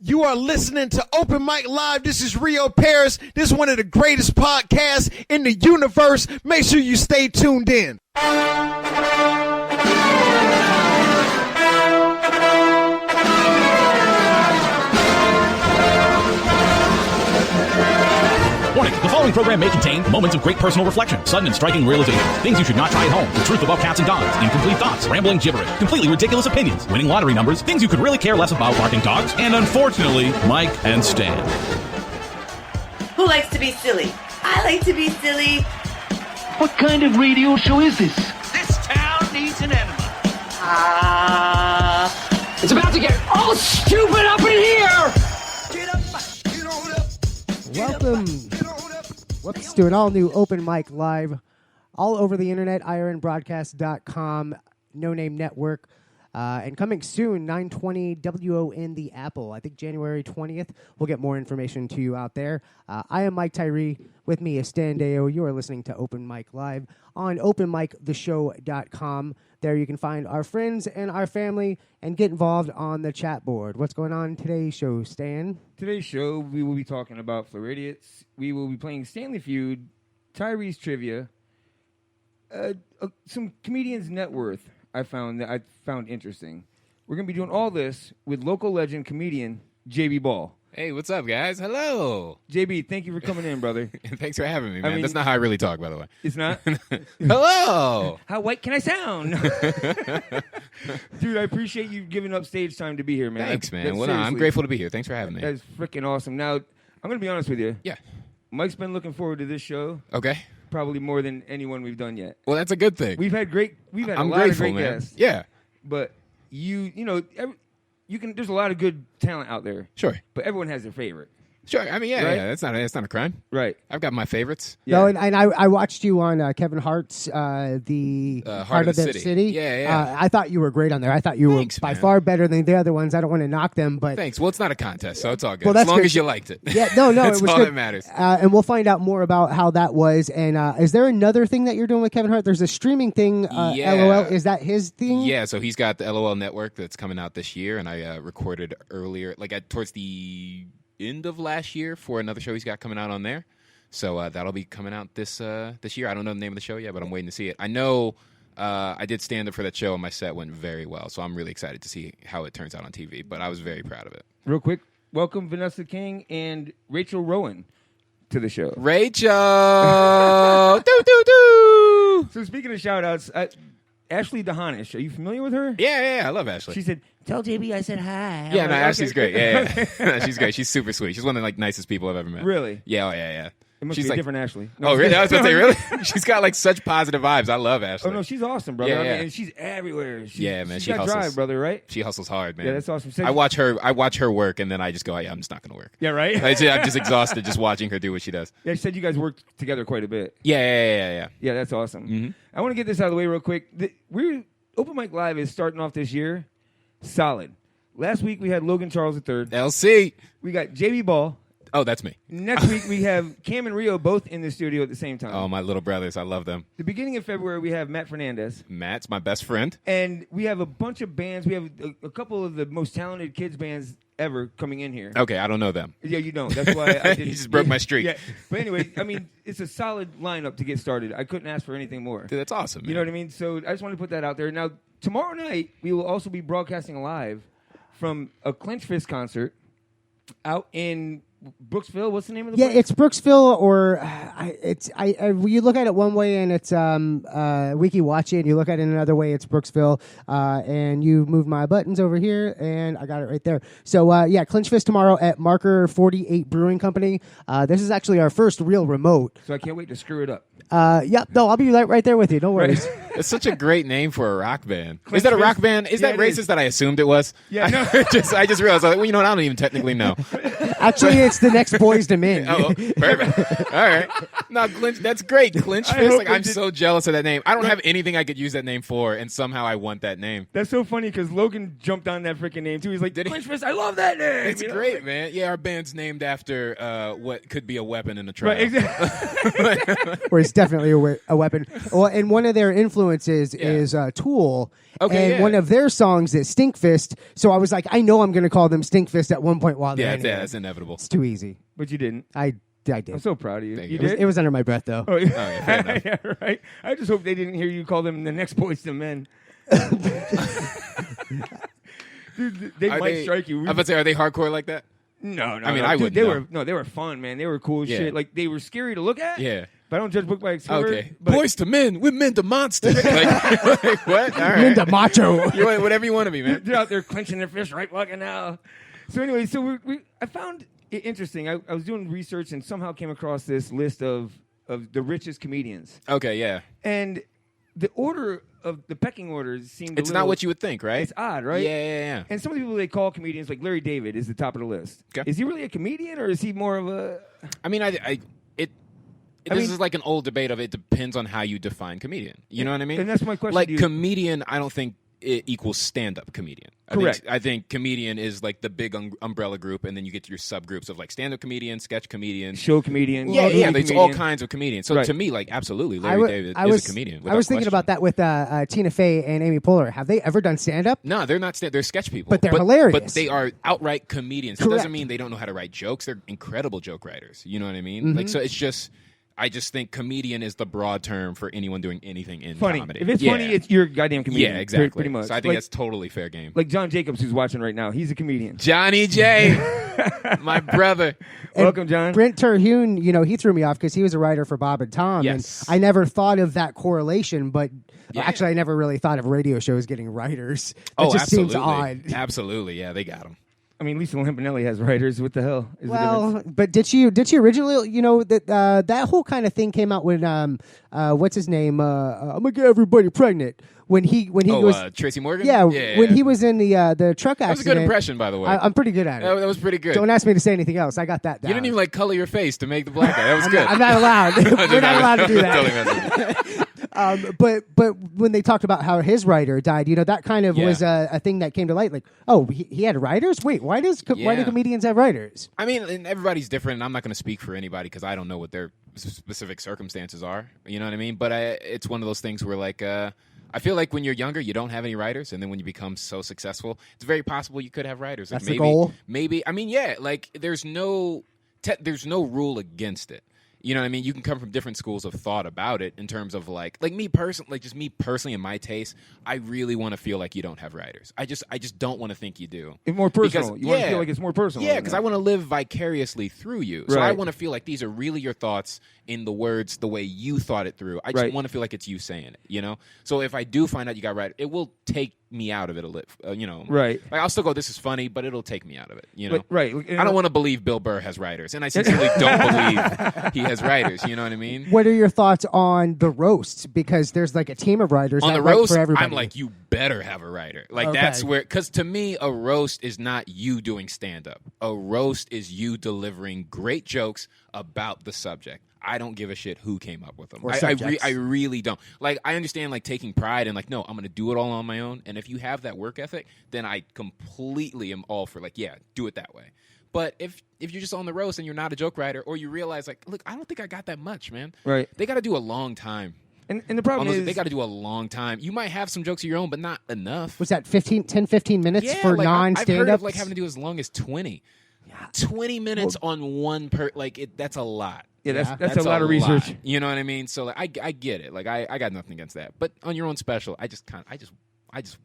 You are listening to Open Mic Live. This is Rio Paris. This is one of the greatest podcasts in the universe. Make sure you stay tuned in. Warning, the following program may contain moments of great personal reflection, sudden and striking realizations, things you should not try at home, the truth about cats and dogs, incomplete thoughts, rambling gibberish, completely ridiculous opinions, winning lottery numbers, things you could really care less about, barking dogs, and unfortunately, Mike and Stan. Who likes to be silly? I like to be silly. What kind of radio show is this? This town needs an enema. It's about to get all stupid up in here! Get up, get on up. Welcome. Whoops, to an all-new Open Mic Live, all over the internet, ironbroadcast.com, No Name Network, and coming soon, 920 WON The Apple. I think January 20th. We'll get more information to you out there. I am Mike Tyree. With me is Stan Deo. You are listening to Open Mic Live on openmictheshow.com. There you can find our friends and our family and get involved on the chat board. What's going on in today's show, Stan? Today's show, we will be talking about FLoridiots. We will be playing Stanley Feud, Tyree's Trivia, some comedians' net worth I found interesting. We're going to be doing all this with local legend comedian JB Ball. Hey, what's up, guys? Hello. JB, thank you for coming in, brother. Thanks for having me, man. That's not how I really talk, by the way. It's not? Hello. How white can I sound? Dude, I appreciate you giving up stage time to be here, man. Thanks, man. Well, I'm grateful to be here. Thanks for having me. That's freaking awesome. Now, I'm going to be honest with you. Yeah. Mike's been looking forward to this show. Okay. Probably more than anyone we've done yet. Well, that's a good thing. We've had a I'm lot grateful, of great man. guests. Yeah. But there's a lot of good talent out there. Sure. But everyone has their favorite. Sure. I mean, yeah, Right? yeah. That's not a crime. Right. I've got my favorites. Yeah. No, and I watched you on Kevin Hart's the Heart of the City. Yeah, yeah. I thought you were great on there. I thought you Thanks, were by man. far better than the other ones. I don't want to knock them, but Thanks. Well, it's not a contest, so it's all good. Well, as that's long good. as you liked it. yeah, no, That's it was all good. that matters. And we'll find out more about how that was. And is there another thing that you're doing with Kevin Hart? There's a streaming thing. Yeah. LOL. Is that his thing? Yeah, so he's got the LOL network that's coming out this year, and I recorded earlier, towards the end of last year for another show he's got coming out on there. So that'll be coming out this year. I don't know the name of the show yet, but I'm waiting to see it. I know I did stand up for that show, and my set went very well, so I'm really excited to see how it turns out on TV, but I was very proud of it. Real quick, welcome Vanessa King and Rachel Rowan to the show. Rachel! Doo-doo-doo! So speaking of shout-outs, Ashley DeHanish, are you familiar with her? Yeah, I love Ashley. She said, tell JB I said hi. Yeah, I'm no, like, Ashley's okay. great. Yeah. She's great. She's super sweet. She's one of the nicest people I've ever met. Really? Yeah, yeah. It must She's be a different Ashley. No, Oh, I'm really? kidding. I was about to say, really? She's got such positive vibes. I love Ashley. Oh, no, she's awesome, brother. Yeah, I mean, yeah. and she's everywhere. Yeah, man, She's she got hustles. drive, brother, right? She hustles hard, man. Yeah, that's awesome. I watch her work, and then I just go, yeah, I'm just not going to work. Yeah, right? I'm just exhausted just watching her do what she does. Yeah, she said you guys worked together quite a bit. Yeah. Yeah, that's awesome. Mhm. I want to get this out of the way real quick. Open Mic Live is starting off this year solid. Last week we had Logan Charles III. LC. We got JB Ball. Oh, that's me. Next week we have Cam and Rio both in the studio at the same time. Oh, my little brothers. I love them. The beginning of February we have Matt Fernandez. Matt's my best friend. And we have a bunch of bands. We have a couple of the most talented kids bands ever coming in here. Okay, I don't know them. Yeah, you don't. That's why I didn't. You just broke my streak. Yeah. But anyway, I mean, it's a solid lineup to get started. I couldn't ask for anything more. Dude, that's awesome, man. You know what I mean? So I just want to put that out there. Now, tomorrow night, we will also be broadcasting live from a Clench Fist concert out in Brooksville. What's the name of the place? Yeah, it's Brooksville, or you look at it one way and it's Wiki Watch It, and you look at it another way, it's Brooksville, and you move my buttons over here, and I got it right there. So Clinch Fist tomorrow at Marker 48 Brewing Company. This is actually our first real remote. So I can't wait to screw it up. No, I'll be right there with you. No worries. It's such a great name for a rock band. Clinch Is that a rock Fist? band? Is Yeah, that it racist is. that I assumed it was? Yeah, no. I just realized, I was like, well, you know what? I don't even technically know. Actually, it's the next Boys to Men. Oh, perfect. All right. No, Clinch, that's great. Clinch I Fist. hope Like, it I'm did- so jealous of that name. I don't have anything I could use that name for, and somehow I want that name. That's so funny because Logan jumped on that freaking name too. He's like, Did he? Clinch Fist, I love that name. It's You know? great, man. Yeah, our band's named after what could be a weapon in a trial. Right, exactly. Or it's definitely a weapon. Well, and one of their influences influences is Tool. Okay, and yeah. one of their songs is Stinkfist. So I was like, I know I'm going to call them Stinkfist at one point while they're in here. That's inevitable. It's too easy. But you didn't. I did. I'm so proud of you. Thank You you. did? It was under my breath, though. Oh, yeah. yeah, fair enough. Yeah, right. I just hope they didn't hear you call them the next Boys to Men. Dude, they might strike you. I was about to say, are they hardcore like that? No. I mean, no. I Dude, wouldn't know. they were fun, man. They were cool as Yeah. shit. Like, they were scary to look at. Yeah. But I don't judge book by its cover. Okay. But Boys to men, we're men to monsters. like, what? All right. Linda Macho. You want whatever you want to be, man. they're out there clenching their fists right fucking now. So anyway, I found it interesting. I was doing research and somehow came across this list of the richest comedians. Okay, yeah. And the order of the pecking order seemed It's not what you would think, right? It's odd, right? Yeah. And some of the people they call comedians, like Larry David, is the top of the list. Okay. Is he really a comedian, or is he more of a? I mean, this is like an old debate of it depends on how you define comedian. You know what I mean? And that's my question Like to you. comedian, I don't think it equals stand-up comedian. Correct. I think comedian is like the big umbrella group, and then you get your subgroups of like stand-up comedian, sketch comedian. Show comedian. Yeah, movie there's all comedian. kinds of comedians. So Right. to me, like, absolutely, Larry David is a comedian. I was thinking about that with Tina Fey and Amy Poehler. Have they ever done stand-up? No, they're not. They're sketch people, But they're hilarious. But they are outright comedians. It Correct. doesn't mean they don't know how to write jokes. They're incredible joke writers. You know what I mean? Mm-hmm. Like, so it's just. I just think comedian is the broad term for anyone doing anything in Funny. comedy. If it's Yeah. funny, it's you're a goddamn comedian. Yeah, exactly. Pretty much. So I think that's totally fair game. like John Jacobs, who's watching right now. He's a comedian. Johnny J, my brother. Welcome, John. Brent Terhune, he threw me off because he was a writer for Bob and Tom. Yes. And I never thought of that correlation, but Yeah. actually I never really thought of radio shows getting writers. That Oh, just absolutely. seems odd. Absolutely, yeah, they got them. I mean, Lisa Lampanelli has writers. What the hell is the difference? But did she originally, that whole kind of thing came out when what's his name? I'm gonna get everybody pregnant. When he was Tracy Morgan? yeah, when he was in the truck accident. That was a good impression, by the way. I'm pretty good at it. That was pretty good. Don't ask me to say anything else. I got that down. You didn't even like color your face to make the black guy. That was good. I'm not allowed. We're not allowed to do that. Totally messing. But when they talked about how his writer died, that kind of was a thing that came to light. Like, oh, he had writers. Wait, why do comedians have writers? I mean, and everybody's different. And I'm not going to speak for anybody because I don't know what their specific circumstances are. You know what I mean? But it's one of those things where, like, I feel like when you're younger, you don't have any writers, and then when you become so successful, it's very possible you could have writers. Like That's the goal? Maybe. I mean, yeah. Like, there's no rule against it. You know what I mean? You can come from different schools of thought about it in terms of like me personally, just me personally in my taste, I really want to feel like you don't have writers. I just don't want to think you do. It's more personal. Because, You want to feel like it's more personal. Yeah, because I want to live vicariously through you. So Right. I want to feel like these are really your thoughts in the words, the way you thought it through. I just Right. want to feel like it's you saying it, So if I do find out you got writers, it will take me out of it a little, Right. Like I'll still go, this is funny, but it'll take me out of it, But, right. I don't want to believe Bill Burr has writers, and I sincerely don't believe he has writers. You know what I mean? What are your thoughts on the roasts? Because there's like a team of writers On that the write roast, for everybody. I'm like, you better have a writer. Like Okay. that's where, because to me, a roast is not you doing stand up. A roast is you delivering great jokes about the subject. I don't give a shit who came up with them. Or I subjects. really don't. Like, I understand like taking pride and like, no, I'm going to do it all on my own. And if you have that work ethic, then I completely am all for like, yeah, do it that way. But if you're just on the roast and you're not a joke writer, or you realize like, look, I don't think I got that much, man. Right. They got to do a long time. And the problem is They got to do a long time. You might have some jokes of your own, but not enough. Was that 10, 15 minutes for like, non-stand-ups? I've heard of like having to do as long as 20. 20 minutes on one that's a lot. Yeah, that's a lot of research. You know what I mean? So like, I get it. Like I got nothing against that. But on your own special, I just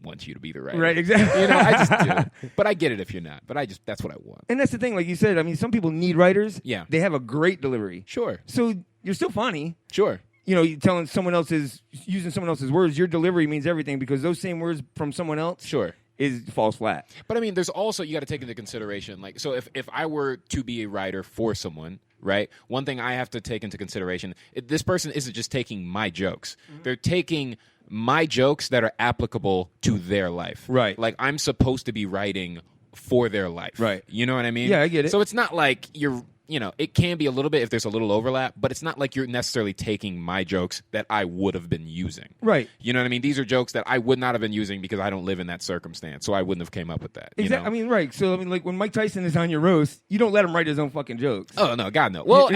want you to be the writer. Right, exactly. I just do. But I get it if you're not. But that's what I want. And that's the thing, like you said. I mean, some people need writers. Yeah. They have a great delivery. Sure. So you're still funny. Sure. You telling using someone else's words. Your delivery means everything because those same words from someone else. Sure. Falls flat. But I mean, there's also, you got to take into consideration, like, so if I were to be a writer for someone, right, one thing I have to take into consideration, this person isn't just taking my jokes. Mm-hmm. They're taking my jokes that are applicable to their life. Right. Like, I'm supposed to be writing for their life. Right. You know what I mean? Yeah, I get it. So it's not like you're it can be a little bit if there's a little overlap, but it's not like you're necessarily taking my jokes that I would have been using. Right. You know what I mean? These are jokes that I would not have been using because I don't live in that circumstance, so I wouldn't have came up with that. Exactly. I mean, right. So, like when Mike Tyson is on your roast, you don't let him write his own fucking jokes. Oh, no, God, no. Well,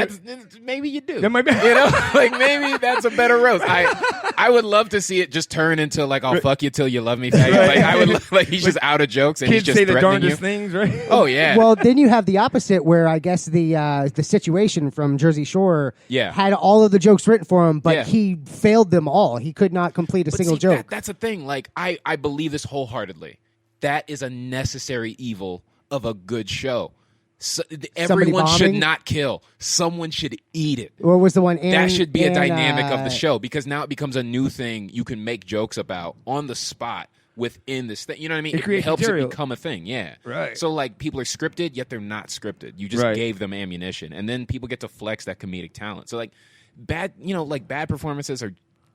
maybe you do. That might be. Like maybe that's a better roast. I would love to see it just turn into like, I'll fuck you till you love me. Right. Like I would like he's just out of jokes and he's kids just say the threatening darndest you. things, right? Oh yeah. Well, then you have the opposite, where I guess the situation from Jersey Shore had all of the jokes written for him, but he failed them all. He could not complete a single joke. That's the thing. Like I believe this wholeheartedly. That is a necessary evil of a good show. So, everyone should not kill. Someone should eat it. What was the one? That should be a dynamic of the show, because now it becomes a new thing you can make jokes about on the spot within this thing. You know what I mean? It helps it become a thing. Yeah. Right. So like people are scripted, yet they're not scripted. You just gave them ammunition, and then people get to flex that comedic talent. So like bad performances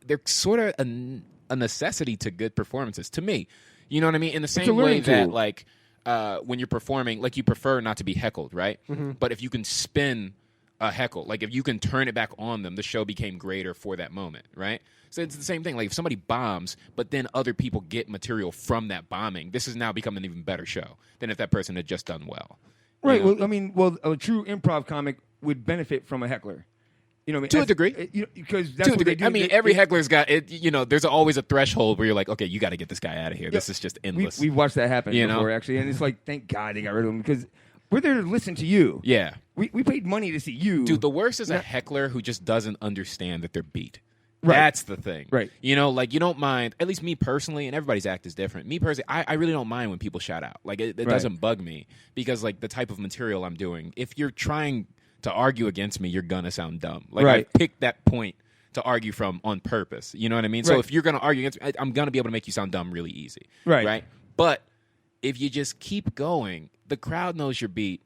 they're sort of a necessity to good performances to me. You know what I mean? In the same way that like when you're performing, like you prefer not to be heckled, right? Mm-hmm. But if you can spin a heckle, like if you can turn it back on them, the show became greater for that moment, right? So it's the same thing. Like if somebody bombs, but then other people get material from that bombing, this has now become an even better show than if that person had just done well. Right. You know? Well, I mean, a true improv comic would benefit from a heckler. You know, what I mean? To a degree. Because that's what they do. I mean, every heckler's got it. You know, there's always a threshold where you're like, okay, you got to get this guy out of here. This is just endless. We've watched that happen before, actually, and it's like, thank God they got rid of him, because we're there to listen to you. Yeah. We paid money to see you. Dude, the worst is a heckler who just doesn't understand that they're beat. Right. That's the thing. Right. You know, like you don't mind, at least me personally, and everybody's act is different. Me personally, I really don't mind when people shout out. Like it doesn't bug me, because like the type of material I'm doing, if you're trying to argue against me, you're gonna sound dumb. Like I picked that point to argue from on purpose. You know what I mean? So if you're gonna argue against me, I'm gonna be able to make you sound dumb really easy. Right. But if you just keep going, the crowd knows your beat.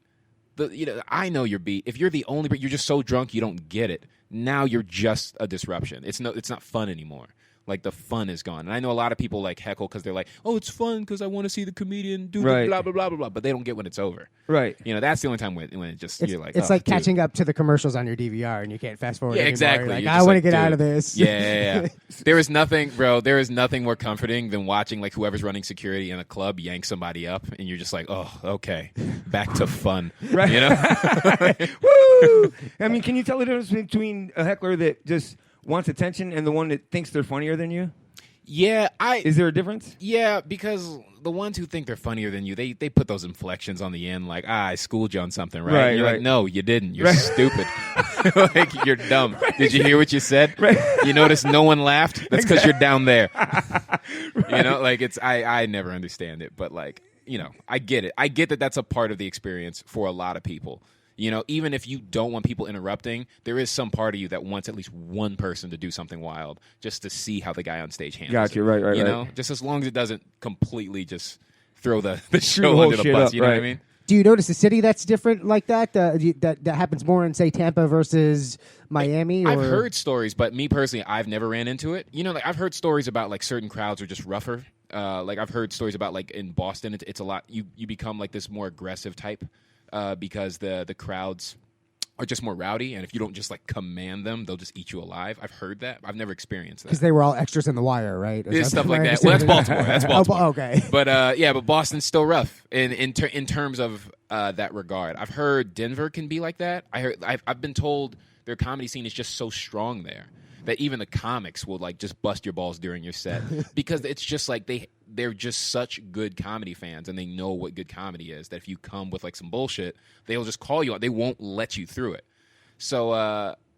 I know your beat. If you're the only, but you're just so drunk you don't get it. Now you're just a disruption. It's not fun anymore. Like the fun is gone. And I know a lot of people like heckle because they're like, oh, it's fun because I want to see the comedian do the blah, blah, blah, blah, blah. But they don't get when it's over. Right. You know, that's the only time when it just, you're like, it's like catching up to the commercials on your DVR and you can't fast forward anymore. Exactly. You're like, I want to get out of this. Yeah. There is nothing, bro. There is nothing more comforting than watching like whoever's running security in a club yank somebody up and you're just like, oh, okay, back to fun. Right. You know? Woo! I mean, can you tell the difference between a heckler that just wants attention and the one that thinks they're funnier than you? Yeah, Is there a difference? Yeah, because the ones who think they're funnier than you, they put those inflections on the end, like, I schooled you on something, right? And you're like, no, you didn't. You're stupid. Like, you're dumb. Did you hear what you said? Right. You notice no one laughed? That's because you're down there. You know, like, I never understand it, but, like, you know, I get it. I get that that's a part of the experience for a lot of people. You know, even if you don't want people interrupting, there is some part of you that wants at least one person to do something wild just to see how the guy on stage handles it. Gotcha, right. You know, just as long as it doesn't completely just throw the show under the bus. You know what I mean? Do you notice a city that's different like that? That happens more in, say, Tampa versus Miami? I've heard stories, but me personally, I've never ran into it. You know, like I've heard stories about like certain crowds are just rougher. Like I've heard stories about like in Boston, it's a lot. You become like this more aggressive type. Because the crowds are just more rowdy, and if you don't just like command them, they'll just eat you alive. I've heard that. I've never experienced that. Because they were all extras in The Wire, right? There's stuff like that. Well, that's Baltimore. That's Baltimore. Oh, okay. But but Boston's still rough in terms of that regard. I've heard Denver can be like that. I've been told their comedy scene is just so strong there that even the comics will like just bust your balls during your set because it's just like they're just such good comedy fans and they know what good comedy is that if you come with like some bullshit, they'll just call you out. They won't let you through it. So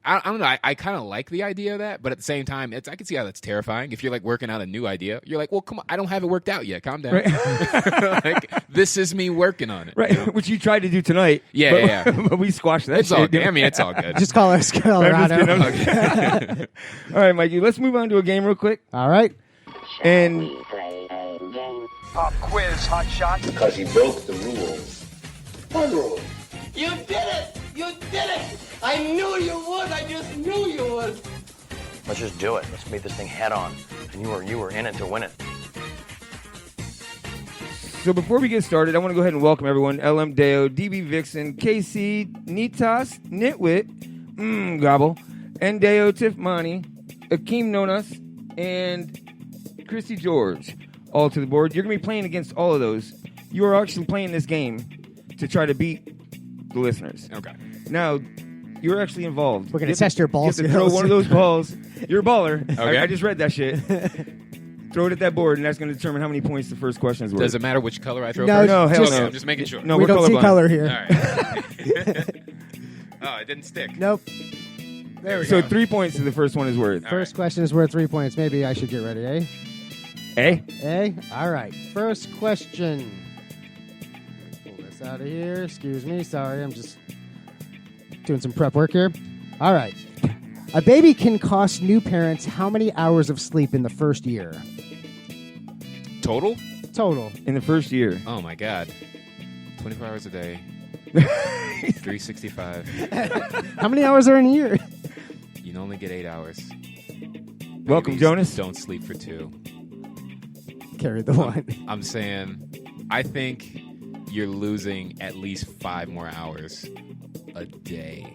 I don't know. I kind of like the idea of that, but at the same time, I can see how that's terrifying. If you're like working out a new idea, you're like, well, come on, I don't have it worked out yet. Calm down. Right. Like, this is me working on it. Right, you know? Which you tried to do tonight. Yeah. But we squashed that. It's all good. I mean, it's all good. Just call us Colorado. All right, Mikey, let's move on to a game real quick. All right. And Pop quiz, hot shot. Because he broke the rules. What rule? You did it! You did it! I knew you would! I just knew you would! Let's just do it. Let's meet this thing head on. And you were in it to win it. So before we get started, I want to go ahead and welcome everyone. LM Deo, DB Vixen, KC, Nitas, Nitwit, Gobble, and Deo Tifmani, Akeem Nonas, and Chrissy George. All to the board. You're going to be playing against all of those. You are actually playing this game to try to beat the listeners. Okay. Now, you're actually involved. We're going to test your ball You have to throw skills. one of those balls. You're a baller. Okay. I just read that shit. Throw it at that board, and that's going to determine how many points the first question is worth. Does it matter which color I throw No, first? No, hell Okay, no. I'm just making sure. No, we we're don't see colorblind. color here. All right. Oh, it didn't stick. Nope. There we So go. 3 points to the first one is worth. First question is worth 3 points. Maybe I should get ready, eh? Eh? Eh? All right. First question. Pull this out of here. Excuse me. Sorry. I'm just doing some prep work here. All right. A baby can cost new parents how many hours of sleep in the first year? Total? Total. In the first year. Oh, my God. 24 hours a day. 365. How many hours are in a year? You can only get 8 hours. Welcome, Babies Jonas. Don't sleep for 2. Carry the one. I'm saying, I think you're losing at least 5 more hours a day.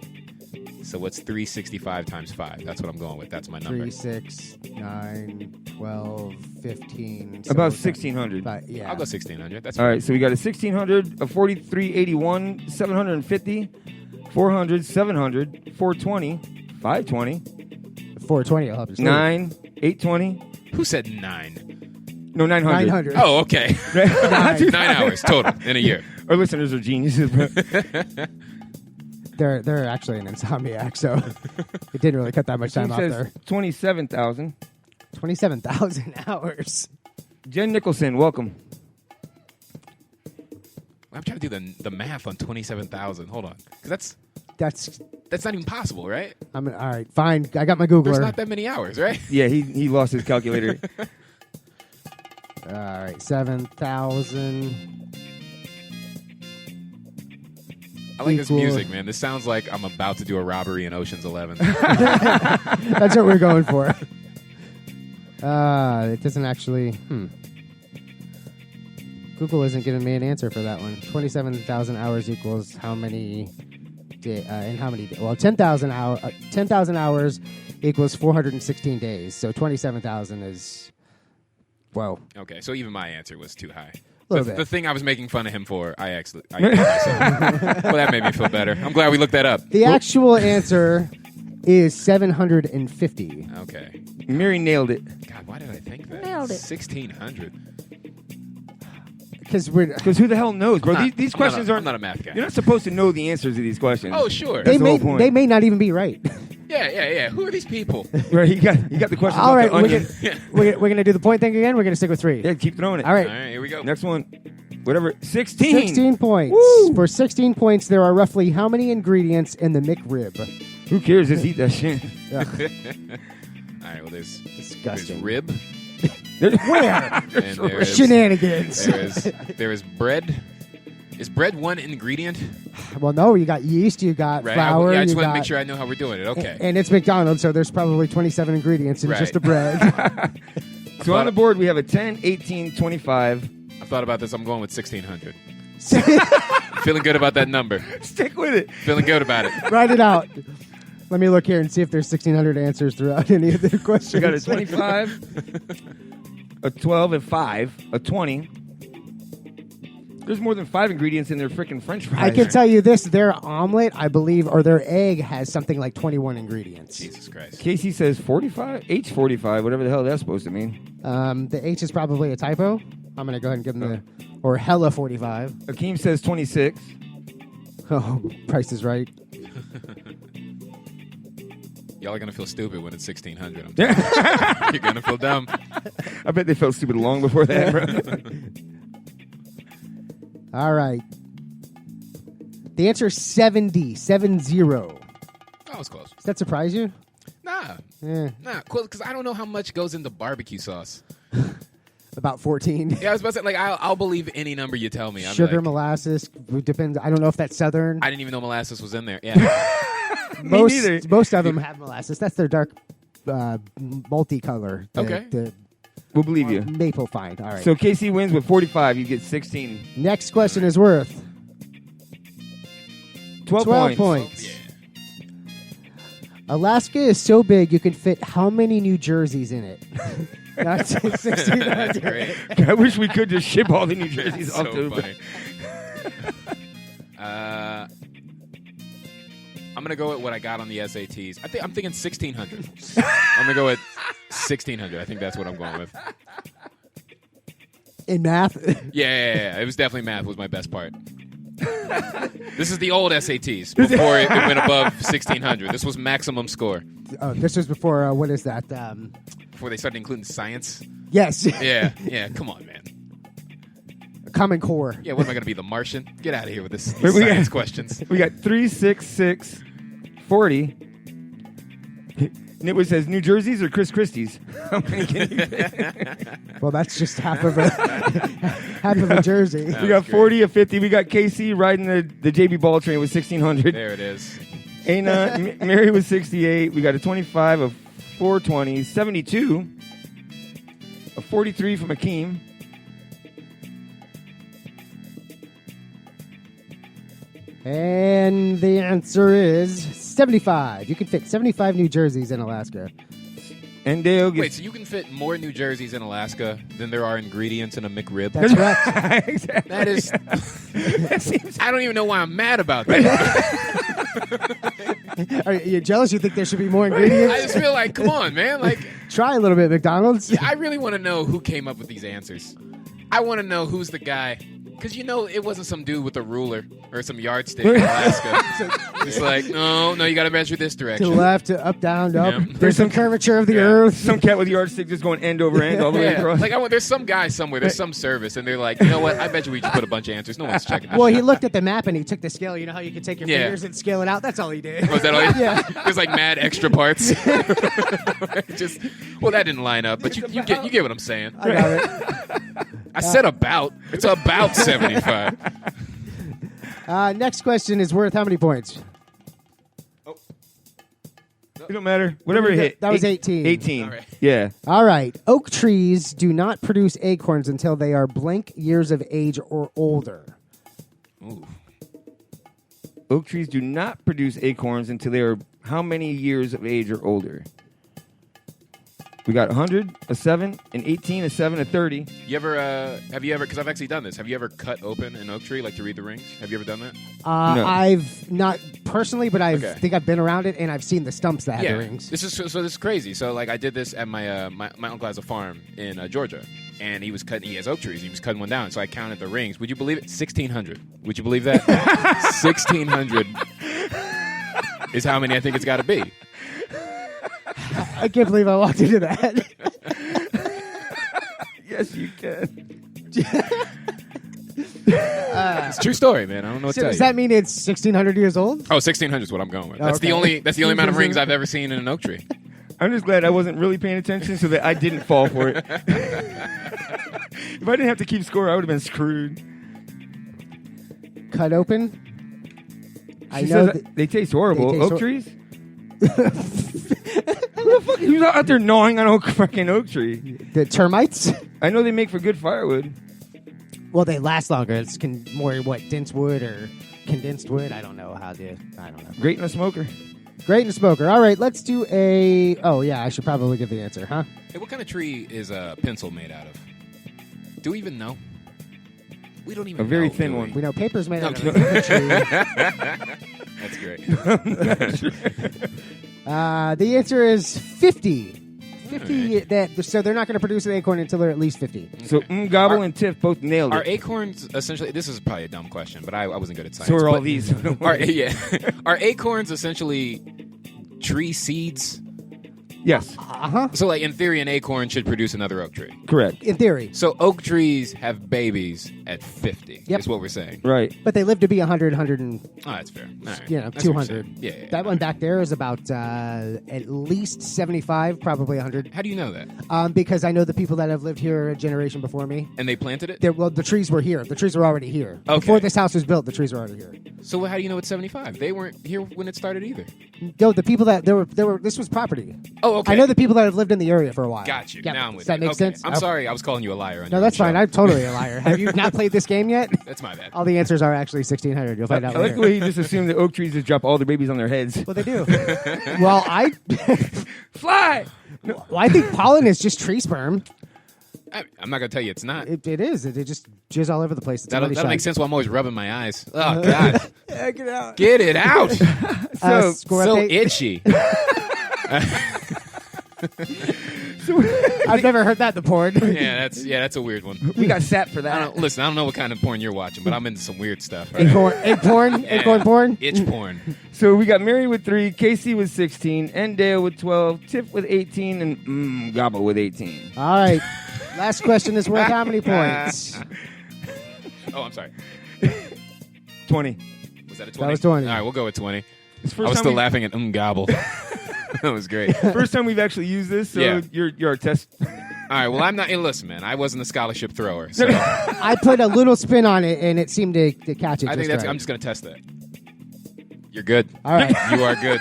So what's 365 times 5? That's what I'm going with. That's my number. 3, 6, 9, 12, 15. About so 1,600. yeah. I'll go 1,600. That's All fine. right, so we got a 1,600, a 4,381, 750, 400, 700, 420, 520, 420 will help you sleep. 9, 820. Who said 9? No, 900. 900. Oh, okay. Nine. 9 hours total in a year. Our listeners are geniuses, bro. They're actually an insomniac, so it didn't really cut that much time He off says there. 27,000. 27,000 hours. Jen Nicholson, welcome. I'm trying to do the math on 27,000. Hold on. Because that's not even possible, right? All right, fine. I got my Googler. There's not that many hours, right? Yeah, he lost his calculator. All right, 7,000. I like this Equal. music, man. This sounds like I'm about to do a robbery in Ocean's 11. That's what we're going for. It doesn't actually. Google isn't giving me an answer for that one. 27,000 hours equals how many? In how many days? Well, 10,000 hours equals 416 days. So 27,000 is. Whoa. Okay, so even my answer was too high. Little bit. The thing I was making fun of him for, I got myself. Well, that made me feel better. I'm glad we looked that up. The actual answer is 750. Okay. Mary nailed it. God, why did I think that? Nailed it. 1,600. Because who the hell knows, bro? These questions I'm aren't. not a math guy. You're not supposed to know the answers to these questions. Oh, sure. That's the whole point. they may not even be right. Yeah. Who are these people? Right, you got the questions. All off right, the onion. we're gonna do the point thing again. We're gonna stick with 3. Yeah, keep throwing it. All right. All right, here we go. Next one. Whatever. 16. 16 points. Woo! For 16 points, there are roughly how many ingredients in the McRib? Who cares? Just eat that shit. All right, well, there's Disgusting. rib. Where? And there is, Shenanigans. there is bread. Is bread one ingredient? Well, no, you got yeast, you got Right. flour. I just you want to got, make sure I know how we're doing it. Okay. And it's McDonald's, so there's probably 27 ingredients in Right. just the bread. So on the board, we have a 10, 18, 25. I thought about this. I'm going with 1,600. Feeling good about that number. Stick with it. Feeling good about it. Write it out. Let me look here and see if there's 1,600 answers throughout any of the questions. We got a 25, a 12, and 5, a 20. There's more than 5 ingredients in their freaking French fries. I can tell you this, their omelet, I believe, or their egg has something like 21 ingredients. Jesus Christ. Casey says 45, H45, whatever the hell that's supposed to mean. The H is probably a typo. I'm going to go ahead and give them or hella 45. Akeem says 26. Oh, Price is Right. Y'all are going to feel stupid when it's 1,600. I'm telling you. You're going to feel dumb. I bet they felt stupid long before that, bro. All right. The answer is 70. 70. That was close. Does that surprise you? Nah. Yeah. Nah, because I don't know how much goes into barbecue sauce. About 14. Yeah, I was about to say, like, I'll believe any number you tell me. Sugar, like, molasses, depends. I don't know if that's Southern. I didn't even know molasses was in there. Yeah. Most of them have molasses. That's their dark multicolor. Okay. We'll believe you. Maple find. All right. So KC wins with 45. You get 16. Next question is worth 12 points. Alaska is so big you can fit how many New Jerseys in it? That's 1,600. That's great. I wish we could just ship all the New Jerseys off So to funny. I'm gonna go with what I got on the SATs. I'm thinking 1,600. I'm gonna go with 1,600. I think that's what I'm going with. In math? Yeah. It was definitely math was my best part. This is the old SATs before it went above 1,600. This was maximum score. Oh, this was before, what is that? Before they started including science. Yes. Yeah. Come on, man. Common Core. Yeah, what am I going to be, the Martian? Get out of here with these science questions. We got 3, 6, 6, 40. Nitwit says New Jerseys or Chris Christie's. How many can you fit? Well, that's just half of a jersey. We got 40 of 50. We got KC riding the JB Ball train with 1,600. There it is. Ana, Mary was 68. We got a 25 of 420. 72 of 43 from Akeem. And the answer is 75. You can fit 75 New Jerseys in Alaska. And Dale gets... Wait, so you can fit more New Jerseys in Alaska than there are ingredients in a McRib? That's correct. Exactly. That is... I don't even know why I'm mad about that. Are you jealous? You think there should be more ingredients? I just feel like, come on, man. Like, try a little bit, McDonald's. Yeah, I really want to know who came up with these answers. I want to know who's the guy. Because, it wasn't some dude with a ruler or some yardstick in Alaska. It's like, no, you got to measure this direction. To the left, to up, down, up. Yeah. There's some curvature of the earth. Some cat with a yardstick just going end over end all the way across. Like, there's some guy somewhere, there's some service, and they're like, you know what? I bet you we just put a bunch of answers. No one's checking this Well, shit. he looked at the map and he took the scale. You know how you can take your Yeah. fingers and scale it out? That's all he did. Was that all? Yeah. There's like mad extra parts. Well, that didn't line up, but you get what I'm saying. I got it. I said about. It's about 75. Next question is worth how many points? It don't matter. Whatever it hit. That was 18. 18. All right. Yeah. All right. Oak trees do not produce acorns until they are blank years of age or older. Ooh. Oak trees do not produce acorns until they are how many years of age or older? We got 100, a 7, an 18, a 7, a 30. Have you ever, because I've actually done this, have you ever cut open an oak tree, like to read the rings? Have you ever done that? No. I've not personally, but I Okay. think I've been around it and I've seen the stumps that have the rings. This is crazy. So like I did this at my my uncle has a farm in Georgia, and he has oak trees. He was cutting one down, so I counted the rings. Would you believe it? 1,600. Would you believe that? 1,600 is how many I think it's got to be. I can't believe I walked into that. Yes, you can. It's a true story, man. I don't know what to So tell does you. that mean it's 1,600 years old? Oh, 1,600 is what I'm going with. Oh, That's okay. the only amount of rings I've ever seen in an oak tree. I'm just glad I wasn't really paying attention so that I didn't fall for it. If I didn't have to keep score, I would have been screwed. Cut open? She says they taste horrible. They taste Oak trees? Who the fuck are you out there gnawing on a fucking oak tree? The termites? I know they make for good firewood. Well, they last longer. It's more, dense wood or condensed wood? I don't know I don't know. Great in a smoker. Great in a smoker. All right, let's do a... Oh, yeah, I should probably give the answer, huh? Hey, what kind of tree is a pencil made out of? Do we even know? We don't even know. A very thin do one. We know paper's made out of No. a tree. That's great. The answer is 50. 50. So they're not going to produce an acorn until they're at least 50. So Gobble and Tiff both nailed Are it. acorns essentially? This is probably a dumb question, but I wasn't good at science. So are all but these. Are acorns essentially tree seeds? Yes. Uh-huh. So, like in theory, an acorn should produce another oak tree. Correct. In theory. So oak trees have babies at 50. Yep. Is what we're saying. Right. But they live to be 100, 100 and... Oh, that's fair. All right. That's what 200. you're saying. Yeah. That one back there is about at least 75, probably 100. How do you know that? Because I know the people that have lived here a generation before me. And they planted it? The trees were here. The trees were already here. Okay. Before this house was built, the trees were already here. So how do you know it's 75? They weren't here when it started either. No, the people that there were. This was property. Oh, okay. I know the people that have lived in the area for a while. Got you. Yeah, Now I'm with does that you. make Okay. sense? I'm sorry. I was calling you a liar. No, that's fine. I'm totally a liar. Have you not played this game yet? That's my bad. All the answers are actually 1600. You'll find out I like later. the way you just assume that oak trees just drop all their babies on their heads. Well, they do. Well, Fly! Well, I think pollen is just tree sperm. I'm not going to tell you it's not. It is. It just jizz all over the place. That'll make sense while I'm always rubbing my eyes. Oh, God. Yeah, get out. Get it out. So itchy. I've never heard that in the porn. That's a weird one. We got sat for that. Listen, I don't know what kind of porn you're watching, but I'm into some weird stuff. Right? Egg porn? Acorn porn? Itch porn. So we got Mary with 3, Casey with 16, Endale with 12, Tiff with 18, and Gabo with 18. All right. Last question is worth how many points? Oh, I'm sorry. 20. Was that a 20? That was 20. All right, we'll go with 20. I I was still laughing at gobble. That was great. First time we've actually used this, so Yeah. you're our test. All right, well, I'm not. Hey, listen, man, I wasn't a scholarship thrower. So I put a little spin on it, and it seemed to catch it. I think right. I'm just going to test that. You're good. All right. You are good.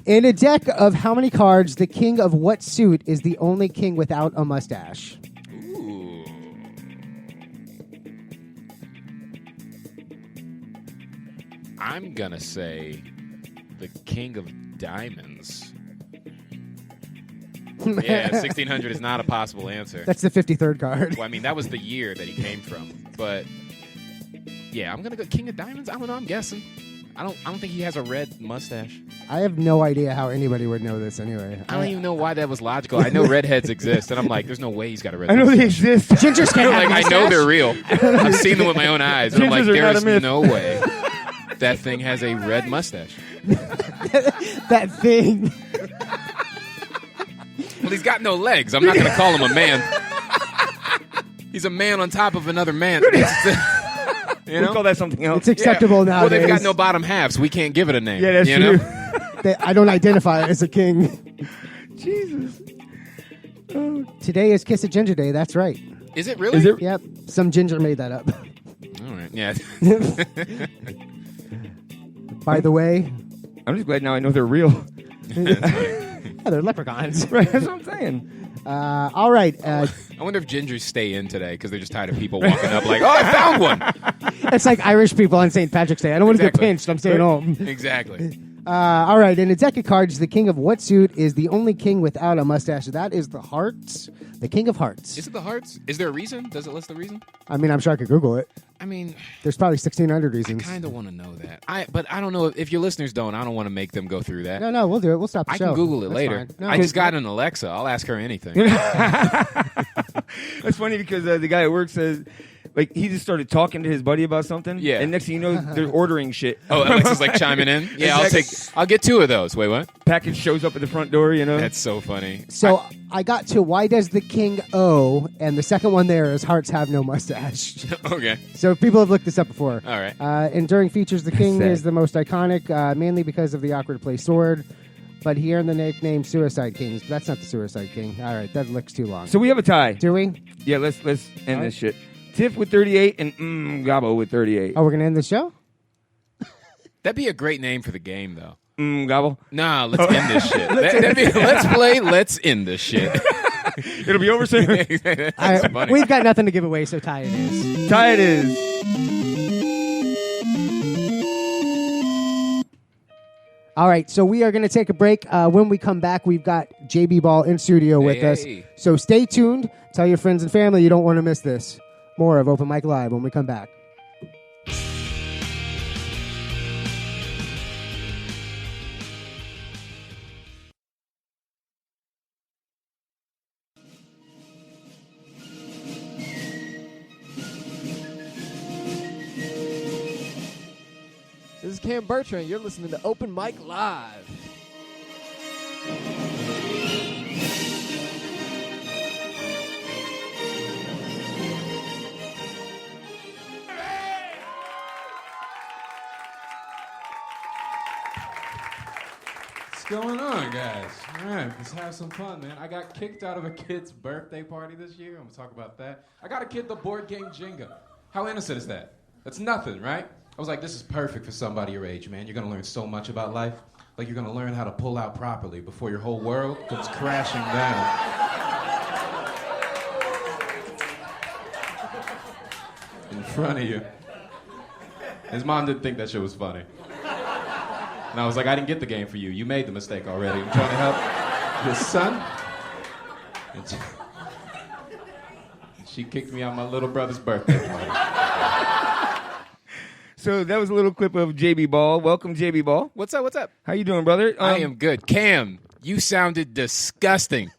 In a deck of how many cards, the king of what suit is the only king without a mustache? Ooh. I'm going to say the king of diamonds. Yeah, 1600 is not a possible answer. That's the 53rd card. Well, I mean, that was the year that he came from. But, yeah, I'm going to go king of diamonds. I don't know. I'm guessing. I don't think he has a red mustache. I have no idea how anybody would know this anyway. I don't even know why that was logical. I know redheads exist, and I'm like, there's no way he's got a red I know mustache. they exist. Gingers can't have Like, I know they're real. I've seen them with my own eyes. And I'm like, Gingers are not there's a myth. no way that thing has a red mustache. That thing. Well, he's got no legs. I'm not going to call him a man. He's a man on top of another man. You know? We'll call that something else. It's acceptable Well, nowadays. they've got no bottom halves. We can't give it a name. Yeah, that's you true. know? I don't identify as a king. Jesus. Today is Kiss a Ginger Day. That's right. Is it really? Is it? Yep. Some ginger made that up. All right. Yeah. By the way, I'm just glad now I know they're real. yeah, they're leprechauns. Right, that's what I'm saying. All right. I wonder if gingers stay in today because they're just tired of people walking up like, oh, I found one. It's like Irish people on St. Patrick's Day. I don't want to get Exactly. pinched. I'm staying home. Exactly. All right. In a deck of cards, the king of what suit is the only king without a mustache? That is the hearts. The king of hearts. Is it the hearts? Is there a reason? Does it list the reason? I mean, I'm sure I could Google it. I mean, There's probably 1,600 I reasons. kind of want to know that. But I don't know if your listeners don't. I don't want to make them go through that. No, we'll do it. We'll stop the I show. can Google it That's later. fine. No, I just got an Alexa. I'll ask her anything. That's funny because the guy at work says, like, he just started talking to his buddy about something. Yeah. And next thing you know, they're ordering shit. Oh, Alexa's like chiming in. Yeah, Exactly. I'll get 2 of those. Wait, what? Package shows up at the front door, you know? That's so funny. So I got to why does the king owe? And the second one there is hearts have no mustache. Okay. So people have looked this up before. All right. Enduring features, the king Sad. is the most iconic, mainly because of the awkward to play sword. But he earned the nickname Suicide Kings. That's not the Suicide King. All right, that looks too long. So we have a tie. Do we? Yeah, let's end right. this shit. Tiff with 38 and Gabo with 38. Oh, we're gonna end the show? That'd be a great name for the game, though. Gabo. Nah, let's end this shit. Let's end this shit. It'll be over soon. That's All right, funny. we've got nothing to give away, so tie it is. Tie it is. All right, so we are going to take a break. When we come back, we've got JB Ball in studio with us. Hey. So stay tuned. Tell your friends and family you don't want to miss this. More of Open Mic Live when we come back. This is Cam Bertrand. You're listening to Open Mic Live. What's going on, guys? All right, let's have some fun, man. I got kicked out of a kid's birthday party this year. I'm going to talk about that. I got a kid the board game Jenga. How innocent is that? That's nothing, right? was like, this is perfect for somebody your age, man. You're going to learn so much about life. Like, you're going to learn how to pull out properly before your whole world comes crashing down. In front of you. His mom didn't think that shit was funny. And I was like, I didn't get the game for you. You made the mistake already. I'm trying to help your son. And she kicked me on my little brother's birthday party. So that was a little clip of JB Ball. Welcome, JB Ball. What's up? What's up? How you doing, brother? I am good. Cam, you sounded disgusting.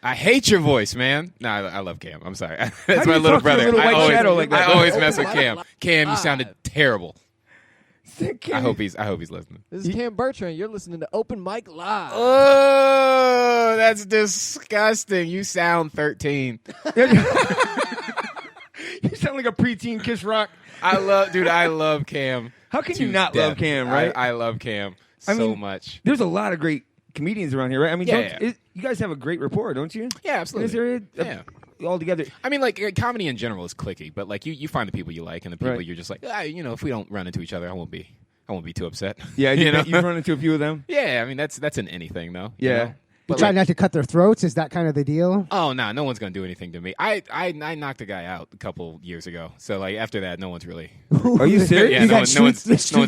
I hate your voice, man. No, I love Cam. I'm sorry. That's my little brother. I always mess with Cam. Cam, you sounded terrible. I hope he's listening. This is Cam Bertrand. You're listening to Open Mic Live. Oh, that's disgusting. You sound 13. You sound like a preteen Kiss Rock. I love Cam. How can you not love Cam, right? I love Cam so much. There's a lot of great comedians around here, right? I mean, Yeah. you guys have a great rapport, don't you? Yeah, absolutely. In this area, all together. I mean, like, comedy in general is cliquey, but like you find the people you like and the people Right. you're just like, if we don't run into each other, I won't be too upset. Yeah, you know? you've run into a few of them. Yeah, I mean that's in anything though. Yeah. You know? You But try like, not to cut their throats. Is that kind of the deal? oh no one's gonna do anything to me. I knocked a guy out a couple years ago, so like after that, no one's really. Are you serious? Yeah, no one's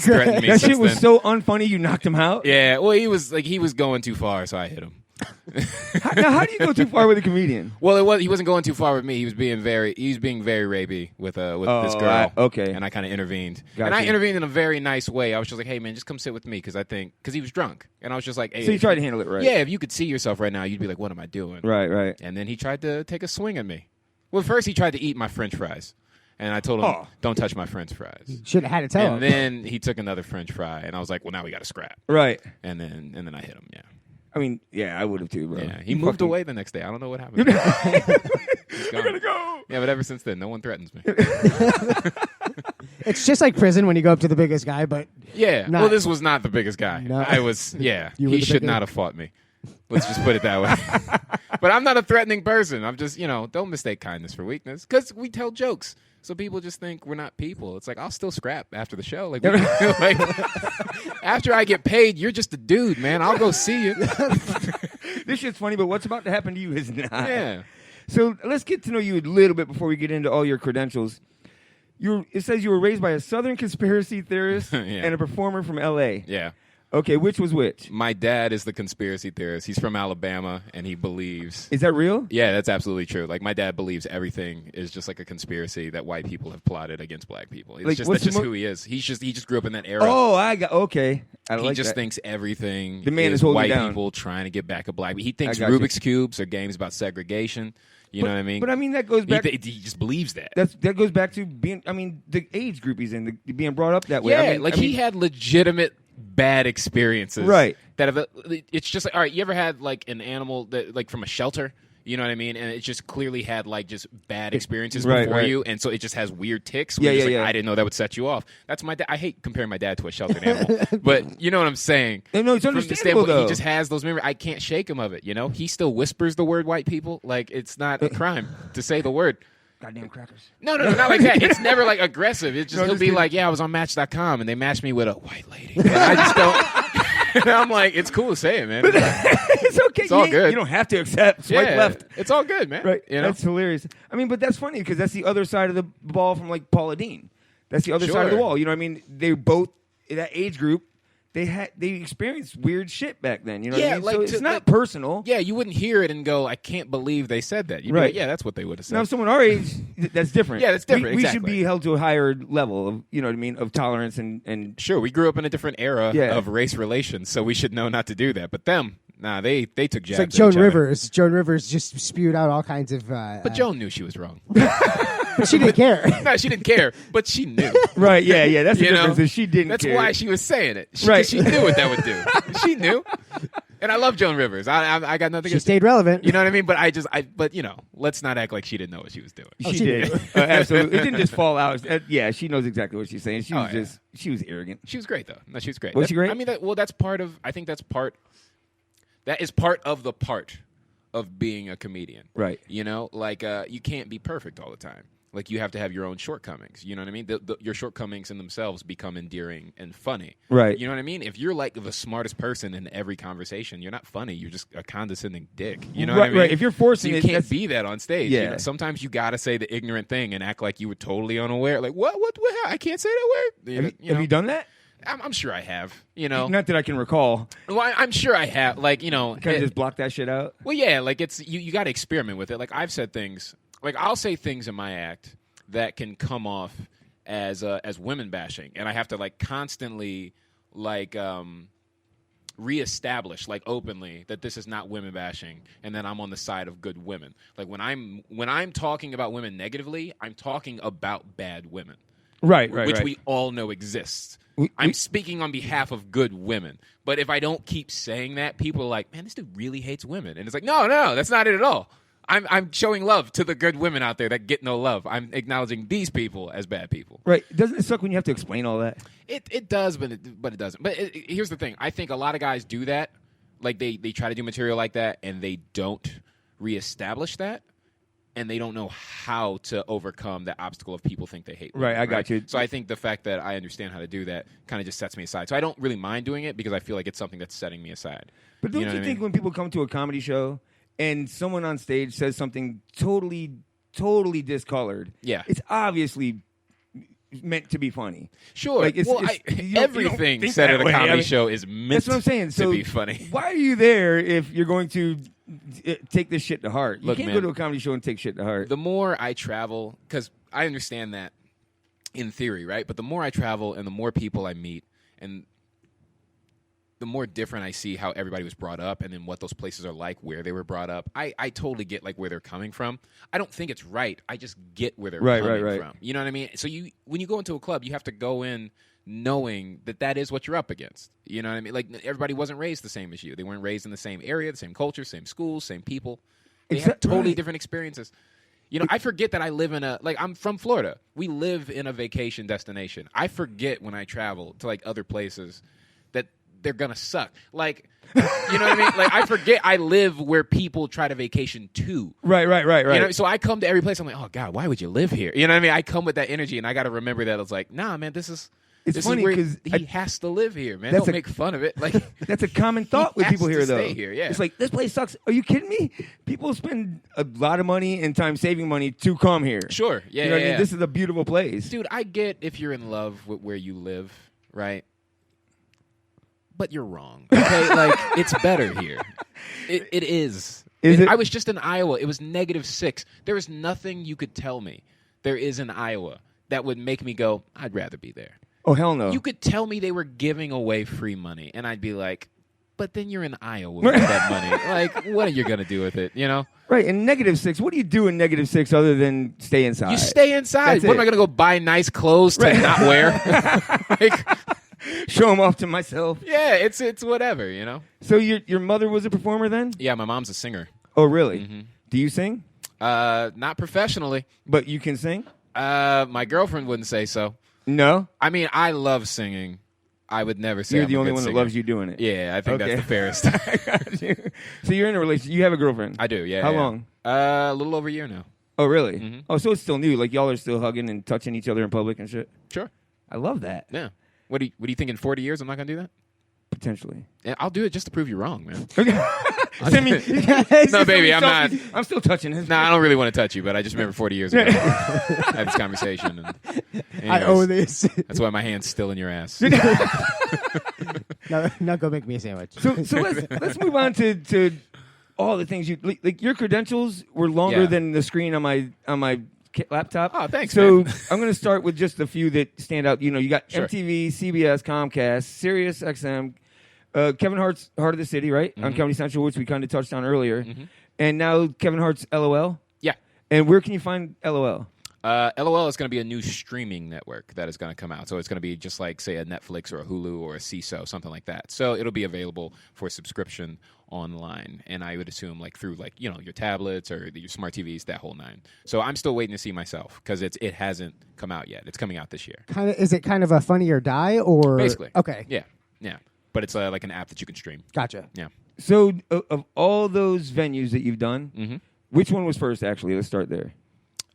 threatened me. That since shit was then. so unfunny. You knocked him out. Yeah, well, he was going too far, so I hit him. Now, how do you go too far with a comedian? Well, he wasn't going too far with me. He was being very rapey with this girl. Okay. And I kind of intervened. Gotcha. And I intervened in a very nice way. I was just like, hey man, just come sit with me because he was drunk. And I was just like, hey. So you tried to handle it right. Yeah, if you could see yourself right now, you'd be like, what am I doing? Right. And then he tried to take a swing at me. Well, first he tried to eat my French fries. And I told him, don't touch my French fries. Should have had to tell him. And then he took another French fry, and I was like, well, now we got to scrap. Right. And then I hit him, yeah. I mean, yeah, I would have too, bro. Yeah, he moved away the next day. I don't know what happened. He's gone. I gotta go. Yeah, but ever since then, no one threatens me. It's just like prison when you go up to the biggest guy, but Yeah. not- Well, this was not the biggest guy. No. I was, yeah. You were He the should bigger- not have fought me. Let's just put it that way. But I'm not a threatening person. I'm just, don't mistake kindness for weakness. Because we tell jokes. So people just think we're not people. It's like, I'll still scrap after the show. Like, after I get paid, you're just a dude, man. I'll go see you. This shit's funny, but what's about to happen to you is not. Yeah. So let's get to know you a little bit before we get into all your credentials. It says you were raised by a Southern conspiracy theorist Yeah. and a performer from L.A. Yeah. Okay, which was which? My dad is the conspiracy theorist. He's from Alabama, and he believes. Is that real? Yeah, that's absolutely true. Like, my dad believes everything is just like a conspiracy that white people have plotted against black people. It's Like, just what's that's the just who he is. He just grew up in that era. Oh, okay. I He like just that. thinks everything The man is is holding white down. people trying to get back at black people. He thinks I got you. Rubik's Cubes are games about segregation. You know what I mean? But I mean, that goes back. He just believes that. That goes back to being. I mean, the age group he's in, being brought up that way. Yeah, I mean, he had legitimate bad experiences. Right. It's just like, all right, you ever had like an animal that like from a shelter? You know what I mean? And it just clearly had like just bad experiences Right, before right. you, and so it just has weird ticks. Yeah, Where you're just yeah, like, yeah. I didn't know that would set you off. That's my dad. I hate comparing my dad to a sheltered animal, but you know what I'm saying. No, it's From the understandable standpoint, though. he just has those memories. I can't shake him of it. You know, he still whispers the word white people. Like it's not a crime to say the word. Goddamn crackers. No, not like that. It's never like aggressive. It's just No, he'll just be kidding. like, yeah, I was on Match.com and they matched me with a white lady. And I just don't. And I'm like, it's cool to say it, man. It's okay. It's all good. You don't have to accept swipe left. It's all good, man. Right. You know? That's hilarious. I mean, but that's funny because that's the other side of the ball from like Paula Deen. That's the other side of the Sure. wall. You know what I mean? They both in that age group. They experienced weird shit back then. You know what I mean? So it's not personal. Yeah, you wouldn't hear it and go, I can't believe they said that. You'd be Right. like, yeah, that's what they would have said. Now, if someone our age, that's different. Yeah, that's different, We should exactly. be held to a higher level of, you know what I mean, of tolerance and Sure, we grew up in a different era Yeah. of race relations, so we should know not to do that. But them, nah, they took jabs it's like at Joan each other. Rivers. Joan Rivers just spewed out all kinds of. But Joan knew she was wrong. But she didn't care. No, she didn't care, but she knew. Right, yeah. That's the You know? difference. Is she didn't That's care. why she was saying it. Right. She knew what that would do. She knew. And I love Joan Rivers. I got nothing She against stayed relevant. You know what I mean? But let's not act like she didn't know what she was doing. She did. Absolutely. It didn't just fall out. Yeah, she knows exactly what she's saying. She was Oh, yeah. just, she was arrogant. She was great, though. No, she was great. Was she great? I mean, that's part of, I think that is part of the part of being a comedian. Right. You know, like, you can't be perfect all the time. Like, you have to have your own shortcomings. You know what I mean? Your shortcomings in themselves become endearing and funny. Right. You know what I mean? If you're like the smartest person in every conversation, you're not funny. You're just a condescending dick. You know what I mean? Right. If you're forcing so you it, can't be that on stage. Yeah. You know? Sometimes you got to say the ignorant thing and act like you were totally unaware. Like, what? I can't say that word. Have you done that? I'm sure I have. You know, not that I can recall. Well, I'm sure I have. Like, you know, kind of just block that shit out. Well, yeah. Like, it's you got to experiment with it. Like, I've said things. Like, I'll say things in my act that can come off as women bashing, and I have to like constantly like reestablish like openly that this is not women bashing, and that I'm on the side of good women. Like, when I'm talking about women negatively, I'm talking about bad women, right, which we all know exists. I'm speaking on behalf of good women, but if I don't keep saying that, people are like, "Man, this dude really hates women," and it's like, no, that's not it at all. I'm showing love to the good women out there that get no love. I'm acknowledging these people as bad people. Right. Doesn't it suck when you have to explain all that? It does, but it doesn't. But here's the thing. I think a lot of guys do that. Like, they try to do material like that, and they don't reestablish that, and they don't know how to overcome the obstacle of people think they hate women. Right, I got you. So I think the fact that I understand how to do that kind of just sets me aside. So I don't really mind doing it because I feel like it's something that's setting me aside. But don't you think when people come to a comedy show and someone on stage says something totally discolored, it's obviously meant to be funny. Sure. Like, everything said at a comedy show is meant that's what I'm saying. to be funny. Why are you there if you're going to take this shit to heart? You can't man, go to a comedy show and take shit to heart. The more I travel, because I understand that in theory, right? But the more I travel and the more people I meet, and the more different I see how everybody was brought up and then what those places are like, where they were brought up, I totally get like where they're coming from. I don't think it's right. I just get where they're coming from. You know what I mean? So when you go into a club, you have to go in knowing that is what you're up against. You know what I mean? Like, everybody wasn't raised the same as you. They weren't raised in the same area, the same culture, same schools, same people. They have totally different experiences. You know, I forget that I live in I'm from Florida. We live in a vacation destination. I forget when I travel to like other places that they're gonna suck. Like, you know what I mean? Like, I forget I live where people try to vacation to. Right. You know, so I come to every place. I'm like, oh God, why would you live here? You know what I mean? I come with that energy, and I got to remember that it's like, nah, man, this funny because he has to live here, man. Don't make fun of it. Like, that's a common thought with people here, though. Stay here, yeah. It's like, this place sucks. Are you kidding me? People spend a lot of money and time saving money to come here. Sure, yeah, you know what I mean? yeah. This is a beautiful place, dude. I get if you're in love with where you live, right? But you're wrong. Okay, like, it's better here. It is. I was just in Iowa. It was -6. There is nothing you could tell me there is in Iowa that would make me go, I'd rather be there. Oh, hell no. You could tell me they were giving away free money, and I'd be like, but then you're in Iowa with that money. Like, what are you going to do with it, you know? Right, in -6, what do you do in -6 other than stay inside? You stay inside. That's what am I going to go buy nice clothes to not wear? Like, show them off to myself. Yeah, it's whatever, you know? So your mother was a performer then? Yeah, my mom's a singer. Oh, really? Mm-hmm. Do you sing? Not professionally. But you can sing? My girlfriend wouldn't say so. No? I mean, I love singing. I would never say You're I'm the a only good one singer. that loves you doing it. Yeah, I think that's the fairest. I got you. So you're in a relationship. You have a girlfriend? I do, yeah. How yeah. long? A little over a year now. Oh, really? Mm-hmm. Oh, so it's still new. Like, y'all are still hugging and touching each other in public and shit? Sure. I love that. Yeah. What do you think in 40 years I'm not going to do that? Potentially. Yeah, I'll do it just to prove you wrong, man. Send me, no, baby, I'm not. I'm still touching his. No, I don't really want to touch you, but I just remember 40 years ago I had this conversation. And anyways, I owe this. That's why my hand's still in your ass. No, go make me a sandwich. So let's move on to all the things you like. Your credentials were longer than the screen on my laptop. Oh, thanks. So man. I'm going to start with just a few that stand out. You know, you got Sure. MTV, CBS, Comcast, Sirius XM, Kevin Hart's Heart of the City, right? On Comedy Central, which we kind of touched on earlier. And now Kevin Hart's LOL. Yeah. And where can you find LOL? LOL is going to be a new streaming network that is going to come out. So it's going to be just like, say, a Netflix or a Hulu or a CISO, something like that. So it'll be available for subscription online. And I would assume like through like, you know, your tablets or your smart TVs, that whole nine. So I'm still waiting to see myself because it hasn't come out yet. It's coming out this year. Is it kind of a Funny or Die or? Basically. Okay. Yeah. But it's like an app that you can stream. Gotcha. Yeah. So of all those venues that you've done, which one was first, actually? Let's start there.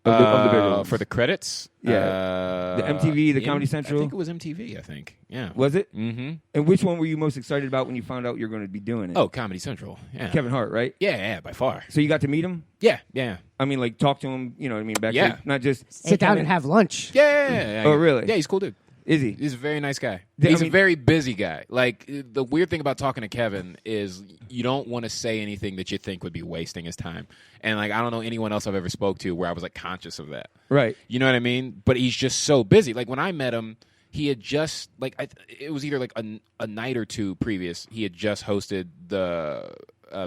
of the bigger ones? For the credits? Yeah. The MTV, the Comedy Central? I think it was MTV, I think. Yeah. Was it? Mm-hmm. And which one were you most excited about when you found out you were going to be doing it? Oh, Comedy Central. Yeah. Kevin Hart, right? Yeah, by far. So you got to meet him? Yeah. I mean, like, talk to him, you know what I mean? Backstage? Yeah. Not just... Sit down and have lunch. Yeah. Oh, really? Yeah, he's a cool dude. Is he? He's a very nice guy. He's a very busy guy. Like, the weird thing about talking to Kevin is you don't want to say anything that you think would be wasting his time. And, like, I don't know anyone else I've ever spoke to where I was, like, conscious of that. Right. You know what I mean? But he's just so busy. Like, when I met him, he had just, like, it was either, like, a night or two previous, he had just hosted the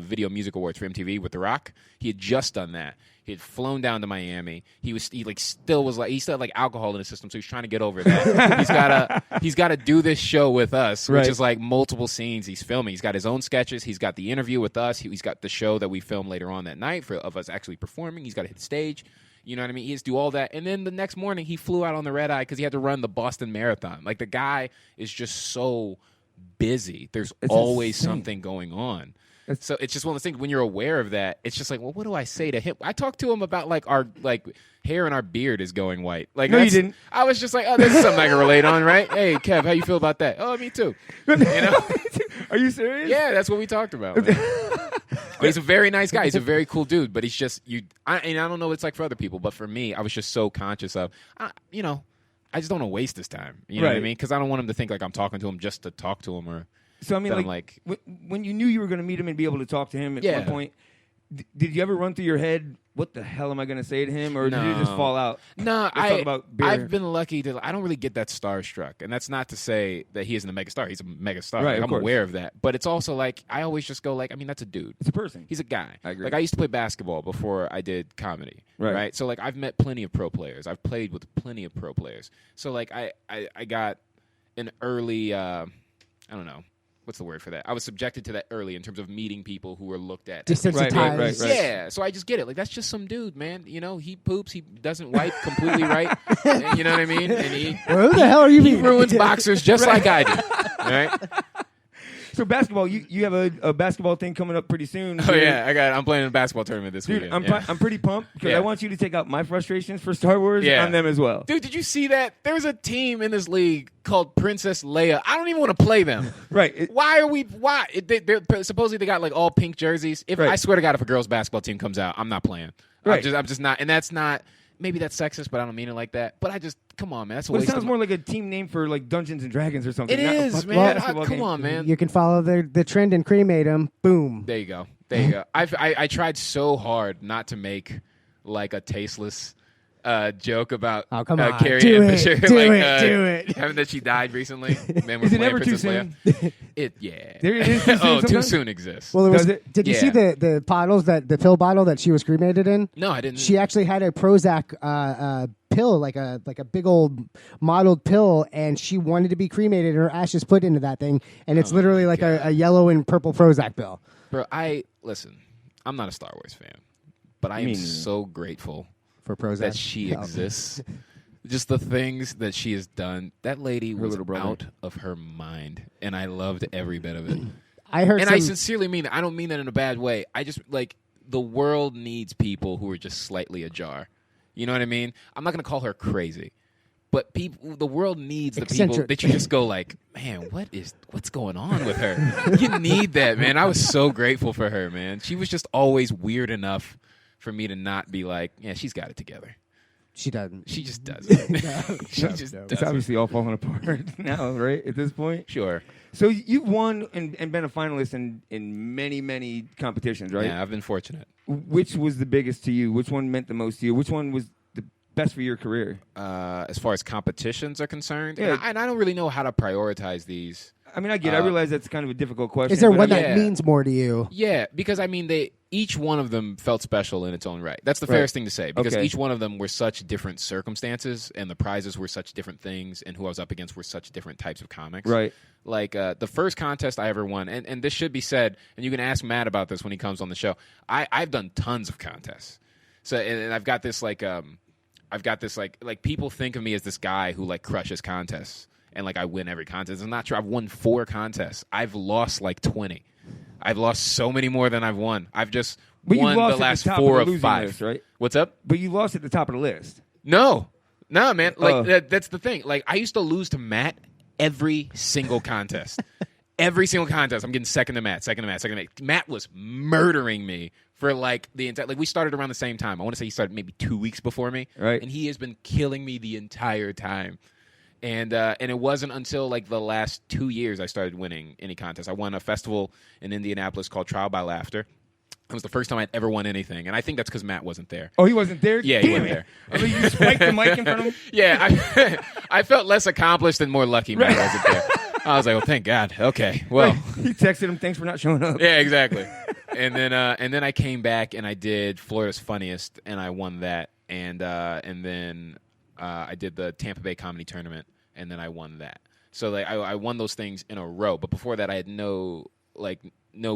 Video Music Awards for MTV with The Rock. He had just done that. He had flown down to Miami. He still had like alcohol in his system, so he's trying to get over that. he's got to do this show with us, which is like multiple scenes he's filming. He's got his own sketches. He's got the interview with us. He's got the show that we film later on that night of us actually performing. He's got to hit stage. You know what I mean? He has to do all that. And then the next morning, he flew out on the red eye because he had to run the Boston Marathon. Like, the guy is just so busy. There's always something going on. So it's just one of those things, when you're aware of that, it's just like, well, what do I say to him? I talked to him about, like, our hair and our beard is going white. Like, no, you didn't. I was just like, oh, this is something I can relate on, right? Hey, Kev, how you feel about that? Oh, me too. You know? Are you serious? Yeah, that's what we talked about. But he's a very nice guy. He's a very cool dude. But he's just, and I don't know what it's like for other people, but for me, I was just so conscious of, I just don't want to waste his time. You know what I mean? Because I don't want him to think like I'm talking to him just to talk to him or... So, I mean, like when you knew you were going to meet him and be able to talk to him at one point, did you ever run through your head, what the hell am I going to say to him? Or did it just fall out? No, I've been lucky to... I don't really get that starstruck. And that's not to say that he isn't a mega star. He's a mega star. Right, like, I'm aware of that. But it's also like, I always just go like, I mean, that's a dude. It's a person. He's a guy. I agree. Like, I used to play basketball before I did comedy. Right? So, like, I've met plenty of pro players. I've played with plenty of pro players. So, like, I got an early... I don't know. What's the word for that? I was subjected to that early in terms of meeting people who were looked at. Desensitized. Right. Yeah, so I just get it. Like, that's just some dude, man. You know, he poops. He doesn't wipe completely right. And, you know what I mean? And who the hell are you? He ruins boxers just like I do. Right? So basketball, you have a basketball thing coming up pretty soon. Oh yeah, I'm playing in a basketball tournament this weekend. I'm pretty pumped because I want you to take out my frustrations for Star Wars on them as well. Dude, did you see that? There's a team in this league called Princess Leia. I don't even want to play them. Right. Why? They're supposedly they got like all pink jerseys. I swear to God, if a girls basketball team comes out, I'm not playing. Right. I'm just not. And that's not. Maybe that's sexist, but I don't mean it like that. But I just, come on, man. That's a waste it sounds more like a team name for like Dungeons and Dragons or something. It is, man. Come on, man. You can follow the trend and cremate them. Boom. There you go. I tried so hard not to make like a tasteless joke about Carrie Ann Fisher. Do it. Having that she died recently. Man, is it ever too soon? It is too soon exists. Well, did you see the bottles the pill bottle that she was cremated in? No, I didn't. She actually had a Prozac pill, like a big old mottled pill, and she wanted to be cremated and her ashes put into that thing, and it's literally like a yellow and purple Prozac pill. Bro, listen, I'm not a Star Wars fan, but I am so grateful for Prozac that she exists. Just the things that she has done. That lady was out of her mind, and I loved every bit of it. I sincerely mean it. I don't mean that in a bad way. I just, like, the world needs people who are just slightly ajar. You know what I mean? I'm not going to call her crazy, but the world needs the people that you just go like, man, what's going on with her? You need that, man. I was so grateful for her, man. She was just always weird enough for me to not be like, yeah, she's got it together. She doesn't. She just doesn't. She just doesn't. It's obviously all falling apart now, right? At this point? Sure. So you've won and been a finalist in many, many competitions, right? Yeah, I've been fortunate. Which was the biggest to you? Which one meant the most to you? Which one was the best for your career? As far as competitions are concerned, and I don't really know how to prioritize these. I mean, I get it. I realize that's kind of a difficult question. Is there one that means more to you? Yeah, because, I mean, each one of them felt special in its own right. That's the fairest thing to say, because each one of them were such different circumstances, and the prizes were such different things, and who I was up against were such different types of comics. Right. Like, the first contest I ever won, and this should be said, and you can ask Matt about this when he comes on the show, I've done tons of contests. So, and I've got this, like, people think of me as this guy who, like, crushes contests. And, like, I win every contest. I'm not sure. I've won 4 contests. I've lost, like, 20. I've lost so many more than I've won. I've just But you won lost the at last the top 4 of the of 5. list, right? What's up? But you lost at the top of the list. No, man. Like that's the thing. Like I used to lose to Matt every single contest. Every single contest, I'm getting second to Matt. Matt was murdering me for like the entire. Like we started around the same time. I want to say he started maybe 2 weeks before me, right? And he has been killing me the entire time. And it wasn't until like the last 2 years I started winning any contest. I won a festival in Indianapolis called Trial by Laughter. It was the first time I'd ever won anything, and I think that's because Matt wasn't there. Oh, he wasn't there? Yeah, he wasn't there. I mean, you spiked the mic in front of him? Yeah, I felt less accomplished and more lucky Matt wasn't there. I was like, well, thank God. Okay, well. He texted him, thanks for not showing up. Yeah, exactly. And then I came back and I did Florida's Funniest, and I won that. And then I did the Tampa Bay Comedy Tournament, and then I won that. So like I won those things in a row. But before that, I had no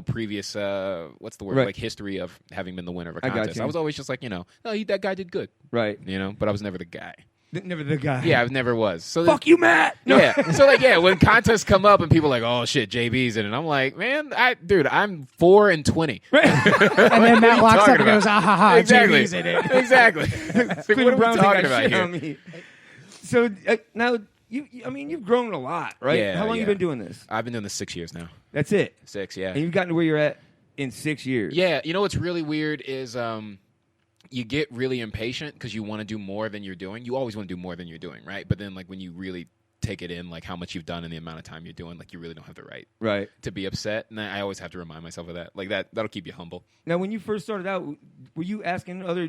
previous what's the word, right. like history of having been the winner of a I contest. got you. I was always just like, that guy did good, right? But I was never the guy. Never the guy. Yeah, I never was. So fuck you, Matt. No. Yeah. So like, when contests come up and people are like, oh shit, JB's in it, I'm like, man, I'm 4-20. And then Matt walks up and goes, ah ha ha, exactly. JB's in it. Exactly. Like, what are we talking about here? So now. You've grown a lot, right? Yeah, How long have you been doing this? I've been doing this 6 years now. That's it? 6, yeah. And you've gotten to where you're at in 6 years. Yeah, what's really weird is you get really impatient because you want to do more than you're doing. You always want to do more than you're doing, right? But then like when you really take it in, like how much you've done in the amount of time you're doing, like you really don't have the right to be upset. And I always have to remind myself of that. Like that'll keep you humble. Now, when you first started out, were you asking other,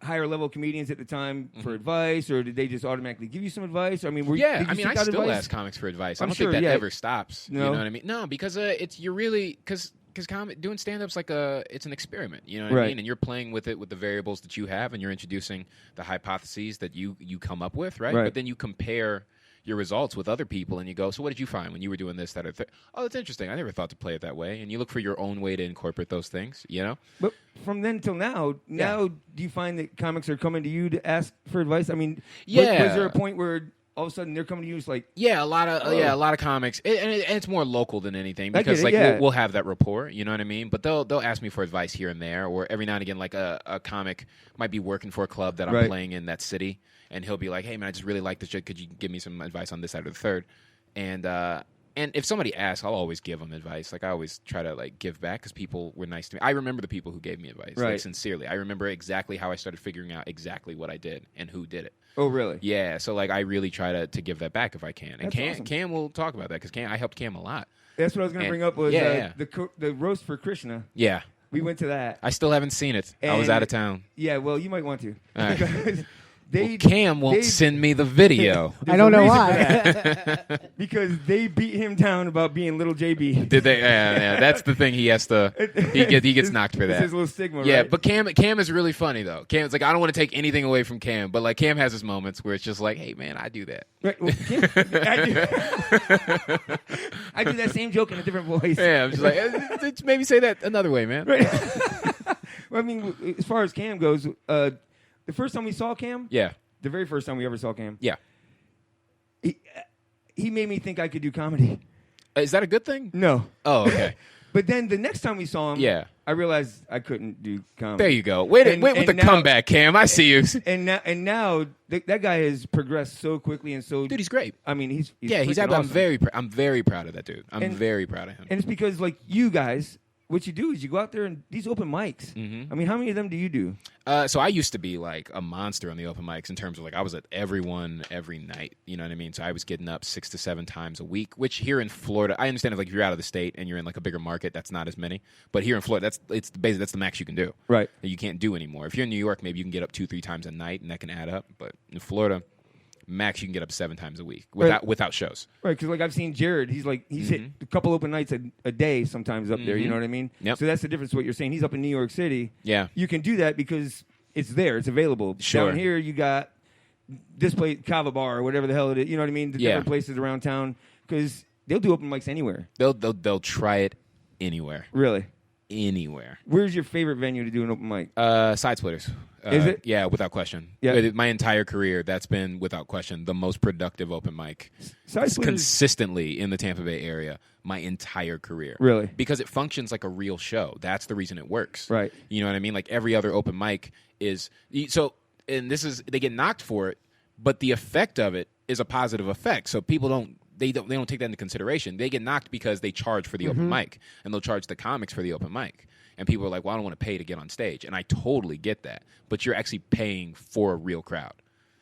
higher level comedians at the time for advice, or did they just automatically give you some advice? I mean, I still ask comics for advice. I don't think that ever stops. No? You know what I mean? No, because because doing stand-up's like it's an experiment. You know what I mean? And you're playing with it with the variables that you have, and you're introducing the hypotheses that you come up with, right? But then you compare your results with other people, and you go, so what did you find when you were doing this, that, or oh, that's interesting. I never thought to play it that way. And you look for your own way to incorporate those things, But from then till now, do you find that comics are coming to you to ask for advice? I mean, was there a point where all of a sudden they're coming to you? It's like, a lot of comics, and it's more local than anything because we'll have that rapport, you know what I mean? But they'll ask me for advice here and there, or every now and again, like a comic might be working for a club that I'm playing in that city, and he'll be like, hey man, I just really like this shit. Could you give me some advice on this, that, or the third? And if somebody asks, I'll always give them advice. Like I always try to like give back because people were nice to me. I remember the people who gave me advice, like sincerely. I remember exactly how I started figuring out exactly what I did and who did it. Oh, really? Yeah. So like I really try to give that back if I can. And That's awesome. Cam will talk about that because I helped Cam a lot. That's what I was going to bring up was the roast for Krishna. Yeah. We went to that. I still haven't seen it. I was out of town. Yeah, well, you might want to. All right. Cam won't send me the video. I don't know why. Because they beat him down about being little JB. Did they? Yeah, that's the thing. He has to. He gets knocked for that. It's his little stigma. Yeah, right? but Cam is really funny though. Cam's like, I don't want to take anything away from Cam, but like Cam has his moments where it's just like, hey man, I do that. Right. Well, I do that same joke in a different voice. Yeah, I'm just like, maybe say that another way, man. Right. Well, I mean, as far as Cam goes, the first time we saw Cam, the very first time we ever saw Cam, he made me think I could do comedy. Is that a good thing? No. Oh, okay. But then the next time we saw him, I realized I couldn't do comedy. There you go. Wait with the comeback, Cam. I see you. And now that guy has progressed so quickly and so. Dude, he's great. I mean, he's awesome. I'm very proud of that dude. I'm And- very proud of him. And it's because like you guys, what you do is you go out there and these open mics. Mm-hmm. I mean, how many of them do you do? So I used to be like a monster on the open mics in terms of like I was at everyone every night. You know what I mean? So I was getting up 6 to 7 times a week, which here in Florida, I understand if like if you're out of the state and you're in like a bigger market, that's not as many. But here in Florida, that's the max you can do. Right. And you can't do anymore. If you're in New York, maybe you can get up 2-3 times a night, and that can add up. But in Florida, max you can get up 7 times a week without shows. Right, because like I've seen Jared, he's hit a couple open nights a day sometimes up there. You know what I mean? Yep. So that's the difference. What you're saying, he's up in New York City. Yeah, you can do that because it's there, it's available. Sure. Down here, you got this place, Kava Bar or whatever the hell it is. You know what I mean? The different places around town because they'll do open mics anywhere. They'll try it anywhere. Really? anywhere. Where's your favorite venue to do an open mic? Side Splitters. Is it? Yeah, without question. Yeah. My entire career, that's been, without question, the most productive open mic. Side Splitters Consistently in the Tampa Bay area my entire career. Really? Because it functions like a real show. That's the reason it works. Right. You know what I mean? Like every other open mic is so, and this is, they get knocked for it, but the effect of it is a positive effect. So people don't take that into consideration. They get knocked because they charge for the open mic, and they'll charge the comics for the open mic. And people are like, well, I don't want to pay to get on stage. And I totally get that. But you're actually paying for a real crowd.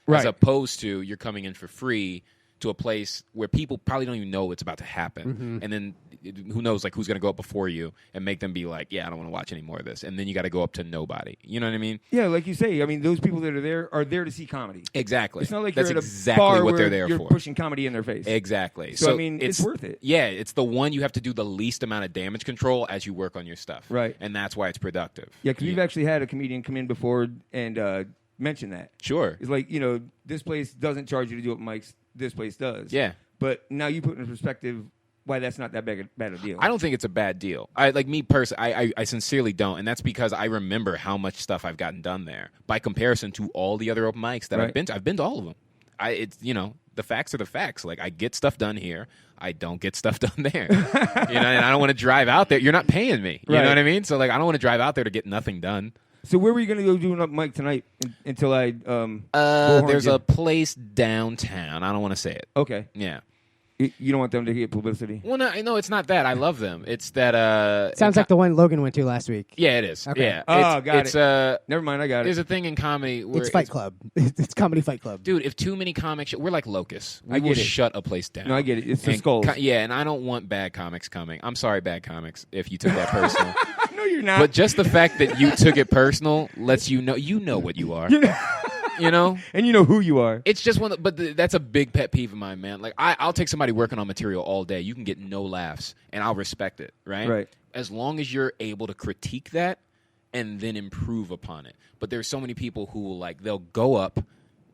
Right. As opposed to you're coming in for free to a place where people probably don't even know it's about to happen. And then who knows, like, who's going to go up before you and make them be like, yeah, I don't want to watch any more of this. And then you got to go up to nobody. You know what I mean? Yeah, like you say. I mean, those people that are there to see comedy. Exactly. It's not like that's you're at exactly a bar what where they're there you're for. pushing comedy in their face. Exactly. So I mean, it's worth it. Yeah, it's the one you have to do the least amount of damage control as you work on your stuff. Right. And that's why it's productive. Yeah, because we've actually had a comedian come in before and mention that. Sure. It's like, this place doesn't charge you to do open mics. This place does. Yeah. But now you put in perspective why that's not that bad a deal. I don't think it's a bad deal. I sincerely don't, and that's because I remember how much stuff I've gotten done there by comparison to all the other open mics that I've been to. I've been to all of them. The facts are the facts. Like, I get stuff done here. I don't get stuff done there. And I don't want to drive out there. You're not paying me. You know what I mean? So, like, I don't want to drive out there to get nothing done. So where were you going to go do an open mic tonight until I there's a place downtown. I don't want to say it. Okay. Yeah. You don't want them to get publicity? Well, no, it's not that. I love them. It's that... Sounds like the one Logan went to last week. Yeah, it is. Okay. Yeah. Got it. Never mind, I got it. There's a thing in comedy where... It's Fight Club. It's Comedy Fight Club. Dude, if too many comics... We're like locusts. We will get it. shut a place down. No, I get it. It's the skulls. And I don't want bad comics coming. I'm sorry, bad comics, if you took that personal. No, you're not. But just the fact that you took it personal lets you know what you are. You know? And you know who you are. It's just that's a big pet peeve of mine, man. Like, I'll take somebody working on material all day. You can get no laughs, and I'll respect it, right? Right. As long as you're able to critique that and then improve upon it. But there's so many people who will, like, they'll go up,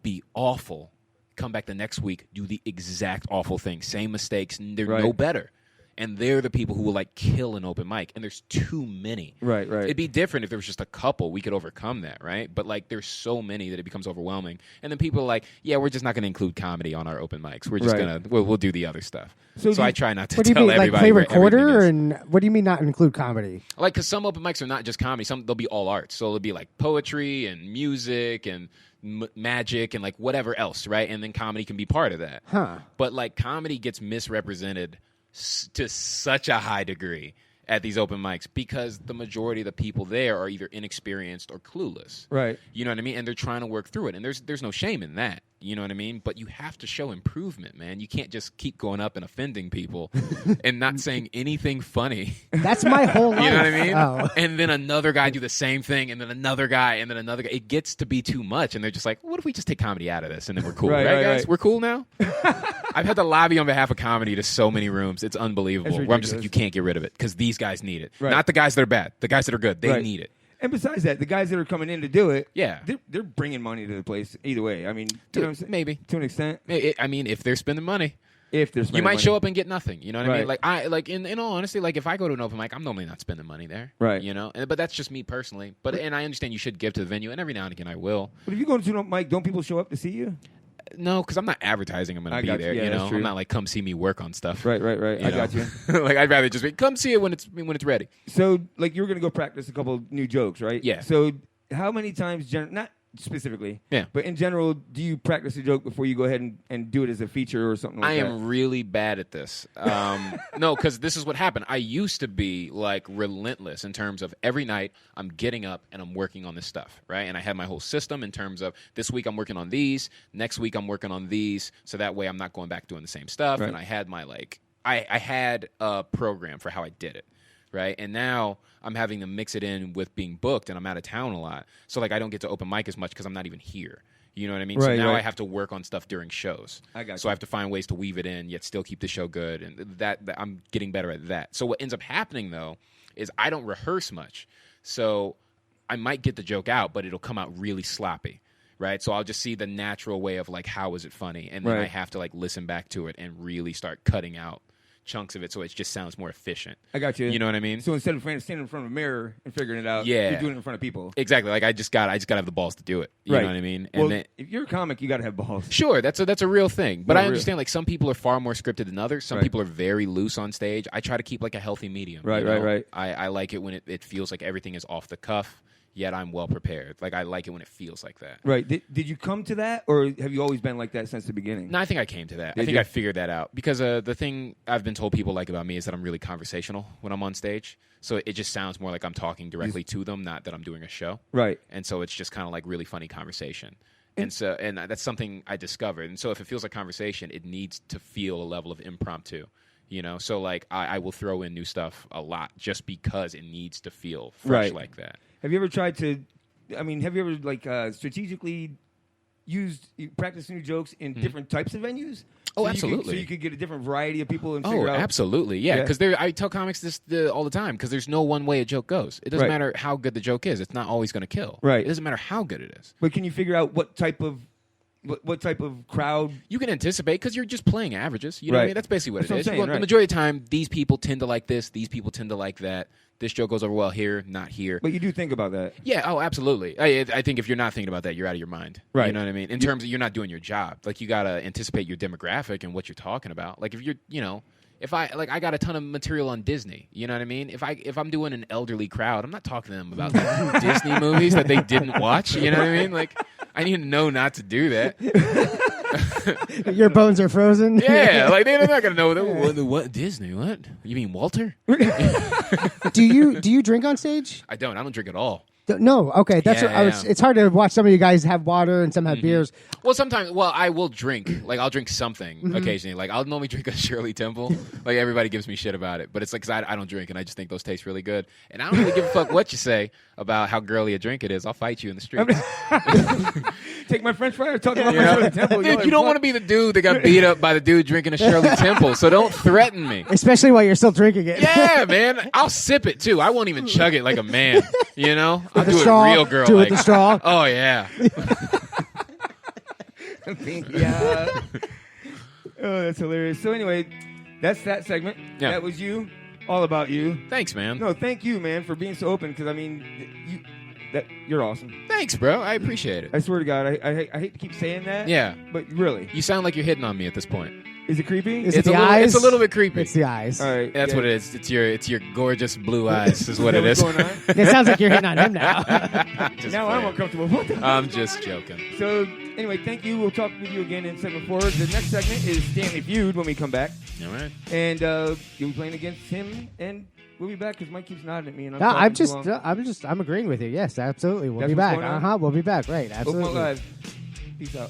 be awful, come back the next week, do the exact awful thing. Same mistakes, and they're no better. And they're the people who will, like, kill an open mic. And there's too many. Right. It'd be different if there was just a couple. We could overcome that, right? But, like, there's so many that it becomes overwhelming. And then people are like, yeah, we're just not going to include comedy on our open mics. We're just going to, we'll do the other stuff. So I try not to tell everybody. Like, favorite quarter? And what do you mean not include comedy? Like, because some open mics are not just comedy. They'll be all arts. So it'll be, like, poetry and music and magic and, like, whatever else, right? And then comedy can be part of that. Huh. But, like, comedy gets misrepresented to such a high degree at these open mics because the majority of the people there are either inexperienced or clueless. Right. You know what I mean? And they're trying to work through it. And there's no shame in that. You know what I mean? But you have to show improvement, man. You can't just keep going up and offending people and not saying anything funny. That's my whole life. You know what I mean? Oh. And then another guy do the same thing, and then another guy, and then another guy. It gets to be too much, and they're just like, what if we just take comedy out of this, and then we're cool. Right, guys? Right. We're cool now? I've had to lobby on behalf of comedy to so many rooms. It's unbelievable. Where I'm just like, you can't get rid of it because these guys need it. Right. Not the guys that are bad. The guys that are good. They need it. And besides that, the guys that are coming in to do it, yeah, they're bringing money to the place either way. I mean, Dude, you know what I'm saying? Maybe to an extent. I mean, if they're spending money, you might show up and get nothing. You know what I mean? Like in all honesty, like if I go to an open mic, I'm normally not spending money there. Right. You know, but that's just me personally. And I understand you should give to the venue, and every now and again I will. But if you go to an open mic, don't people show up to see you? No, because I'm not advertising I'm going to be there. Yeah, you know, I'm not like come see me work on stuff. Right. I got you. Like I'd rather just be come see it when it's ready. So like you were going to go practice a couple new jokes, right? Yeah. So how many times, not specifically, but in general, do you practice a joke before you go ahead and do it as a feature or something like that? I am really bad at this. No, because this is what happened. I used to be like relentless in terms of every night I'm getting up and I'm working on this stuff, right? And I had my whole system in terms of this week I'm working on these, next week I'm working on these, so that way I'm not going back doing the same stuff. Right. And I had my I had a program for how I did it. Right. And now I'm having to mix it in with being booked and I'm out of town a lot. So like I don't get to open mic as much because I'm not even here. You know what I mean? So now I have to work on stuff during shows. I have to find ways to weave it in, yet still keep the show good. And that I'm getting better at that. So what ends up happening, though, is I don't rehearse much. So I might get the joke out, but it'll come out really sloppy. Right. So I'll just see the natural way of like, how is it funny? And then I have to like listen back to it and really start cutting out chunks of it so it just sounds more efficient. I got you. You know what I mean? So instead of standing in front of a mirror and figuring it out, Yeah. you're doing it in front of people. Exactly. Like I just got to have the balls to do it. You Right. know what I mean? Well, And then, if you're a comic, you got to have balls. sure, that's a real thing. But No, I real. understand like some people are far more scripted than others. Some Right. people are very loose on stage. I try to keep like a healthy medium. Right, you know? right. I like it when it feels like everything is off the cuff, yet I'm well prepared. Like I like it when it feels like that. Right. Did you come to that, or have you always been like that since the beginning? No, I think I came to that. Did I think you? I figured that out because the thing I've been told people like about me is that I'm really conversational when I'm on stage. So it just sounds more like I'm talking directly to them, not that I'm doing a show. Right. And so it's just kind of like really funny conversation. And that's something I discovered. And so if it feels like conversation, it needs to feel a level of impromptu. You know, so like I will throw in new stuff a lot just because it needs to feel fresh Right. like that. Have you ever tried to? I mean, have you ever like strategically practiced new jokes in different types of venues? Oh, So absolutely. so you could get a different variety of people and Oh, figure out. absolutely, yeah. Because I tell comics this all the time because there's no one way a joke goes. It doesn't Right. matter how good the joke is; it's not always going to kill. Right. It doesn't matter how good it is. But can you figure out what type of crowd? You can anticipate because you're just playing averages. You know what I Right. mean? That's basically what That's it what is. I'm saying, The right. majority of the time, these people tend to like this. These people tend to like that. This joke goes over well here, not here. But you do think about that. Yeah, oh, absolutely. I think if you're not thinking about that, you're out of your mind. Right. You know what I mean? In terms of you're not doing your job. Like, you got to anticipate your demographic and what you're talking about. Like, if you're, if I got a ton of material on Disney, you know what I mean? If I'm doing an elderly crowd, I'm not talking to them about the Disney movies that they didn't watch. You know what I mean? Like, I need to know not to do that. Your bones are frozen. Yeah, like they're not gonna know what Disney. What you mean, Walter? Do you drink on stage? I don't drink at all. No, okay. That's Yeah, what I was. It's hard to watch some of you guys have water and some have beers. Well, sometimes, I will drink. Like, I'll drink something occasionally. Like, I'll normally drink a Shirley Temple. Like, everybody gives me shit about it. But it's like, 'cause I don't drink, and I just think those taste really good. And I don't really give a fuck what you say about how girly a drink it is. I'll fight you in the street. Take my French fry or talk about my Shirley Temple. Dude, you don't want to be the dude that got beat up by the dude drinking a Shirley Temple, so don't threaten me. Especially while you're still drinking it. Yeah, man. I'll sip it, too. I won't even chug it like a man, you know? I'll the do straw, it real girl do it like. with the straw. Oh, yeah. Yeah. Oh, that's hilarious. So anyway, that's that segment. Yeah. That was you. All about you. Thanks, man. No, thank you, man, for being so open. Because I mean, you're awesome. Thanks, bro. I appreciate it. I swear to God, I hate to keep saying that. Yeah. But really, You sound like you're hitting on me at this point. is it creepy? Is it the little, eyes? It's a little bit creepy. It's the eyes. All right. That's yeah. what it is. It's your gorgeous blue eyes is what it is. What's going on? It sounds like you're hitting on him now. Just Now I'm playing. uncomfortable. What the I'm just joking. So anyway, thank you. We'll talk with you again in segment 4. The next segment is Stanley Feud when we come back, All right. and you'll be playing against him, and we'll be back because Mike keeps nodding at me, and I'm No, talking I'm too long. just, I'm agreeing with you. Yes, absolutely. We'll That's be what's back. going on? We'll be back. Right, Open absolutely. Live. Peace out.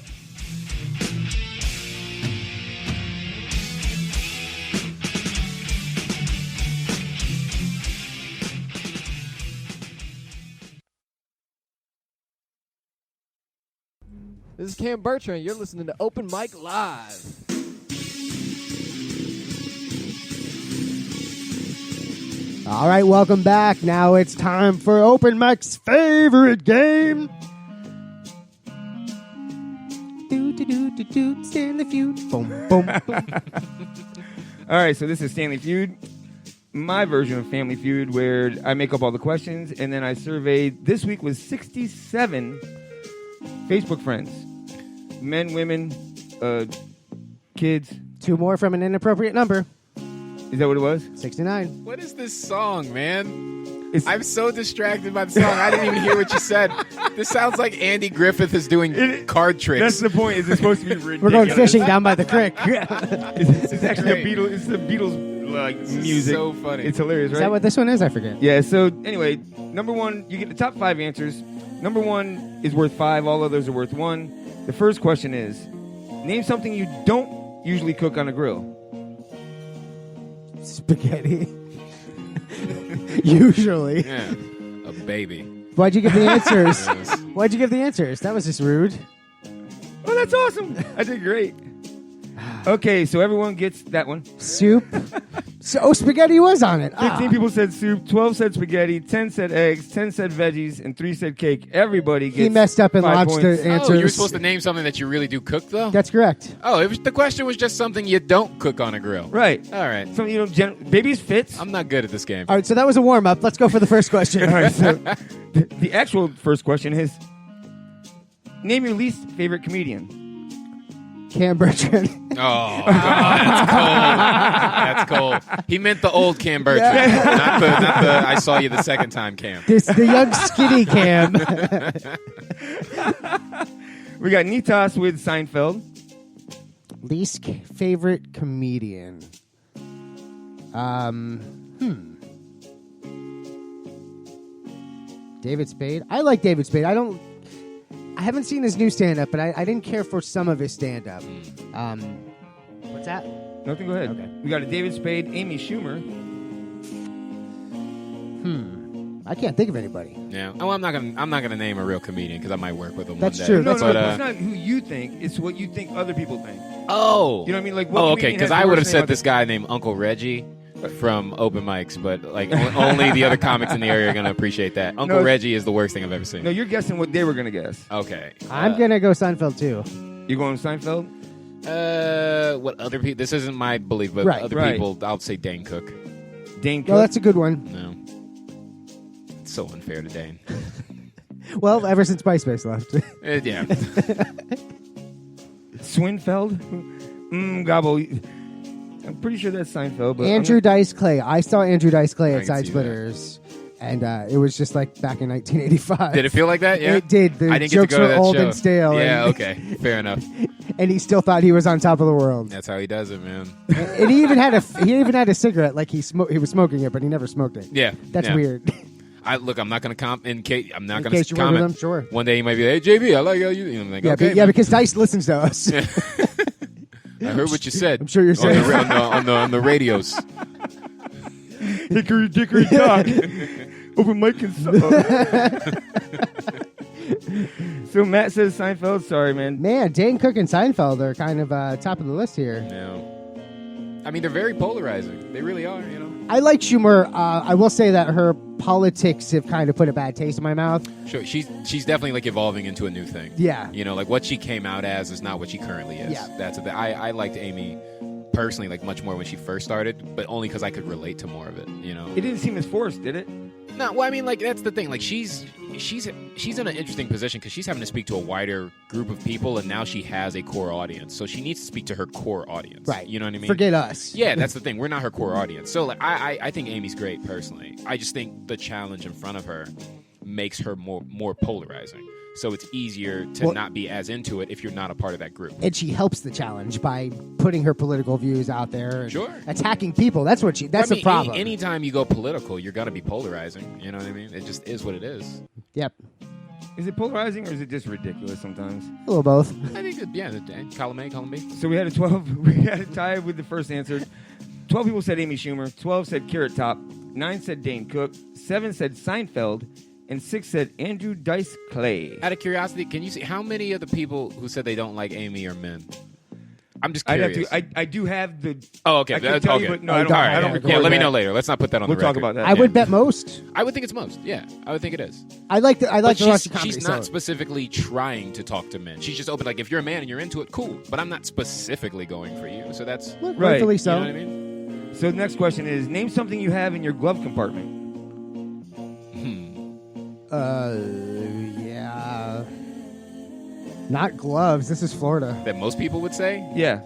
This is Cam Bertrand. You're listening to Open Mic Live. All right, welcome back. Now it's time for Open Mic's favorite game. Stanley Feud. Boom, boom, boom. All right, so this is Stanley Feud, my version of Family Feud, where I make up all the questions, and then I surveyed. This week was 67 Facebook friends. Men, women, kids. 2 more from an inappropriate number. Is that what it was? 69. What is this song, man? It's- I'm so distracted by the song. I didn't even hear what you said. This sounds like Andy Griffith is doing card tricks. That's the point. Is it's supposed to be ridiculous? We're going fishing down by the creek. It's actually great. It's the Beatles like music. so funny. It's hilarious, right? Is that what this one is? I forget. Yeah. So anyway, number 1, you get the top 5 answers. Number 1 is worth 5. All others are worth 1. The first question is, name something you don't usually cook on a grill. Spaghetti. Usually. Yeah, a baby. Why'd you give the answers? Yes. Why'd you give the answers? That was just rude. Oh, that's awesome. I did great. Okay, so everyone gets that one. Soup. Spaghetti was on it. 15 people said soup, 12 said spaghetti, 10 said eggs, 10 said veggies, and 3 said cake. Everybody gets He messed up and 5 launched points. the answers. Oh, you were supposed to name something that you really do cook, though? That's correct. Oh, the question was just something you don't cook on a grill. Right. All right. So, baby's fits. I'm not good at this game. All right, so that was a warm-up. Let's go for the first question. All right, so the actual first question is, name your least favorite comedian. Cam Bertrand. Oh, God, that's cold. He meant the old Cam Bertrand, not the I saw you the second time Cam. The young skinny Cam. We got Nitas with Seinfeld. Least favorite comedian. David Spade. I like David Spade. I haven't seen his new stand-up, but I didn't care for some of his stand-up. What's that? Nothing, go ahead. Okay. We got a David Spade, Amy Schumer. I can't think of anybody. Yeah. Oh, I'm not gonna name a real comedian because I might work with him That's one day. true. No, That's no, but, it's not who you think. It's what you think other people think. Oh. You know what I mean? Like, what oh, okay. comedian Because has I the would have worst said name this guy named Uncle Reggie from open mics, but like only the other comics in the area are gonna appreciate that. Uncle Reggie is the worst thing I've ever seen. No, you're guessing what they were going to guess. Okay. I'm going to go Seinfeld, too. You going Seinfeld? What other people? This isn't my belief, but Right. other people, I'll say Dane Cook. Dane Cook? No, that's a good one. No. It's so unfair to Dane. Well, ever since MySpace left. Yeah. Swinfeld? Gobble. I'm pretty sure that's Seinfeld. But Andrew Dice Clay. I saw Andrew Dice Clay I at can Side see Splitters. And it was just like back in 1985. Did it feel like that? Yeah. It did. The I didn't jokes get to go to were that old show. and stale. Yeah, and, okay. Fair enough. And he still thought he was on top of the world. That's how he does it, man. And he even had a cigarette, like he was smoking it, but he never smoked it. Yeah. That's yeah. weird. I'm not going to comment. In case you work with comment. him, sure. One day he might be like, hey, JB, I like how you. I'm like, Yeah, okay. yeah, because Dice listens to us. I heard what you said. I'm sure you're saying on the radios. Hickory dickory dock. Open mic and So Matt says Seinfeld. Sorry, man. Man, Dane Cook and Seinfeld are kind of top of the list here. No. I mean, they're very polarizing. They really are, you know. I like Schumer. I will say that her politics have kind of put a bad taste in my mouth. Sure, she's definitely like evolving into a new thing. Yeah. You know, like what she came out as is not what she currently is. Yeah. That's a thing. I liked Amy personally like much more when she first started, but only because I could relate to more of it. You know. It didn't seem as forced, did it? No, well, I mean, like that's the thing. Like she's in an interesting position because she's having to speak to a wider group of people, and now she has a core audience. So she needs to speak to her core audience. Right. You know what I mean? Forget us. Yeah, that's the thing. We're not her core audience. So like, I think Amy's great personally. I just think the challenge in front of her makes her more polarizing. So it's easier to not be as into it if you're not a part of that group. And she helps the challenge by putting her political views out there and Sure. attacking people. That's what the problem. Anytime you go political, you're gonna be polarizing. You know what I mean? It just is what it is. Yep. Is it polarizing or is it just ridiculous sometimes? A little both. I think column A, column B. So we had a 12. We had a tie with the first answer. 12 people said Amy Schumer. 12 said Carrot Top. 9 said Dane Cook. 7 said Seinfeld. And 6 said Andrew Dice Clay. Out of curiosity, can you see how many of the people who said they don't like Amy are men? I'm just curious. I do have the. Oh, okay. I can tell you, but no, I don't. All right, I don't yeah. record Yeah, let me that. know later. Let's not put that on We'll the talk record. about that. I would bet most. I would think it's most. Yeah, I would think it is. I like to watch the comedy. She's not specifically trying to talk to men. She's just open. Like if you're a man and you're into it, cool. But I'm not specifically going for you. So that's Look, right. rightfully so. You know what I mean? So the next question is: name something you have in your glove compartment. Yeah. Not gloves. This is Florida. That most people would say. Yeah.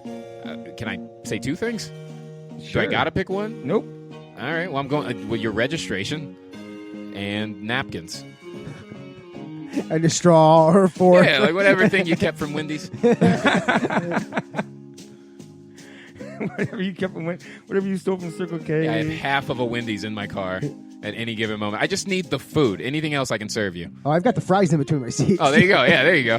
Can I say 2 things? Sure. Do I gotta pick one? Nope. All right. Well, I'm going with your registration and napkins. And a straw or a fork. Yeah, like whatever thing you kept from Wendy's. Whatever you kept from, whatever you stole from Circle K. Yeah, I have half of a Wendy's in my car at any given moment. I just need the food. Anything else I can serve you. Oh, I've got the fries in between my seats. Oh, there you go. Yeah, there you go.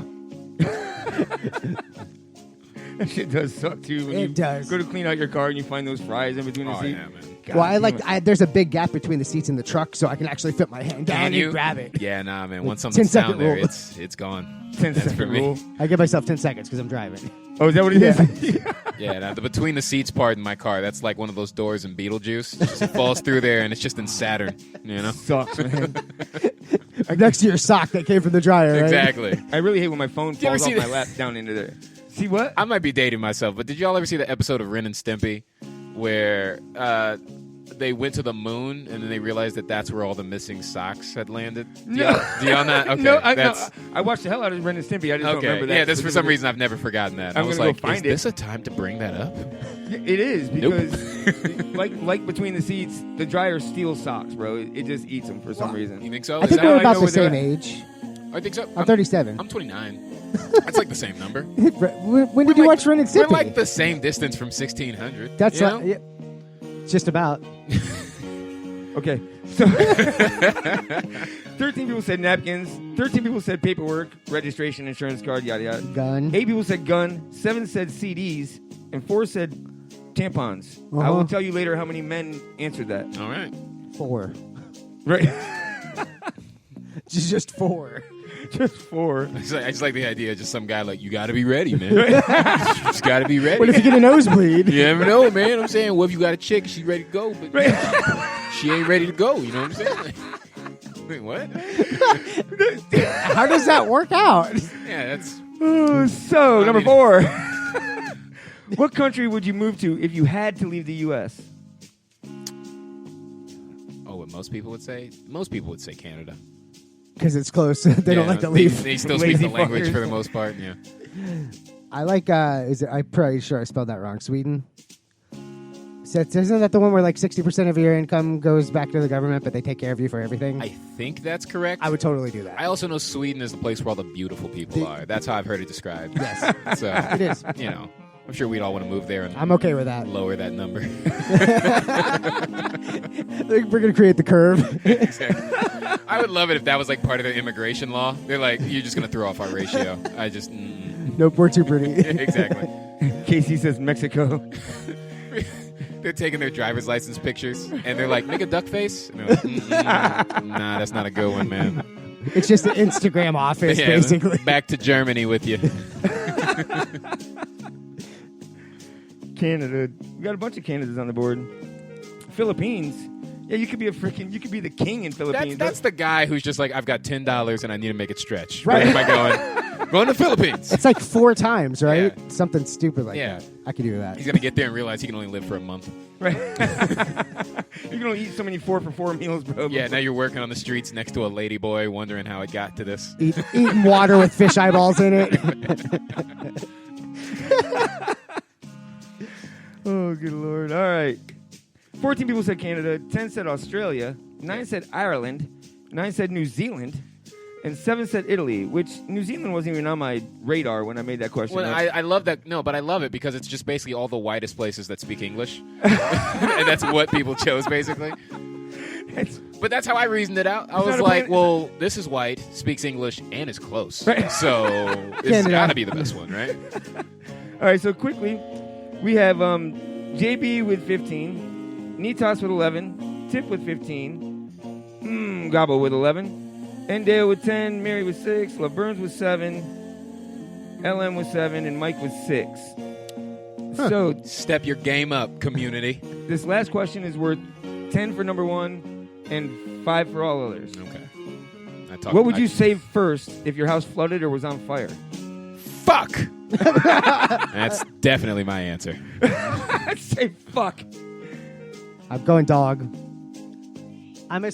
That shit does suck too. When It you does. Go to clean out your car and you find those fries in between the seats. Yeah, man. Well, I like. There's a big gap between the seats in the truck, so I can actually fit my hand down and grab it. Yeah, nah, man. Once The something's 10-second down there, rule. it's gone. 10 That's for me. rule. I give myself 10 seconds because I'm driving. Oh, is that what it is? Yeah, nah, the between the seats part in my car, that's like one of those doors in Beetlejuice. It just falls through there, and it's just in Saturn. You know, Sucks, man. Next to your sock that came from the dryer, right? Exactly. I really hate when my phone you ever falls off see my that? lap down into there. See what? I might be dating myself, but did y'all ever see the episode of Ren and Stimpy where they went to the moon and then they realized that that's where all the missing socks had landed? Do y'all not? Okay, No, that's, I watched the hell out of Ren and Stimpy. I just don't okay. remember that. Yeah, that's for some reason I've never forgotten that. I I'm was gonna like, go find is it. this a time to bring that up? It is because, like between the seats, the dryer steals socks, bro. It just eats them for some reason. You think so? I think how we're I about know the where they're same at? age. I think so. I'm 37. I'm 29. That's like the same number. When did you watch Ren and Stimpy? We're like the same distance from 1600. That's you like, know? yeah, just about. Okay. So 13 people said napkins. 13 people said paperwork, registration, insurance card, yada yada. Gun. 8 people said gun. 7 said CDs, and 4 said tampons. I Uh-huh. will tell you later how many men answered that. All right. 4. Right. Just 4. Just 4. I just like the idea of just some guy like, you got to be ready, man. You just got to be ready. What if you get a nosebleed? You never know, man. I'm saying, well, if you got a chick, she's ready to go, but she ain't ready to go. You know what I'm saying? Like, wait, what? How does that work out? Yeah, that's... So, number 4. What country would you move to if you had to leave the U.S.? Oh, what most people would say? Most people would say Canada. Because it's close. They don't like to leave. They still speak the Lazy language fuckers. for the most part, yeah. I like, I'm pretty sure I spelled that wrong. Sweden? So isn't that the one where like 60% of your income goes back to the government, but they take care of you for everything? I think that's correct. I would totally do that. I also know Sweden is the place where all the beautiful people are. That's how I've heard it described. Yes. So, It is. You know, I'm sure we'd all want to move there and I'm okay with that. lower that number. We're going to create the curve. Exactly. I would love it if that was like part of their immigration law. They're like, you're just going to throw off our ratio. I just... Nope, we're too pretty. Exactly. Casey says Mexico. They're taking their driver's license pictures, and they're like, make a duck face? And they're like, nah, that's not a good one, man. It's just an Instagram office, Yeah, basically. Back to Germany with you. Canada. We got a bunch of Canadas on the board. Philippines. Yeah, you could be you could be the king in Philippines. That's the guy who's just like, I've got $10 and I need to make it stretch. Right. Where am I going? Going to Philippines. It's like 4 times, right? Yeah. Something stupid like Yeah. that. I could do that. He's going to get there and realize he can only live for a month. Right. You're going to eat so many 4-for-4 meals, bro. Yeah, now you're working on the streets next to a lady boy wondering how it got to this. Eating water with fish eyeballs in it. Oh, good Lord. All right. 14 people said Canada. 10 said Australia. 9 said Ireland. 9 said New Zealand. And 7 said Italy, which New Zealand wasn't even on my radar when I made that question. Well, I love that. No, but I love it because it's just basically all the whitest places that speak English. And that's what people chose, basically. But that's how I reasoned it out. I was like, well, this is white, speaks English, and is close. Right. So it's got to be the best one, right? All right, so quickly, we have JB with 15, Nitas with 11, Tip with 15, Gabo with 11, Endale with 10, Mary with 6, LaBurns with 7, LM with 7, and Mike with 6. Huh. So step your game up, community. This last question is worth 10 for number 1 and 5 for all others. Okay. What would you save first if your house flooded or was on fire? Fuck! That's definitely my answer. I'd say fuck. I'm going dog. I'm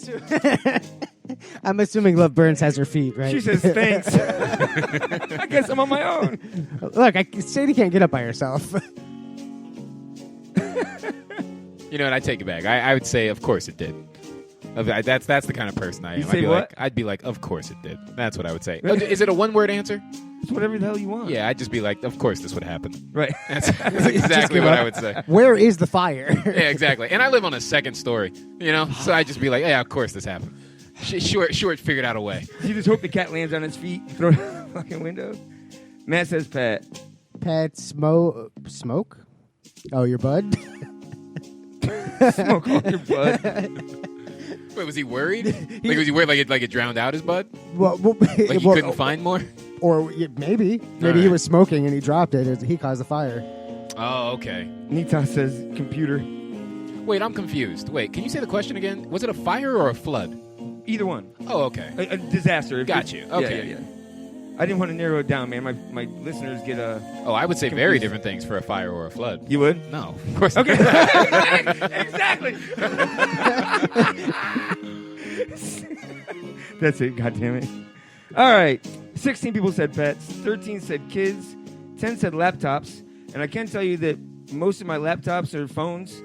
assuming Love Burns has her feet, right? She says thanks. I guess I'm on my own. Look, Sadie can't get up by herself. You know what? I take it back. I would say, of course it did. That's the kind of person I am. You'd say what? I'd be like, of course it did. That's what I would say. Is it a one-word answer? It's whatever the hell you want. Yeah, I'd just be like, of course this would happen. Right. That's exactly what I would say. Where is the fire? Yeah, exactly. And I live on a second story, you know? So I'd just be like, yeah, of course this happened. Sure, it figured out a way. You just hope the cat lands on its feet, throw it out the fucking window. Matt says Pat. Pet smoke? Oh, your bud? Smoke all your bud. Wait, was he worried? Was he worried like it drowned out his bud? Well, Like he couldn't find more? Or maybe he was smoking and he dropped it. He caused the fire. Oh, okay. Nita says computer. Wait, I'm confused. Wait, can you say the question again? Was it a fire or a flood? Either one. Oh, okay. A disaster. Got you. Okay. Yeah. I didn't want to narrow it down, man. My listeners get a. Oh, I would say very different things for a fire or a flood. You would? No, of course not. Okay. Exactly. That's it. God damn it. All right. 16 people said pets. 13 said kids. 10 said laptops. And I can tell you that most of my laptops or phones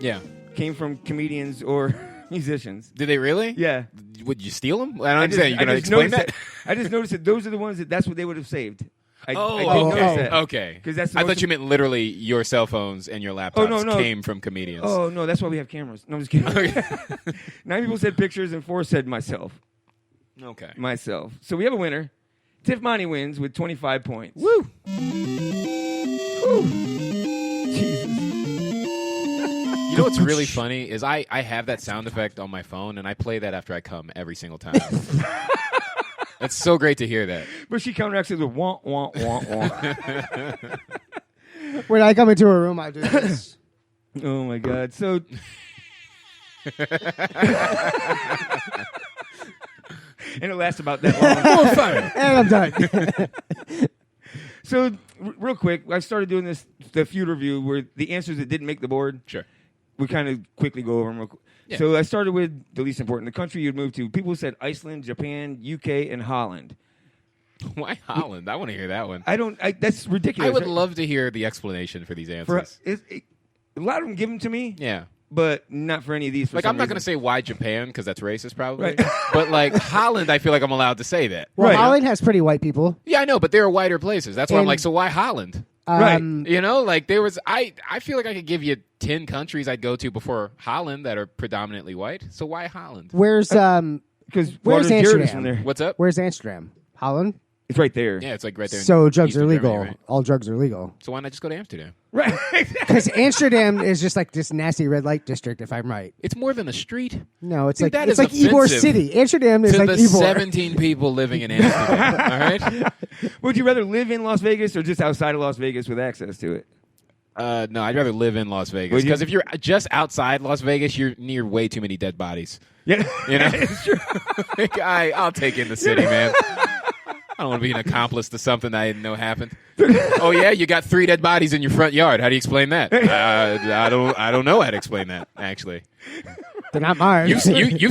came from comedians or musicians. Did they really? Yeah. Would you steal them? I don't understand. You're going to explain that? I just noticed that those are the ones that's what they would have saved. I didn't notice that. Okay. That's I thought you meant literally your cell phones and your laptops came from comedians. Oh, no, that's why we have cameras. No, I'm just kidding. 9 people said pictures and 4 said myself. Okay. Myself. So we have a winner. Tiff Monty wins with 25 points. Woo! Jesus. You know what's really funny is I have that sound effect on my phone, and I play that after I come every single time. It's so great to hear that. But she counteracts it with wah, wah, wah, wah. When I come into a room, I do this. Oh, my God. So... And it lasts about that long. And I'm done. So, real quick, I started doing the feud review where the answers that didn't make the board. Sure. We kind of quickly go over them real quick. Yeah. So I started with the least important, the country you'd move to. People said Iceland, Japan, UK, and Holland. Why Holland? I want to hear that one. That's ridiculous. I would love to hear the explanation for these answers. A lot of them give them to me. Yeah. But not for any of these. I'm not going to say why Japan because that's racist probably. Right. But like Holland, I feel like I'm allowed to say that. Well, Holland has pretty white people. Yeah, I know, but there are whiter places. That's why I'm like, so why Holland? Right. You know, like there was, I feel like I could give you 10 countries I'd go to before Holland that are predominantly white. So why Holland? Where's where's Amsterdam? From there. What's up? Where's Amsterdam? Holland? It's right there. Yeah, it's like right there. So in drugs Eastern are legal. Germany, right? All drugs are legal. So why not just go to Amsterdam? Right. Because Amsterdam is just like this nasty red light district, if I'm right. It's more than a street. No, it's Dude, like that it's is like Ybor offensive City. Amsterdam is to like the Ybor. 17 people living in Amsterdam. All right. Would you rather live in Las Vegas or just outside of Las Vegas with access to it? No, I'd rather live in Las Vegas because if you're just outside Las Vegas, you're near way too many dead bodies. Yeah, you know. it's true. I'll take in the city, man. I don't want to be an accomplice to something I didn't know happened. Oh yeah, you got 3 dead bodies in your front yard. How do you explain that? I don't know how to explain that. Actually, they're not mine. You've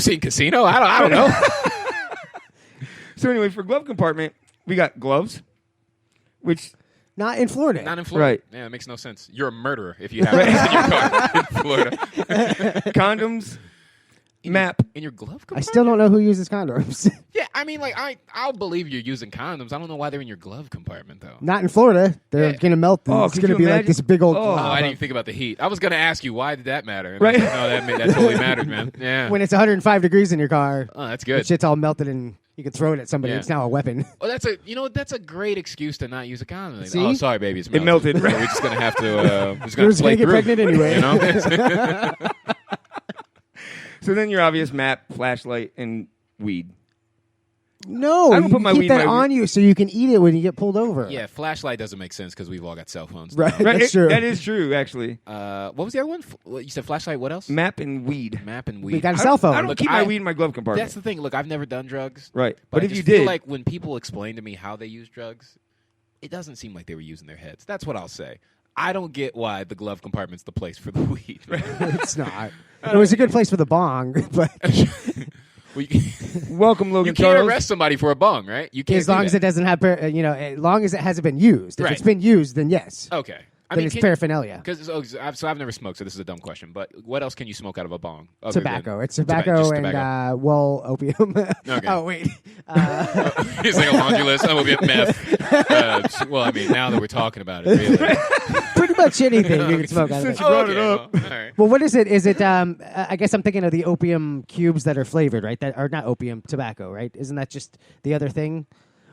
seen Casino? I don't know. So anyway, for glove compartment, we got gloves, which not in Florida. Not in Florida. Right. Yeah, it makes no sense. You're a murderer if you have those in your car in Florida. Condoms. Map in your glove compartment? I still don't know who uses condoms. Yeah, I mean, like I'll believe you're using condoms. I don't know why they're in your glove compartment though. Not in Florida. They're gonna melt. Oh, it's gonna be like this big old. Oh, I didn't even think about the heat. I was gonna ask you why did that matter? And right. No, that totally mattered, man. Yeah. When it's 105 degrees in your car. Oh, that's good. The shit's all melted and you can throw it at somebody. Yeah. It's now a weapon. Well, that's a great excuse to not use a condom. Like, See? oh, sorry, baby, it's It melted. melted. So we're just gonna have to. We're just You're gonna play gonna get through. pregnant anyway. You know. So then your obvious map, flashlight, and weed. No, I don't you put my keep weed in that my on you so you can eat it when you get pulled over. Yeah, flashlight doesn't make sense because we've all got cell phones. Right. Now. That's true. That is true, actually. What was the other one? You said flashlight. What else? Map and weed. Map and weed. We got a cell phone. I don't keep my weed in my glove compartment. That's the thing. Look, I've never done drugs. Right. But If I you just feel did, like when people explain to me how they use drugs, it doesn't seem like they were using their heads. That's what I'll say. I don't get why the glove compartment's the place for the weed. It's not. It was a good place for the bong, but welcome, Logan. You can't Charles. arrest somebody for a bong, right? You can't. as long as it doesn't have, as long as it hasn't been used. If Right. it's been used, then yes. Okay. Then it's paraphernalia. Because I've never smoked, so this is a dumb question. But what else can you smoke out of a bong? Tobacco. It's tobacco and opium. Okay. Oh wait. It's like a laundry list. I'm gonna be meth. Well, I mean, now that we're talking about it, really. Pretty much anything you can smoke out of it. Since you brought it up. Well, all right. Well, what is it? Is it? I guess I'm thinking of the opium cubes that are flavored, right? That are not opium, tobacco, right? Isn't that just the other thing?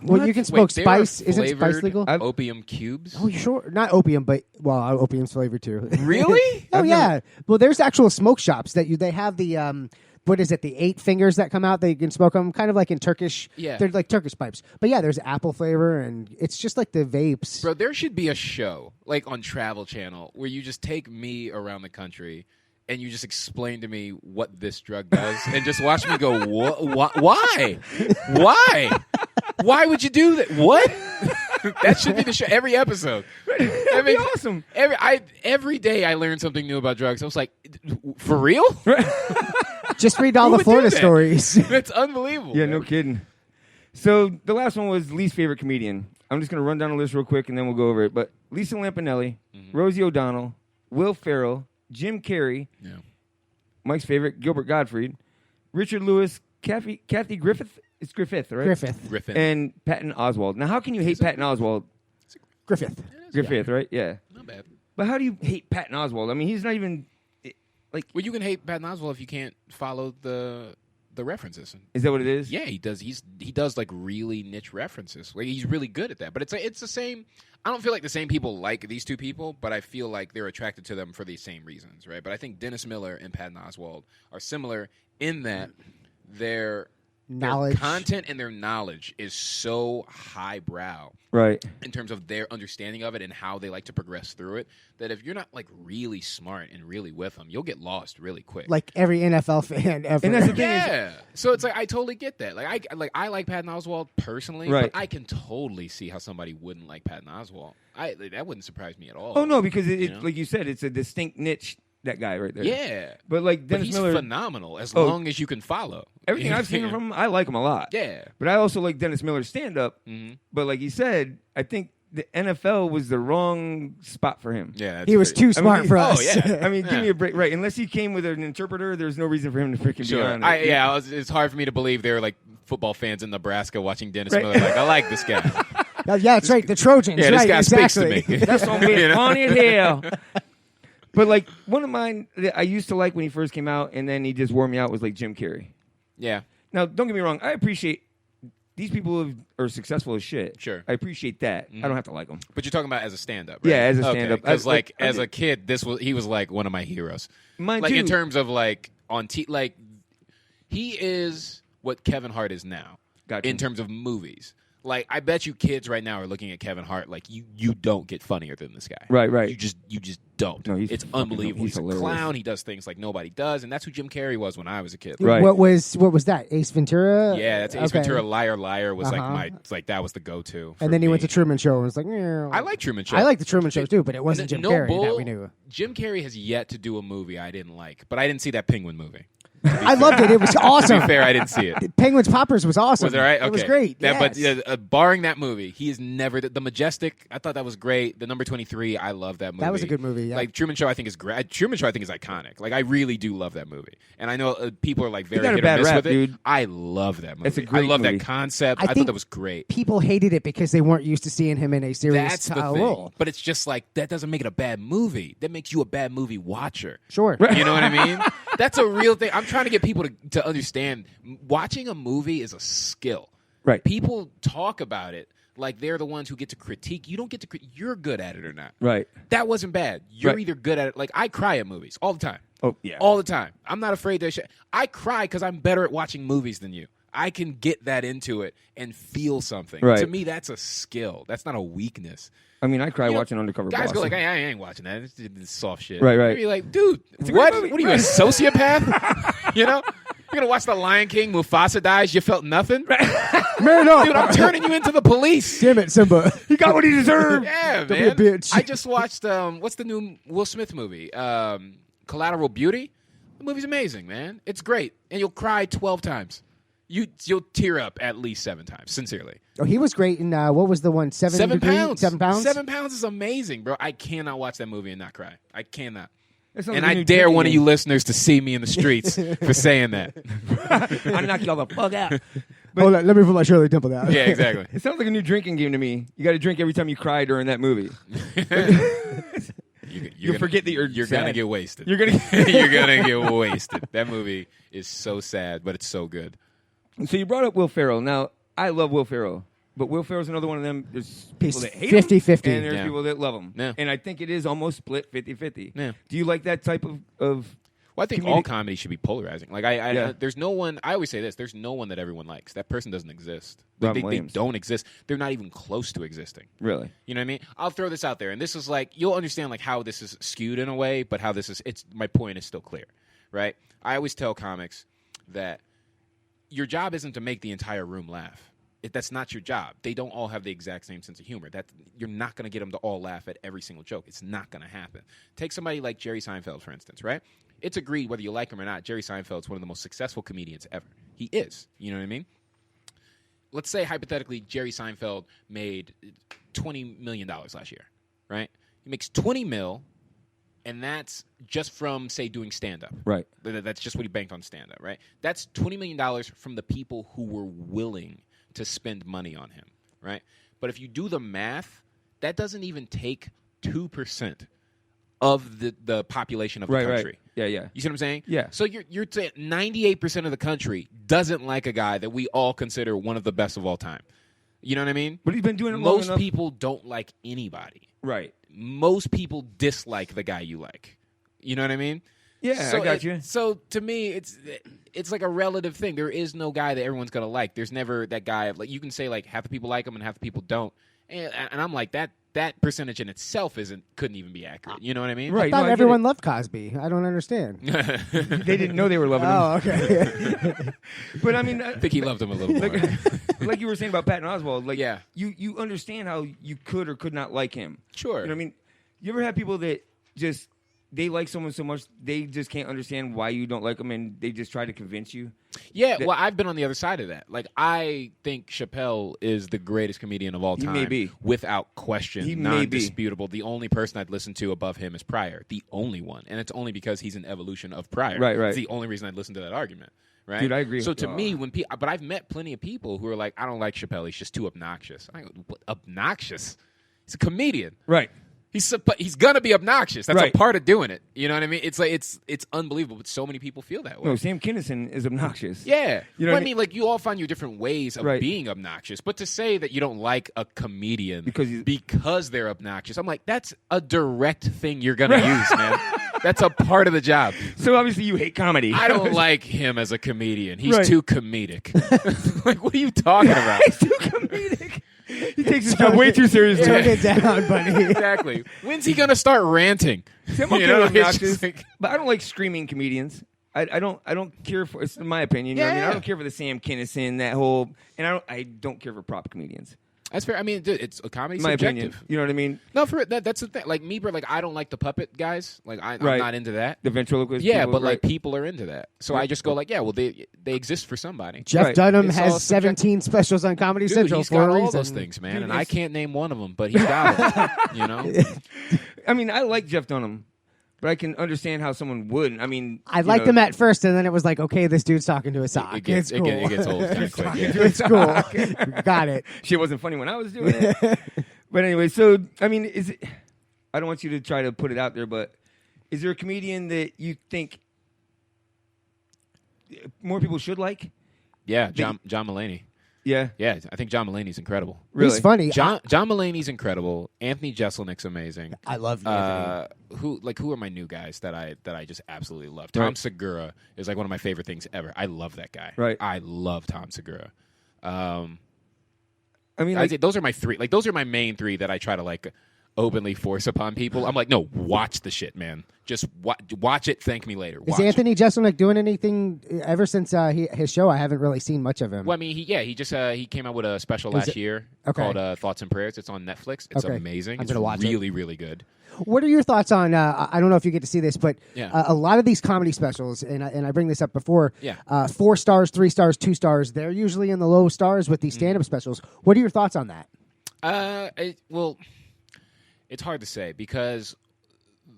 Well, you can smoke Wait, there are spice. Isn't spice flavored legal? Opium cubes? Oh, sure. Not opium, but opium's flavored too. Really? Oh yeah. Well, there's actual smoke shops that they have the what is it? The 8 fingers that come out. They can smoke them, kind of like in Turkish. Yeah. They're like Turkish pipes. But yeah, there's apple flavor, and it's just like the vapes. Bro, there should be a show like on Travel Channel where you just take me around the country and you just explain to me what this drug does and just watch me go, why? Why would you do that? What? That should be the show every episode. That'd be awesome. Every day I learn something new about drugs. I was like, for real? Just read all Who the would do Florida that? stories. That's unbelievable. Yeah, no kidding. So the last one was least favorite comedian. I'm just going to run down the list real quick and then we'll go over it. But Lisa Lampanelli, Rosie O'Donnell, Will Ferrell, Jim Carrey, Mike's favorite, Gilbert Gottfried, Richard Lewis, Kathy Griffith. It's Griffith, right? Griffith. And Patton Oswalt. Now, how can you hate Patton Oswalt? Griffith, right? Yeah. Not bad. But how do you hate Patton Oswalt? I mean, he's not even like. Well, you can hate Patton Oswalt if you can't follow the references. Is that what it is? Yeah, he does. He does like really niche references. Like he's really good at that. But it's the same. I don't feel like the same people like these two people, but I feel like they're attracted to them for the same reasons, right? But I think Dennis Miller and Patton Oswalt are similar in that their content and their knowledge is so highbrow, right? In terms of their understanding of it and how they like to progress through it, that if you're not like really smart and really with them, you'll get lost really quick. Like every NFL fan ever. And that's the thing. Yeah. So it's like I totally get that. Like I like Patton Oswalt personally, Right. but I can totally see how somebody wouldn't like Patton Oswalt. That wouldn't surprise me at all. Oh no, because you know? like you said, it's a distinct niche. That guy right there. Yeah. But like Dennis he's Miller, phenomenal as long as you can follow. Everything I've seen from him, I like him a lot. Yeah. But I also like Dennis Miller's stand-up. But like he said, I think the NFL was the wrong spot for him. Yeah, he was too smart for us. Oh, yeah. I mean, give me a break. Right. Unless he came with an interpreter, there's no reason for him to freaking be on it. It's hard for me to believe there were like football fans in Nebraska watching Dennis Miller. Like, I like this guy. Yeah, that's right. The Trojans. Yeah, right, this guy exactly. speaks to me. That's gonna be funny as hell. But like one of mine that I used to like when he first came out, and then he just wore me out was like Jim Carrey. Yeah. Now, don't get me wrong. I appreciate these people are successful as shit. Sure. I appreciate that. I don't have to like them. But you're talking about as a stand-up, right? Yeah, as a stand-up. Because I as a kid, he was like one of my heroes. Mine like too. in terms of like like he is what Kevin Hart is now. Gotcha. In terms of movies. Like, I bet you kids right now are looking at Kevin Hart like you don't get funnier than this guy. Right. You just don't. No, it's unbelievable. He's a hilarious. clown. He does things like nobody does, and that's who Jim Carrey was when I was a kid. Right. What was that? Ace Ventura? Yeah, that's Ace Okay. Ventura. Liar, Liar was like that was the go-to. And then he me. went to Truman Show and was like, "Meow." I like Truman Show. I like the Truman Show too, but it wasn't Jim No Carrey bull, that we knew. Jim Carrey has yet to do a movie I didn't like, but I didn't see that Penguin movie. I loved it. It was awesome. To be fair, I didn't see it. Penguins Poppers was awesome. Was it all right? Okay. It was great. But yes. barring that movie, he is never the Majestic. I thought that was great. The Number 23, I love that movie. That was a good movie. Yeah. Like Truman Show, I think is great. Truman Show, I think is iconic. Like I really do love that movie, and I know people are like very got a hit or bad miss rap, with it. dude. I love that movie. It's a great I love movie. that concept. I I thought think that was great. People hated it because they weren't used to seeing him in a serious That's the thing. role. But it's just like that doesn't make it a bad movie. That makes you a bad movie watcher. Sure. You know what I mean? That's a real thing. I'm trying to get people to understand watching a movie is a skill. Right. People talk about it like they're the ones who get to critique. You don't get to you're good at it or not. Right. That wasn't bad. You're Right. either good at it. Like I cry at movies all the time. Oh, yeah. All the time. I'm not afraid to I cry because I'm better at watching movies than you. I can get that into it and feel something. Right. To me, that's a skill. That's not a weakness. I mean, I cry You know, watching Undercover Guys Boss. go like, I ain't watching that. This soft shit. Right. You're like, dude, a great what? movie. What are you, a sociopath? You know? You're going to watch The Lion King, Mufasa dies, you felt nothing? Man up. Dude, I'm turning you into the police. Damn it, Simba. He got what he deserved. Yeah, Don't man. be a bitch. I just watched, what's the new Will Smith movie? Collateral Beauty? The movie's amazing, man. It's great. And you'll cry 12 times. You'll tear up at least 7 times, sincerely. Oh, he was great in, what was the one? 7 pounds. 7 pounds? 7 pounds is amazing, bro. I cannot watch that movie and not cry. I cannot. That sounds And like a I new dare drinking one of game. you listeners to see me in the streets for saying that. I knock y'all the fuck out. Hold on, let me put my Shirley Temple down. Yeah, exactly. It sounds like a new drinking game to me. You got to drink every time you cry during that movie. You'll forget that you're gonna sad. get wasted. You're gonna you're gonna get wasted. That movie is so sad, but it's so good. So you brought up Will Ferrell. Now I love Will Ferrell. But Will Ferrell's another one of them. There's people that hate 50-50. him, and there's Yeah. people that love him. Yeah. And I think it is almost split 50-50. Yeah. Do you like that type of Well, I think all comedy should be polarizing. Like, Yeah. there's no one. I always say this: there's no one that everyone likes. That person doesn't exist. Like, they don't exist. They're not even close to existing. Really? You know what I mean? I'll throw this out there, and this is like you'll understand like how this is skewed in a way, but how this is. It's my point is still clear, right? I always tell comics that your job isn't to make the entire room laugh. That's not your job. They don't all have the exact same sense of humor. You're not going to get them to all laugh at every single joke. It's not going to happen. Take somebody like Jerry Seinfeld, for instance, right? It's agreed whether you like him or not, Jerry Seinfeld's one of the most successful comedians ever. He is. You know what I mean? Let's say, hypothetically, Jerry Seinfeld made $20 million last year, right? He makes $20 million, and that's just from, say, doing stand-up. Right. That's just what he banked on stand-up, right? That's $20 million from the people who were willing to spend money on him, right? But if you do the math, that doesn't even take 2% of the population of the country. Right. Yeah, yeah. You see what I'm saying? Yeah. So you're saying 98% of the country doesn't like a guy that we all consider one of the best of all time. You know what I mean? But he's been doing it long Most enough. people don't like anybody. Right. Most people dislike the guy you like. You know what I mean? Yeah, so I got you. So to me, it's like a relative thing. There is no guy that everyone's gonna like. There's never that guy. Like you can say like half the people like him and half the people don't. And I'm like that percentage in itself couldn't even be accurate. You know what I mean? Right. I thought No, I get everyone it. loved Cosby. I don't understand. They didn't know they were loving him. Oh, okay. But I mean, I think he loved him a little more. like you were saying about Patton Oswalt, like Yeah. you understand how you could or could not like him. Sure. You know what I mean? You ever have people that just they like someone so much they just can't understand why you don't like them, and they just try to convince you? Yeah, well, I've been on the other side of that. Like, I think Chappelle is the greatest comedian of all He time. may be. Without question. He may be. Non-disputable. The only person I'd listen to above him is Pryor. The only one. And it's only because he's an evolution of Pryor. Right. It's the only reason I'd listen to that argument. Right? Dude, I agree. So to me, but I've met plenty of people who are like, I don't like Chappelle. He's just too obnoxious. I go, what, obnoxious? He's a comedian. Right. He's gonna be obnoxious. That's Right. a part of doing it. You know what I mean? It's like it's unbelievable, but so many people feel that way. No, Sam Kinison is obnoxious. Yeah. You know Well, what I mean, like, you all find your different ways of Right. being obnoxious. But to say that you don't like a comedian because they're obnoxious, I'm like, that's a direct thing you're going to use, man. That's a part of the job. So obviously you hate comedy. I don't like him as a comedian. He's Right. too comedic. Like, what are you talking about? He's too comedic. He takes his job way too seriously. Tone it down, buddy. Exactly. When's he going to start ranting? See, I'm okay You know, with it's obnoxious, just like- but I don't like screaming comedians. I don't care for. It's in my opinion. You know what I mean, Yeah. I don't care for the Sam Kinison, that whole, and I don't care for prop comedians. That's fair. I mean, dude, it's a comedy In my subjective. opinion, you know what I mean. No, for that's the thing. Like me, bro, like I don't like the puppet guys. Like I'm Right. not into that. The ventriloquist. Yeah, people, but right. like people are into that. So I just go like, yeah, well they exist for somebody. Jeff Right. Dunham It's all has subjective. 17 specials on Comedy Dude, Central he's for got a all reason. those things, man, Dude, and I it's- can't name one of them, but he's got them. You know, I mean, I like Jeff Dunham, but I can understand how someone would. I mean, I you liked know, him at first, and then it was like, okay, this dude's talking to a sock. it gets it's cool. it gets old kind of quick. Yeah. It's cool. Got it. Shit wasn't funny when I was doing it. But anyway, so I mean, is it? I don't want you to try to put it out there, but is there a comedian that you think more people should like? Yeah, John Mulaney. Yeah, Yeah, I think John Mulaney's incredible. really. He's funny. John Mulaney's incredible. Anthony Jeselnik's amazing. I love Anthony. Who are my new guys that I just absolutely love? Tom Right. Segura is like one of my favorite things ever. I love that guy. Right. I love Tom Segura. I mean, I'd like, say those are my three. Like those are my main three that I try to like openly force upon people. I'm like, no, watch the shit, man. Just watch it. Thank me later. Is Watch it. Anthony Jeselnik doing anything ever since his show? I haven't really seen much of him. Well, I mean, he just he came out with a special last year called Thoughts and Prayers. It's on Netflix. It's Okay. amazing. I'm It's gonna watch it. really, really good. What are your thoughts on? I don't know if you get to see this, but Yeah. a lot of these comedy specials, and I bring this up before. Yeah. 4 stars, 3 stars, 2 stars. They're usually in the low stars with these stand-up specials. What are your thoughts on that? Well, it's hard to say because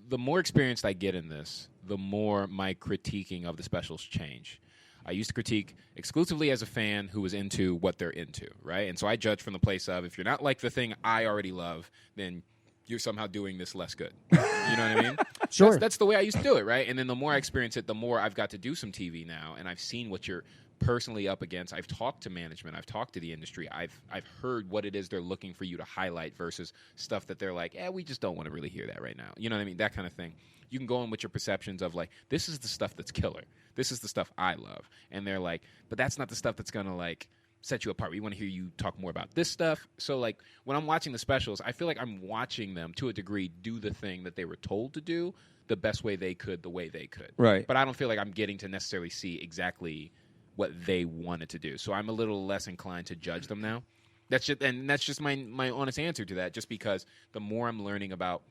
the more experienced I get in this, the more my critiquing of the specials change. I used to critique exclusively as a fan who was into what they're into, right? And so I judge from the place of, if you're not like the thing I already love, then you're somehow doing this less good. You know what I mean? Sure. That's the way I used to do it, right? And then the more I experience it, the more I've got to do some TV now, and I've seen what you're personally up against. I've talked to management. I've talked to the industry. I've heard what it is they're looking for you to highlight versus stuff that they're like, we just don't want to really hear that right now. You know what I mean? That kind of thing. You can go in with your perceptions of like, this is the stuff that's killer. This is the stuff I love. And they're like, but that's not the stuff that's going to like set you apart. We want to hear you talk more about this stuff. So like when I'm watching the specials, I feel like I'm watching them to a degree do the thing that they were told to do the best way they could, the way they could. Right. But I don't feel like I'm getting to necessarily see exactly what they wanted to do. So I'm a little less inclined to judge them now. That's just my honest answer to that, just because the more I'm learning about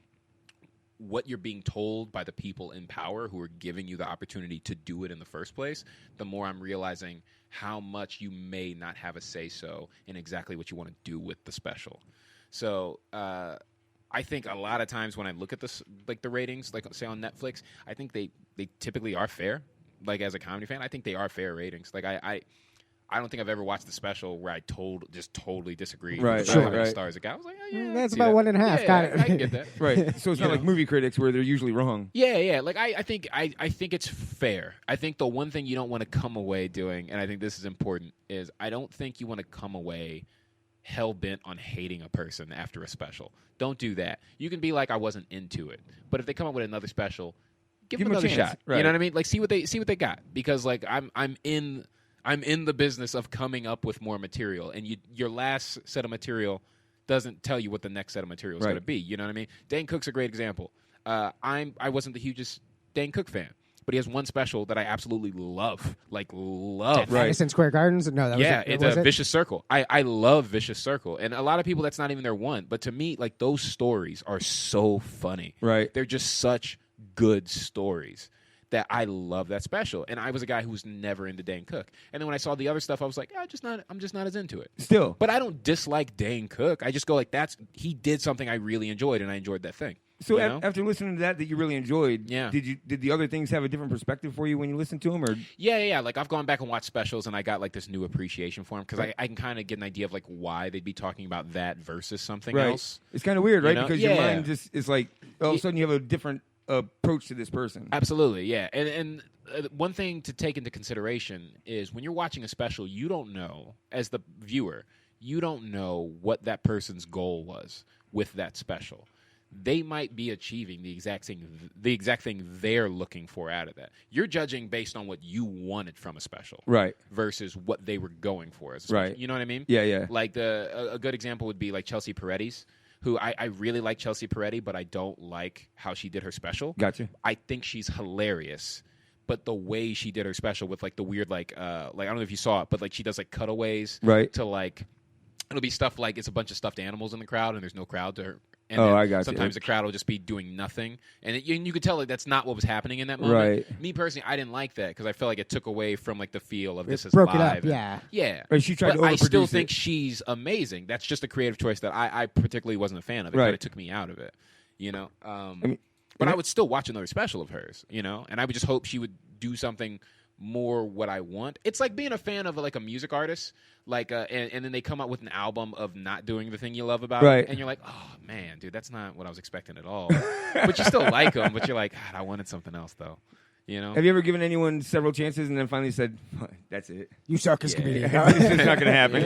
what you're being told by the people in power who are giving you the opportunity to do it in the first place, the more I'm realizing how much you may not have a say-so in exactly what you want to do with the special. So I think a lot of times when I look at this, like the ratings, like say on Netflix, I think they typically are fair. Like as a comedy fan, I think they are fair ratings. Like I don't think I've ever watched the special where I totally disagreed. Right, with how many right. stars it got. I was like, that's about 1.5. Yeah, Got it. I can get that. Right. So it's not like movie critics where they're usually wrong. Yeah. Like I think it's fair. I think the one thing you don't want to come away doing, and I think this is important, is I don't think you want to come away hell bent on hating a person after a special. Don't do that. You can be like, I wasn't into it, but if they come up with another special, give them another shot. Right. You know what I mean? Like see what they got, because like I'm in the business of coming up with more material, and your last set of material doesn't tell you what the next set of material is going to be. You know what I mean? Dane Cook's a great example. I wasn't the hugest Dane Cook fan, but he has one special that I absolutely love. Like love. Madison Square Gardens? No, that was it. Vicious Circle. I love Vicious Circle, and a lot of people that's not even their one. But to me, like those stories are so funny. Right. They're just such good stories that I love that special. And I was a guy who was never into Dane Cook. And then when I saw the other stuff, I was like, I'm just not as into it. Still. But I don't dislike Dane Cook. I just go like, he did something I really enjoyed, and I enjoyed that thing. So after listening to that you really enjoyed, yeah. Did the other things have a different perspective for you when you listened to them? Or Yeah. Like I've gone back and watched specials, and I got like this new appreciation for them, because I can kind of get an idea of like why they'd be talking about that versus something else. It's kind of weird, right? You know? Because your mind just is like, all of a sudden you have a different approach to this person. Absolutely, yeah. And one thing to take into consideration is when you're watching a special, you don't know, as the viewer, you don't know what that person's goal was with that special. They might be achieving the exact thing they're looking for out of that. You're judging based on what you wanted from a special, right? Versus what they were going for as a special. Right. You know what I mean? Yeah. Like a good example would be like Chelsea Peretti's, who I really like Chelsea Peretti, but I don't like how she did her special. Gotcha. I think she's hilarious, but the way she did her special with like the weird like I don't know if you saw it, but like she does like cutaways, right? To like it'll be stuff like it's a bunch of stuffed animals in the crowd, and there's no crowd to her. And I got you. Sometimes the crowd will just be doing nothing, and you could tell like that's not what was happening in that moment. Right. Me personally, I didn't like that because I felt like it took away from like the feel of this is broke live. it up, yeah. Right, she tried but to I still overproduce think it. she's amazing. That's just a creative choice that I particularly wasn't a fan of. It kind of took me out of it, you know. But I would still watch another special of hers, you know, and I would just hope she would do something more what I want. It's like being a fan of like a music artist, like and then they come out with an album of not doing the thing you love about it, and you're like, oh man, dude, that's not what I was expecting at all. But you still like them, but you're like, God, I wanted something else though. You know? Have you ever given anyone several chances and then finally said, "That's it. You suck as a comedian. It's not going to happen."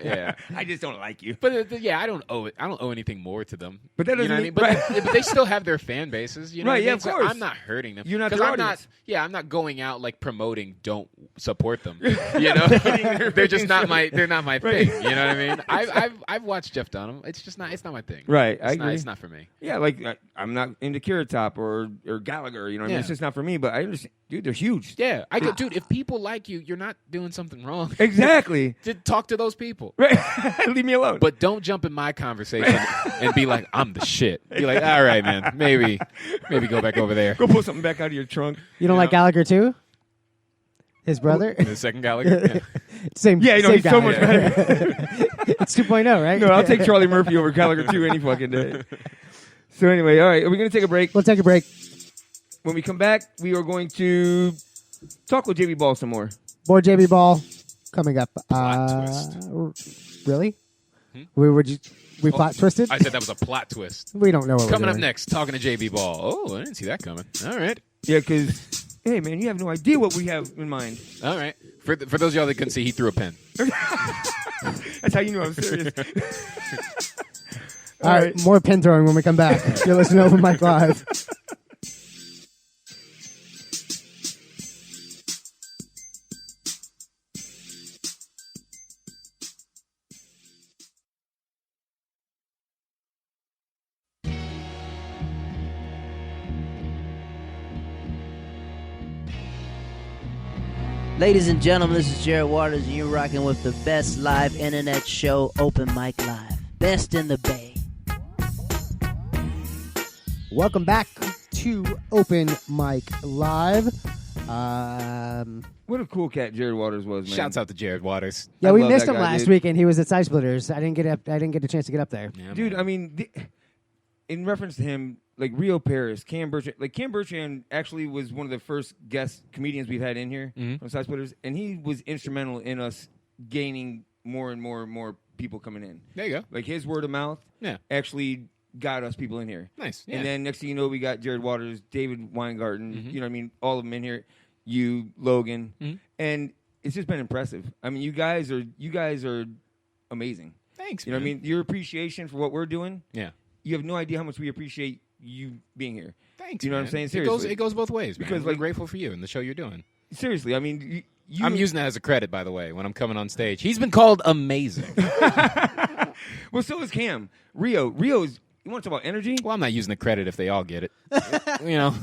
Yeah. I just don't like you. But I don't owe anything more to them. But that doesn't you know what I mean? But they still have their fan bases. You know right? what I Yeah, mean? of course. So I'm not hurting them. You're not because their I'm audience. I'm not going out like promoting. Don't support them. You know, they're just not my. They're not my thing. You know what I mean? I've watched Jeff Dunham. It's just not. It's not my thing. Right. I agree. It's not for me. Yeah, like I'm not into Carrot Top or Gallagher. You know what I mean? It's just not for me. But I understand. Dude, they're huge. Yeah, dude, if people like you, you're not doing something wrong. Exactly. Talk to those people. Right. Leave me alone. But don't jump in my conversation and be like, I'm the shit. Be like, all right, man, maybe go back over there. Go pull something back out of your trunk. You don't like Gallagher too? His brother? The second Gallagher? Yeah. Same. Yeah, same he's guy. so much better. It's 2.0, right? No, I'll take Charlie Murphy over Gallagher 2 any fucking day. So anyway, all right, are we going to take a break? We'll take a break. When we come back, we are going to talk with JB Ball some more. More JB Ball coming up. Plot twist. Really? We plot twisted? I said that was a plot twist. We don't know what Coming we're up doing. next, talking to JB Ball. Oh, I didn't see that coming. All right. Yeah, because, hey, man, you have no idea what we have in mind. All right. For those of y'all that couldn't see, he threw a pen. That's how you know I'm serious. All right, more pin throwing when we come back. You're listening to Open Mic Live. Ladies and gentlemen, this is Jared Waters, and you're rocking with the best live internet show, Open Mic Live. Best in the Bay. Welcome back to Open Mic Live. What a cool cat Jared Waters was, man. Shouts out to Jared Waters. Yeah, I we love missed that him guy, last dude. week, and he was at Side Splitters. I didn't get a chance to get up there. Yeah, Dude, man. I mean, in reference to him, like Rio Paris, Cam Bertrand actually was one of the first guest comedians we've had in here from Side Splitters, and he was instrumental in us gaining more and more and more people coming in. There you go. Like his word of mouth actually got us people in here. Nice. Yeah. And then next thing you know, we got Jared Waters, David Weingarten, you know what I mean, all of them in here, you, Logan, and it's just been impressive. I mean, you guys are amazing. Thanks, You know man. what I mean? Your appreciation for what we're doing, Yeah. you have no idea how much we appreciate you being here. Thanks, You know what I'm man. saying? Seriously. It goes both ways, man. Because, We're like- grateful for you and the show you're doing. Seriously, I mean, you I'm using that as a credit, by the way, when I'm coming on stage. He's been called amazing. Well, so is Cam. Rio's, you want to talk about energy? Well, I'm not using the credit if they all get it. You know,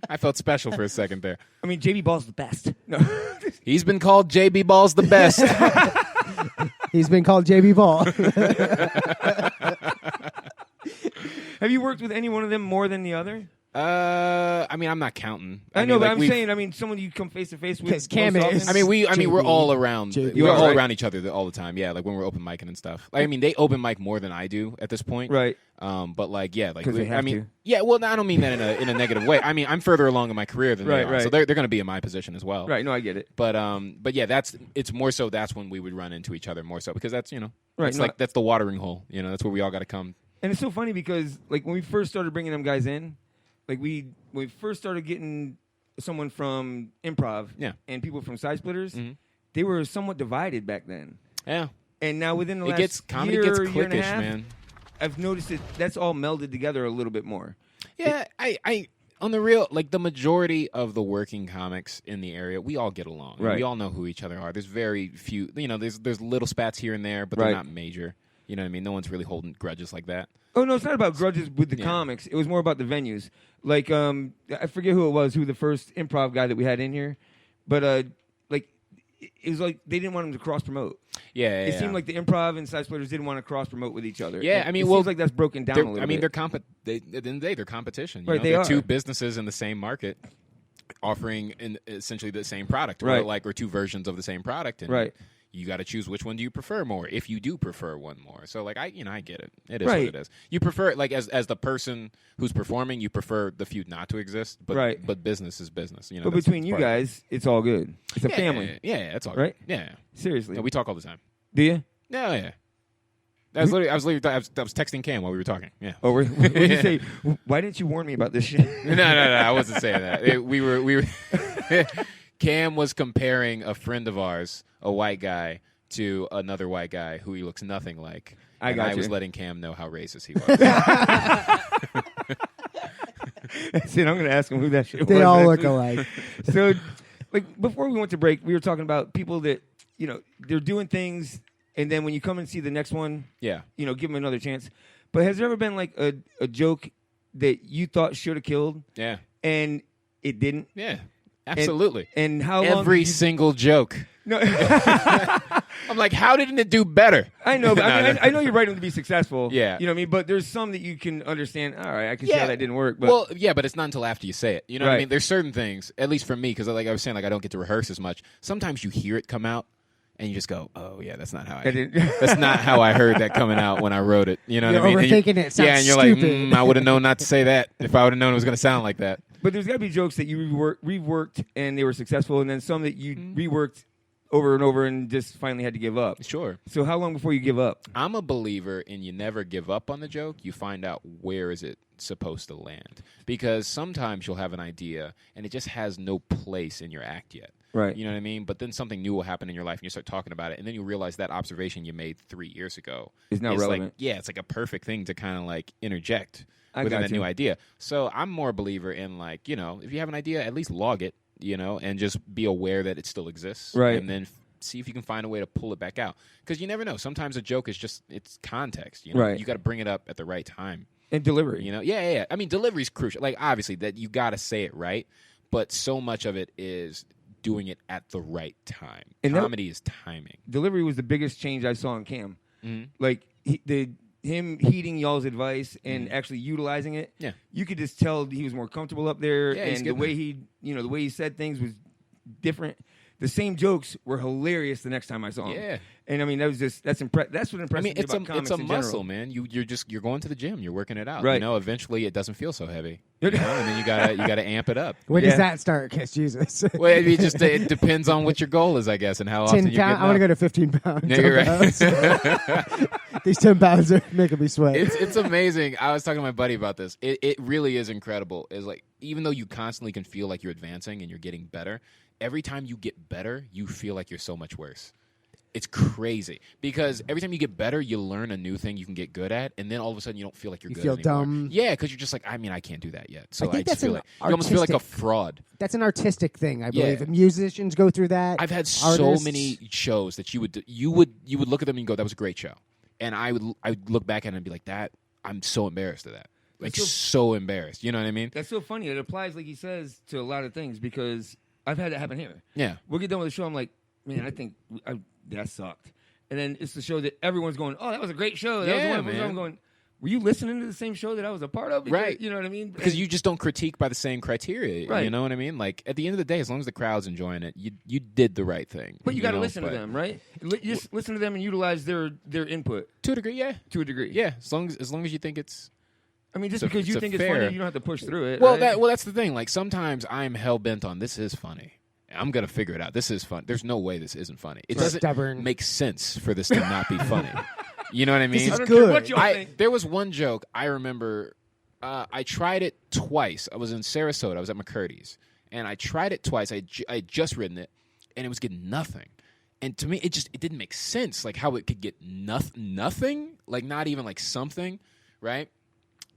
I felt special for a second there. I mean, JB Ball's the best. No. He's been called JB Ball's the best. He's been called JB Ball. Have you worked with any one of them more than the other? I mean, I'm not counting. I know, mean, but like, I'm we've- saying, I mean, someone you come face to face with. 'Cause Cam most is- often? I mean, we're JB. all around. JB. We're all Right. around each other all the time. Yeah, like when we're open micing and stuff. Like, I mean, they open mic more than I do at this point. Right. But like, yeah, like 'Cause they have I mean, to. yeah. Well, I don't mean that in a negative way. I mean, I'm further along in my career than they Right, are, so right. they're going to be in my position as well. Right. No, I get it. But yeah, it's more so that's when we would run into each other more so because that's Right, it's no, like that's the watering hole. That's where we all got to come. And it's so funny because, like, when we first started bringing them guys in, like, when we first started getting someone from improv and people from Side Splitters, they were somewhat divided back then. Yeah. And now within the It last gets comedy year, gets year and a cliquish, half, man. I've noticed that's all melded together a little bit more. Yeah, I on the real, like the majority of the working comics in the area, we all get along. Right. We all know who each other are. There's very few, there's little spats here and there, but they're Right. not major. You know what I mean? No one's really holding grudges like that. Oh, no, it's not about grudges with the Yeah. comics. It was more about the venues. Like, I forget who it was, who the first improv guy that we had in here. But, like, it was like they didn't want him to cross-promote. Yeah, It seemed like the improv and Side Splitters didn't want to cross-promote with each other. Yeah, And I mean, it well, seems like that's broken down a little I mean, bit. they're at the end of the day, they're competition. You Right, know? they They're are. two businesses in the same market offering essentially the same product, Right. or two versions of the same product. And Right. you got to choose which one do you prefer more, if you do prefer one more. So, like, I get it. It is Right. what it is. You prefer, like, as the person who's performing, you prefer the feud not to exist. But, Right. but business is business. But between you guys, it's all good. It's a family. Yeah, it's all Right? good. Yeah. Seriously. Yeah, we talk all the time. Do you? No, yeah. I was texting Cam while we were talking. Yeah. Oh, what did you say? Why didn't you warn me about this shit? No, I wasn't saying that. We were. Cam was comparing a friend of ours, a white guy, to another white guy who he looks nothing like. I was you. letting Cam know how racist he was. See, I'm going to ask him who that shit was. They all next look week. alike. So, like, before we went to break, we were talking about people that, they're doing things, and then when you come and see the next one, Yeah. Give them another chance. But has there ever been, like, a joke that you thought should have killed, Yeah. and it didn't? Yeah. Absolutely. And how long? Every did you- single joke. No. I'm like, how didn't it do better? I know, but I, No, mean, no. I know you're writing to be successful. Yeah. You know what I mean? But there's some that you can understand. All right, I can see how that didn't work. But Well, yeah, but it's not until after you say it. You know what I Right. mean? There's certain things, at least for me, because like I was saying, like I don't get to rehearse as much. Sometimes you hear it come out, and you just go, "Oh yeah, that's not how I didn't- that's not how I heard that coming out when I wrote it." You know You're what I mean? And overthinking it. It sounds yeah, and you're stupid. like, I would have known not to say that if I would have known it was going to sound like that. But there's got to be jokes that you reworked and they were successful, and then some that you reworked over and over and just finally had to give up. Sure. So how long before you give up? I'm a believer in you never give up on the joke. You find out where is it supposed to land. Because sometimes you'll have an idea and it just has no place in your act yet. Right. You know what I mean? But then something new will happen in your life and you start talking about it and then you realize that observation you made 3 years ago is now relevant. Like, it's like a perfect thing to kind of like interject I within got that you. new idea. So I'm more a believer in like, if you have an idea, at least log it, and just be aware that it still exists. Right. And then see if you can find a way to pull it back out. Because you never know. Sometimes a joke is just, it's context. Right. You got to bring it up at the right time. And delivery. Yeah. I mean, delivery is crucial. Like, obviously, that you got to say it right. But so much of it is doing it at the right time. And Comedy is timing. Delivery was the biggest change I saw in Cam. Mm-hmm. Like, him heeding y'all's advice and actually utilizing it. Yeah. You could just tell he was more comfortable up there, Yeah, he's and the good way the way he said things was different. The same jokes were hilarious the next time I saw him. Yeah. And I mean, that's what impressed I mean, me about comics it's a in general. muscle, man. You're going to the gym. You're working it out. Right. Eventually it doesn't feel so heavy. And then you gotta amp it up. When does that start, Kiss Jesus? Well, it depends on what your goal is, I guess, and how often 10 you get. pounds. I want to go to 15 pounds. No, you're right. These 10 pounds are making me sweat. It's amazing. I was talking to my buddy about this. It really is incredible. It's like, even though you constantly can feel like you're advancing and you're getting better, every time you get better, you feel like you're so much worse. It's crazy because every time you get better, you learn a new thing you can get good at, and then all of a sudden you don't feel like you're good feel anymore. dumb. Yeah, because you're just like, I can't do that yet. So I think just that's feel an like you almost feel like a artistic- fraud. That's an artistic thing, I believe. Yeah. Musicians go through that. I've had Artists. so many shows that you would look at them and go, that was a great show, and I would look back at it and be like, that I'm so embarrassed of that. Like, so embarrassed. You know what I mean? That's so funny. It applies, like he says, to a lot of things because I've had that happen here. Yeah. We'll get done with the show. I'm like, man, I think that sucked. And then it's the show that everyone's going, oh, that was a great show. That was a wonderful show. I'm going, were you listening to the same show that I was a part of? Because, Right. You know what I mean? Because you just don't critique by the same criteria. Right. You know what I mean? Like, at the end of the day, as long as the crowd's enjoying it, you did the right thing. But you got to know? listen to them, right? Just listen to them and utilize their input. To a degree, yeah. To a degree. Yeah, as long as you think it's... I mean, just it's because you think it's fair. funny, you don't have to push through it. Well, right? that's the thing. Like, sometimes I'm hell-bent on, this is funny. I'm going to figure it out. This is fun. There's no way this isn't funny. It doesn't Stubborn. make sense for this to not be funny. You know what I mean? This is good. What y'all think. There was one joke I remember. I tried it twice. I was in Sarasota. I was at McCurdy's, and I tried it twice. I had just written it, and it was getting nothing. And to me, it didn't make sense. Like, how it could get nothing. Like, not even like something, right?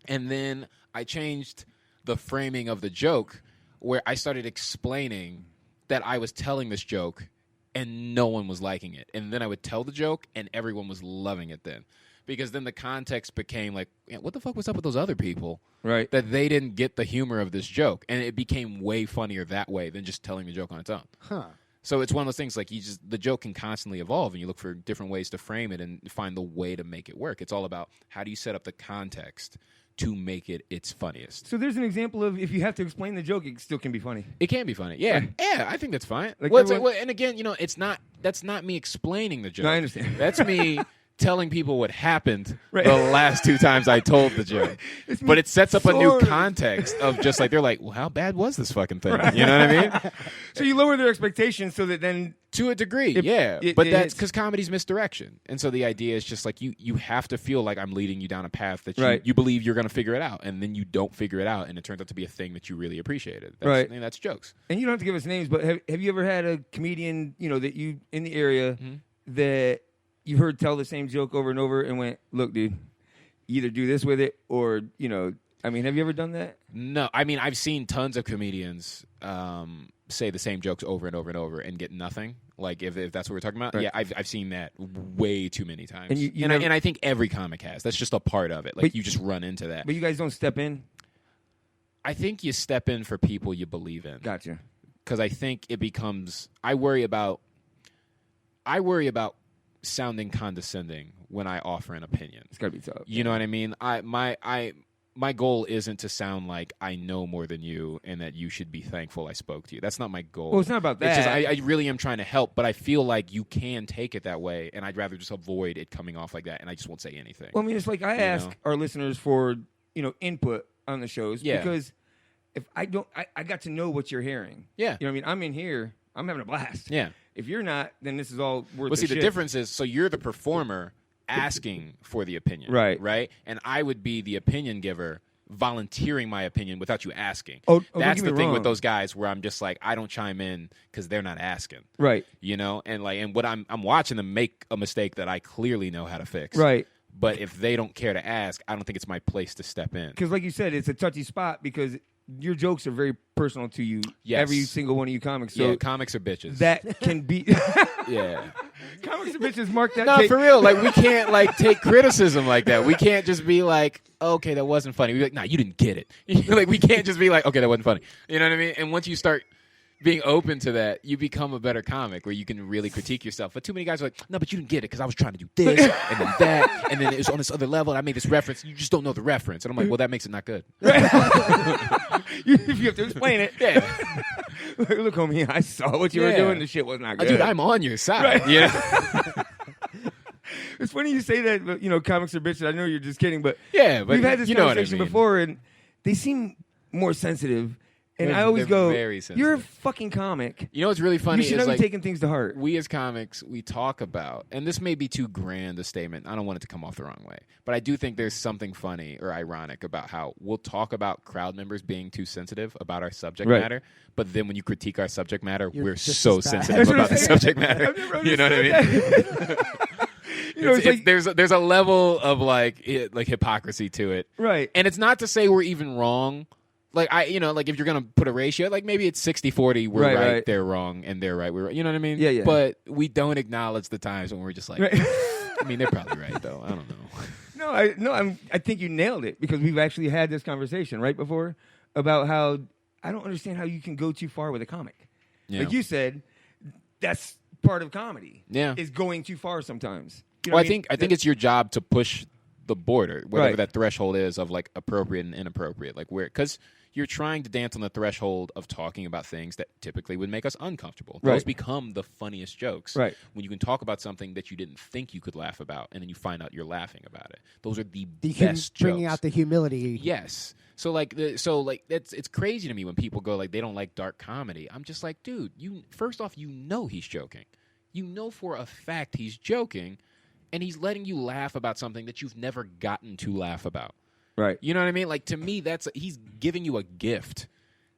And then I changed the framing of the joke, where I started explaining that I was telling this joke and no one was liking it. And then I would tell the joke and everyone was loving it then. Because then the context became like, what the fuck was up with those other people? Right. That they didn't get the humor of this joke. And it became way funnier that way than just telling the joke on its own. Huh. So it's one of those things, like, the joke can constantly evolve and you look for different ways to frame it and find the way to make it work. It's all about how do you set up the context to make it its funniest. So there's an example of if you have to explain the joke, it still can be funny. It can be funny. Yeah. Yeah, I think that's fine. Like And again, that's not me explaining the joke. No, I understand. That's me telling people what happened Right. the last 2 times I told the joke. But it sets up a new Sort of. context of just like, they're like, well, how bad was this fucking thing? Right. You know what I mean? So you lower their expectations so that then... To a degree, but that's because comedy's misdirection. And so the idea is just like you have to feel like I'm leading you down a path that you believe you're going to figure it out. And then you don't figure it out. And it turns out to be a thing that you really appreciated. That's jokes. And you don't have to give us names, but have you ever had a comedian, that you in the area that you heard tell the same joke over and over and went, look, dude, either do this with it or, have you ever done that? No. I mean, I've seen tons of comedians say the same jokes over and over and over and get nothing. Like, if that's what we're talking about. Right. Yeah, I've seen that way too many times. And I think every comic has. That's just a part of it. Like, you just run into that. But you guys don't step in? I think you step in for people you believe in. Gotcha. Because I think it becomes... I worry about sounding condescending when I offer an opinion. It's got to be tough. You know what I mean? My goal isn't to sound like I know more than you and that you should be thankful I spoke to you. That's not my goal. Well, it's not about that. It's just I really am trying to help, but I feel like you can take it that way, and I'd rather just avoid it coming off like that, and I just won't say anything. Well, I mean, it's like I ask our listeners for, input on the shows because if I don't, I got to know what you're hearing. Yeah. I'm in here I'm having a blast. Yeah. If you're not, then this is all worth. Well, see, the the difference is, so you're the performer asking for the opinion, right? And I would be the opinion giver, volunteering my opinion without you asking. That's the thing with those guys where I'm just like, I don't chime in because they're not asking, right? You know, and what I'm watching them make a mistake that I clearly know how to fix, right? But if they don't care to ask, I don't think it's my place to step in. Because, like you said, it's a touchy spot because your jokes are very personal to you. Yes. Every single one of you comics. So yeah, comics are bitches. That can be. Yeah. Comics are bitches. Mark that. No, for real. Like, we can't take criticism like that. We can't just be like, okay, that wasn't funny. We're like, nah, you didn't get it. Like, we can't just be like, okay, that wasn't funny. You know what I mean? And once you start being open to that, you become a better comic where you can really critique yourself. But too many guys are like, no, but you didn't get it because I was trying to do this and then that, and then it was on this other level, and I made this reference. You just don't know the reference. And I'm like, well, that makes it not good. You have to explain it. Yeah. Look, homie, I saw what you were doing. The shit was not good. Dude, I'm on your side. Right. Yeah. It's funny you say that, but, comics are bitches. I know you're just kidding, but yeah, but we've had this conversation what I mean. before, and they seem more sensitive. And They're- I always they're go, very sensitive. you're a fucking comic. You know what's really funny You should is not be taking things to heart. We as comics, we talk about, and this may be too grand a statement. I don't want it to come off the wrong way, but I do think there's something funny or ironic about how we'll talk about crowd members being too sensitive about our subject matter, but then when you critique our subject matter, we're so sensitive about the subject matter. You know what I mean? There's a level of like hypocrisy to it, right? And it's not to say we're even wrong. Like if you're gonna put a ratio, like maybe it's 60-40, we're right, they're wrong, and they're right, we're right. You know what I mean? Yeah. But we don't acknowledge the times when we're just like, I mean, they're probably right though. I don't know. I think you nailed it because we've actually had this conversation right before about how I don't understand how you can go too far with a comic. Yeah. Like you said, that's part of comedy. Yeah, is going too far sometimes. You know well, I think it's your job to push the border, whatever Right. that threshold is of like appropriate and inappropriate, like where because you're trying to dance on the threshold of talking about things that typically would make us uncomfortable. Right. Those become the funniest jokes. Right. When you can talk about something that you didn't think you could laugh about, and then you find out you're laughing about it. Those are the best bringing jokes. out the humility. Yes. So it's crazy to me when people go like they don't like dark comedy. I'm just like, dude, first off, he's joking. You know for a fact he's joking, and he's letting you laugh about something that you've never gotten to laugh about. Right. You know what I mean? Like, to me, he's giving you a gift.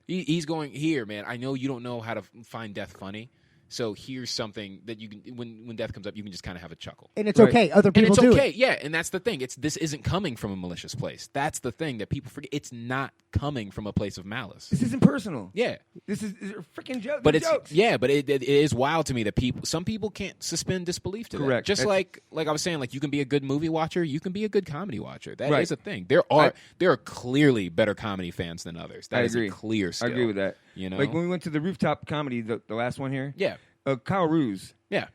He's going, here, man, I know you don't know how to find death funny, so here's something that you can, when death comes up, you can just kind of have a chuckle. And it's okay. Other people do it. And it's okay, yeah, and that's the thing. This isn't coming from a malicious place. That's the thing that people forget. It's not coming from a place of malice. This isn't personal. Yeah. This is a freaking joke. But jokes. but it is wild to me that some people can't suspend disbelief to Correct. that. Just like I was saying, like you can be a good movie watcher, you can be a good comedy watcher. That is Right. a thing. There are clearly better comedy fans than others. That I is agree. a clear skill. I agree with that. You know, like when we went to the rooftop comedy, the last one here. Yeah. Kyle Ruse. Yeah.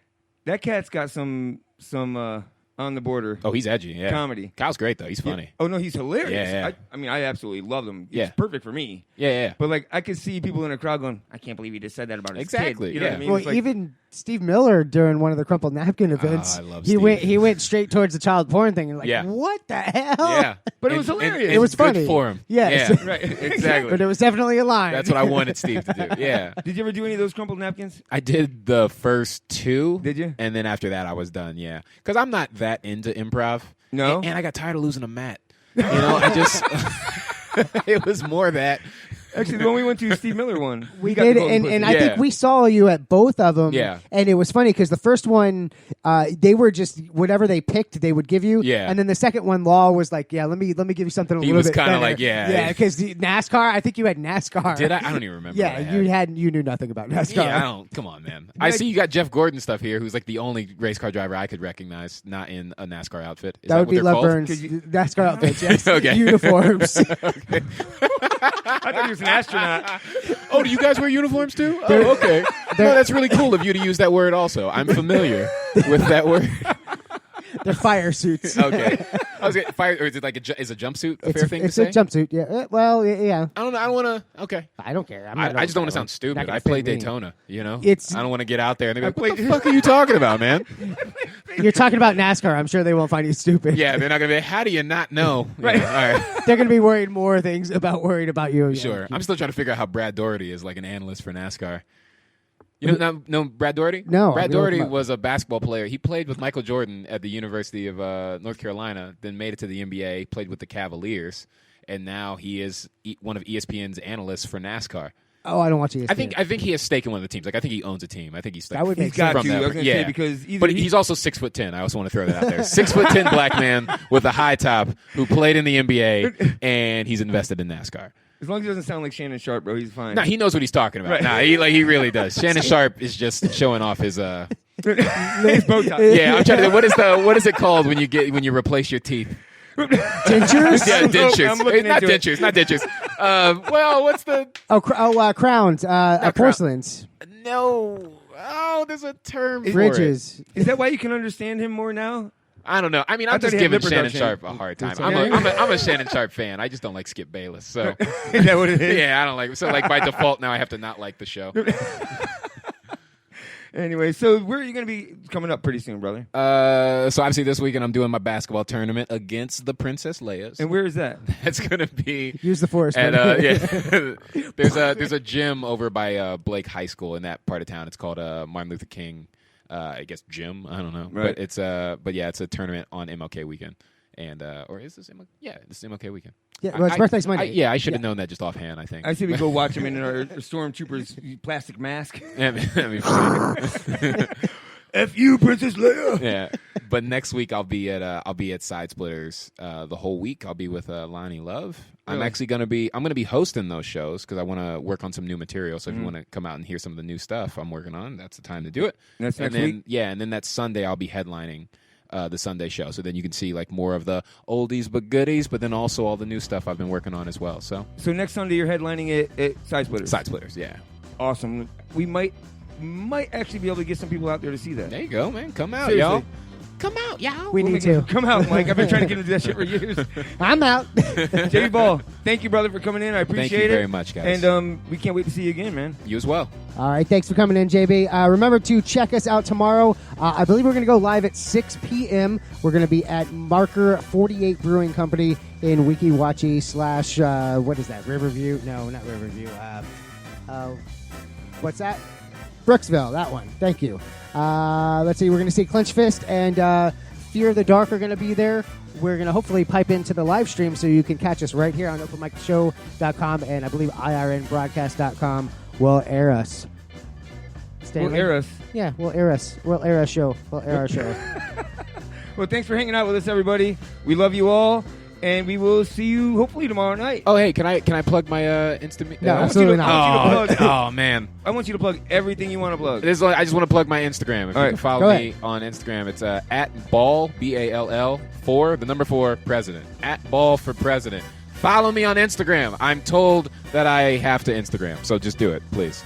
That cat's got some on the border. Oh, he's edgy. Yeah. Comedy. Kyle's great though. He's funny. Yeah. Oh no, he's hilarious. Yeah. I mean, I absolutely love him. He's Yeah. perfect for me. Yeah. But like, I could see people in a crowd going, "I can't believe he just said that about his Exactly, kid." You know yeah. what I mean? Well, It's like, even Steve Miller during one of the crumpled napkin events, I love he Steve. went straight towards the child porn thing and like, Yeah. what the hell? Yeah. But it was hilarious. It was good funny for him. Yes. Yeah. Right. Exactly. But it was definitely a line. That's what I wanted Steve to do. Yeah. Did you ever do any of those crumpled napkins? I did the first two. Did you? And then after that, I was done. Yeah, because I'm not that into improv. No? and I got tired of losing a mat. You know, I just it was more that. Actually, when we went to Steve Miller one, We got did, the golden and pussy. I think we saw you at both of them. Yeah. And it was funny because the first one, they were just whatever they picked, they would give you. Yeah. And then the second one, Law was like, "Yeah, let me give you something a He little was bit kinda better." like, yeah. yeah, because NASCAR. I think you had NASCAR. Did I? I don't even remember. Yeah, what I had. you knew nothing about NASCAR. Yeah, I don't. Come on, man. I see you got Jeff Gordon stuff here, who's like the only race car driver I could recognize not in a NASCAR outfit. Is That would what be they're Love called? Burns NASCAR outfits. Yes. Okay. Uniforms. Okay. I thought he was an astronaut. Oh, do you guys wear uniforms too? Oh, okay. No, that's really cool of you to use that word also. I'm familiar with that word. They're fire suits. Okay. I was getting fire, or is it like is a jumpsuit a fair thing to say? It's a jumpsuit. Yeah. Well, yeah. I don't know. I don't want to. Okay. I don't care. I just don't want to sound stupid. I play Daytona. You know. I don't want to get out there and they be like, "What the fuck are you talking about, man?" You're talking about NASCAR. I'm sure they won't find you stupid. Yeah, they're not gonna be. How do you not know? Right. Yeah, all right. They're gonna be worried about you. Sure. I'm still trying to figure out how Brad Doherty is like an analyst for NASCAR. You know Brad Doherty? No. Brad Doherty was a basketball player. He played with Michael Jordan at the University of North Carolina, then made it to the NBA, played with the Cavaliers, and now he is one of ESPN's analysts for NASCAR. Oh, I don't watch ESPN. I think he has stake in one of the teams. Like I think he owns a team. I think he's that would make got sense. to. I was going to say because but he's also 6'10". I also want to throw that out there. 6'10" black man with a high top who played in the NBA and he's invested in NASCAR. As long as he doesn't sound like Shannon Sharp, bro, he's fine. No, he knows what he's talking about. Right. Nah, he really does. Shannon Sharp is just showing off his bow tie. Yeah, I'm trying to. What is it called when you replace your teeth? Dentures? Yeah, dentures. I'm looking Not into it. dentures. Not dentures. Well, what's the? Crowns. Porcelains. No. Oh, there's a term for Bridges. Is that why you can understand him more now? I don't know. I mean, I'm thought just he had giving lip Shannon production. Sharp a hard time. I'm a Shannon Sharp fan. I just don't like Skip Bayless. So Is that what it is? yeah, I don't like. So like by default now I have to not like the show. Anyway, so where are you going to be coming up pretty soon, brother? So obviously this weekend I'm doing my basketball tournament against the Princess Leia's. And where is that? That's gonna be Use the forest. at there's a gym over by Blake High School in that part of town. It's called Martin Luther King, I guess gym. I don't know, Right. but it's it's a tournament on MLK weekend, and or is this MLK? Yeah, this is MLK weekend. Yeah, well, it's birthday's Monday. I should have known that just offhand. I think. I say we go watch him in our stormtroopers plastic mask. That'd be funny. F you, Princess Leia. Yeah, but next week I'll be at Side Splitters the whole week. I'll be with Lonnie Love. Really? I'm gonna be hosting those shows because I want to work on some new material. So if you want to come out and hear some of the new stuff I'm working on, that's the time to do it. That's and next then, week? Yeah, and then that Sunday I'll be headlining the Sunday show. So then you can see like more of the oldies but goodies, but then also all the new stuff I've been working on as well. So next Sunday you're headlining at Side Splitters. Side Splitters, yeah. Awesome. We might actually be able to get some people out there to see that. There you go, man. Come out, Seriously. y'all. Come out, y'all. We need to. Come out, Mike. I've been trying to get into that shit for years. I'm out. JB Ball, thank you, brother, for coming in. I appreciate it. Thank you very much, guys. And we can't wait to see you again, man. You as well. All right, thanks for coming in, JB. Remember to check us out tomorrow. I believe we're going to go live at 6 p.m. We're going to be at Marker 48 Brewing Company in Weeki Wachee / what is that, Riverview? No, not Riverview. What's that? Brooksville, that one. Thank you. Let's see, we're going to see Clench Fist and Fear of the Dark are going to be there. We're going to hopefully pipe into the live stream so you can catch us right here on openmicshow.com, and I believe irnbroadcast.com will air us. Stanley? Will air us? Yeah, we'll air us. We'll air our show. We'll air our show. Well, thanks for hanging out with us, everybody. We love you all, and we will see you hopefully tomorrow night. Oh, hey, can I plug my Insta? No, absolutely not. Oh, man. I want you to plug everything you want to plug. I just want to plug my Instagram. If you can follow me on Instagram, it's at ball, BALL, 4, the number 4, president. At ball for president. Follow me on Instagram. I'm told that I have to Instagram, so just do it, please.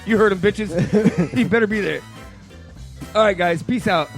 You heard him, bitches. You better be there. All right, guys. Peace out.